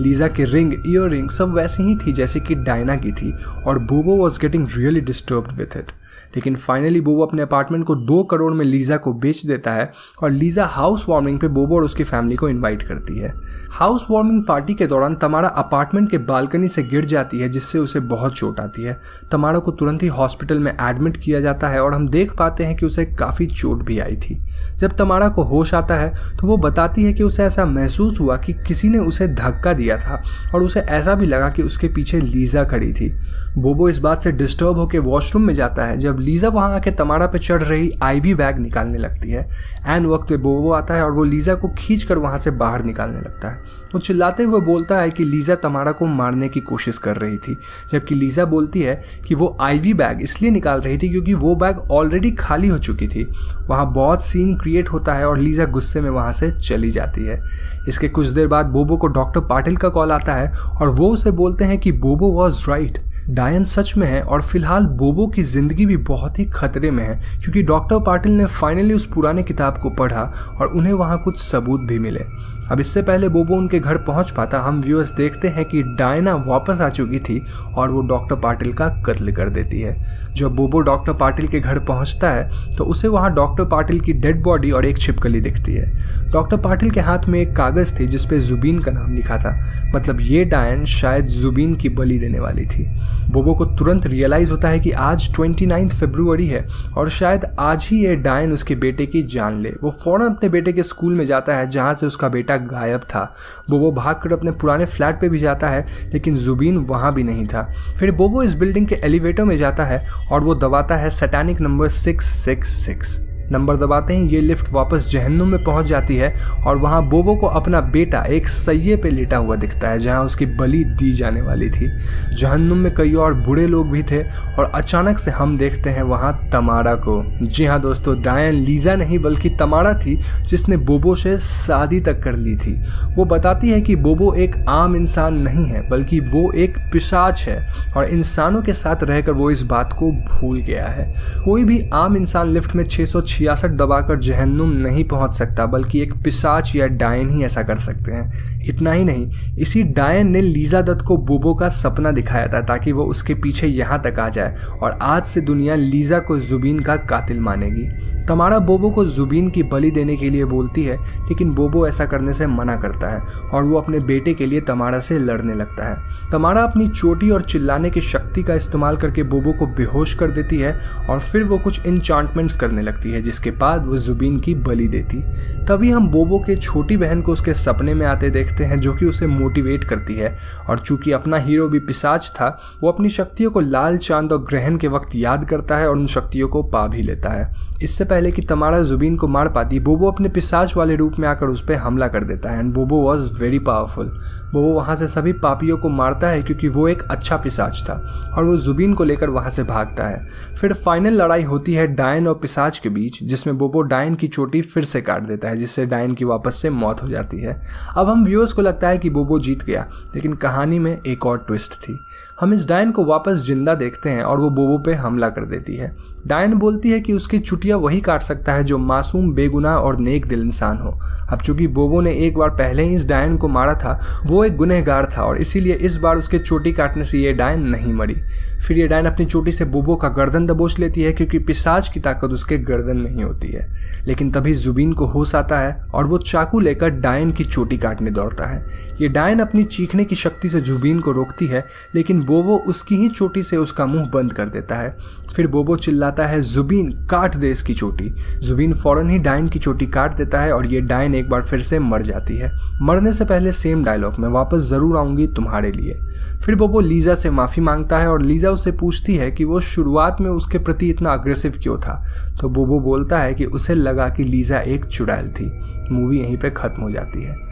लीजा के रिंग, ईयर रिंग सब वैसी ही थी जैसे कि डायना की थी और बोबो was getting really disturbed with it. लेकिन फाइनली बोबो अपने अपार्टमेंट को 2 करोड़ में लीजा को बेच देता है और लीजा हाउस वार्मिंग पे बोबो और उसकी फैमिली को इनवाइट करती है। हाउस वार्मिंग पार्टी के दौरान तमारा अपार्टमेंट के बालकनी से गिर जाती है जिससे उसे बहुत चोट आती है। तमारा को तुरंत ही हॉस्पिटल में एडमिट किया जाता है और हम देख पाते हैं कि उसे काफ़ी चोट भी आई थी। जब तमारा को होश आता है तो वो बताती है कि उसे ऐसा महसूस हुआ कि किसी ने उसे धक्का दिया था और उसे ऐसा भी लगा कि उसके पीछे लीजा खड़ी थी। बोबो इस बात से डिस्टर्ब होकर वॉशरूम में जाता है जब लीजा वहां आके तमारा पे चढ़ रही आईवी बैग निकालने लगती है। एन वक्त पे बोबो आता है और वो लीजा को खींचकर वहां से बाहर निकालने लगता है। वो चिल्लाते हुए बोलता है कि लीजा तमारा को मारने की कोशिश कर रही थी, जबकि लीजा बोलती है कि वो आईवी बैग इसलिए निकाल रही थी क्योंकि वो बैग ऑलरेडी खाली हो चुकी थी। वहाँ बहुत सीन क्रिएट होता है और लीजा गुस्से में वहाँ से चली जाती है। इसके कुछ देर बाद बोबो को डॉक्टर पाटिल का कॉल आता है और वो उसे बोलते हैं कि बोबो वॉज राइट, डायन सच में है और फिलहाल बोबो की जिंदगी भी बहुत ही खतरे में है क्योंकि डॉक्टर पाटिल ने फाइनली उस पुराने किताब को पढ़ा और उन्हें वहाँ कुछ सबूत भी मिले। अब इससे पहले बोबो उनके घर पहुंच पाता हम व्यूअर्स देखते हैं कि डायना वापस आ चुकी थी और वो डॉक्टर पाटिल का कत्ल कर देती है। जब बोबो डॉक्टर पाटिल के घर पहुंचता है तो उसे वहां डॉक्टर पाटिल की डेड बॉडी और एक छिपकली दिखती है। डॉक्टर पाटिल के हाथ में एक कागज़ थी जिसपे जुबीन का नाम लिखा था, मतलब ये डायन शायद जुबीन की बलि देने वाली थी। बोबो को तुरंत रियलाइज़ होता है कि आज 29 फरवरी है और शायद आज ही ये डायन उसके बेटे की जान ले। वो फ़ौरन अपने बेटे के स्कूल में जाता है जहाँ से उसका बेटा गायब था। बोबो भागकर अपने पुराने फ्लैट पे भी जाता है लेकिन जुबीन वहाँ भी नहीं था। फिर बोबो इस बिल्डिंग के एलिवेटर में जाता है और वो दबाता है सैटानिक नंबर 666। नंबर दबाते ही ये लिफ्ट वापस जहन्नुम में पहुंच जाती है और वहां बोबो को अपना बेटा एक सैये पे लेटा हुआ दिखता है जहां उसकी बलि दी जाने वाली थी। जहन्नुम में कई और बुरे लोग भी थे और अचानक से हम देखते हैं वहां तमारा को। जी हाँ दोस्तों, डायन लीजा नहीं बल्कि तमारा थी जिसने बोबो से शादी तक कर ली थी। वो बताती है कि बोबो एक आम इंसान नहीं है बल्कि वो एक पिशाच है और इंसानों के साथ रहकर वो इस बात को भूल गया है। कोई भी आम इंसान लिफ्ट में 666 दबाकर जहन्नुम नहीं पहुंच सकता बल्कि एक पिशाच या डायन ही ऐसा कर सकते हैं। इतना ही नहीं, इसी डायन ने लीजा दत्त को बोबो का सपना दिखाया था ताकि वो उसके पीछे यहाँ तक आ जाए और आज से दुनिया लीजा को जुबीन का कातिल मानेगी। तमारा बोबो को जुबीन की बलि देने के लिए बोलती है लेकिन बोबो ऐसा करने से मना करता है और वो अपने बेटे के लिए तमारा से लड़ने लगता है। तमारा अपनी चोटी और चिल्लाने की शक्ति का इस्तेमाल करके बोबो को बेहोश कर देती है और फिर वो कुछ इंचांटमेंट्स करने लगती है जिसके बाद वो जुबीन की बलि देती। तभी हम बोबो के छोटी बहन को उसके सपने में आते देखते हैं जो कि उसे मोटिवेट करती है और चूंकि अपना हीरो भी पिशाच था वो अपनी शक्तियों को लाल चांद और ग्रहण के वक्त याद करता है और उन शक्तियों को पा भी लेता है। इससे पहले कि तमारा जुबीन को मार पाती, बोबो अपने पिशाच वाले रूप में आकर उस पर हमला कर देता है एंड बोबो वॉज वेरी पावरफुल। बोबो वहाँ से सभी पापियों को मारता है क्योंकि वो एक अच्छा पिशाच था और वो जुबीन को लेकर वहाँ से भागता है। फिर फाइनल लड़ाई होती है डायन और पिशाच के बीच जिसमें बोबो डायन की चोटी फिर से काट देता है जिससे डायन की वापस से मौत हो जाती है। अब हम व्यूअर्स को लगता है कि बोबो जीत गया लेकिन कहानी में एक और ट्विस्ट थी। हम इस डायन को वापस जिंदा देखते हैं और वो बोबो पे हमला कर देती है। डायन बोलती है कि उसकी चुटिया वही काट सकता है जो मासूम, बेगुनाह और नेक दिल इंसान हो। अब चूंकि बोबो ने एक बार पहले ही इस डायन को मारा था, वो एक गुनहगार था और इसीलिए इस बार उसके चोटी काटने से ये डायन नहीं मरी। फिर ये डायन अपनी चोटी से बोबो का गर्दन दबोच लेती है क्योंकि पिशाच की ताकत उसके गर्दन में ही होती है। लेकिन तभी जुबीन को होश आता है और वो चाकू लेकर डायन की चोटी काटने दौड़ता है। ये डायन अपनी चीखने की शक्ति से जुबीन को रोकती है लेकिन बोबो उसकी ही चोटी से उसका मुंह बंद कर देता है। फिर बोबो चिल्लाता है, जुबीन काट दे इसकी चोटी। जुबीन फौरन ही डायन की चोटी काट देता है और ये डायन एक बार फिर से मर जाती है। मरने से पहले सेम डायलॉग, मैं वापस ज़रूर आऊँगी तुम्हारे लिए। फिर बोबो लीजा से माफ़ी मांगता है और लीजा उससे पूछती है कि वो शुरुआत में उसके प्रति इतना अग्रेसिव क्यों था। तो बोबो बोलता है कि उसे लगा कि लीजा एक चुड़ैल थी। मूवी यहीं पे ख़त्म हो जाती है।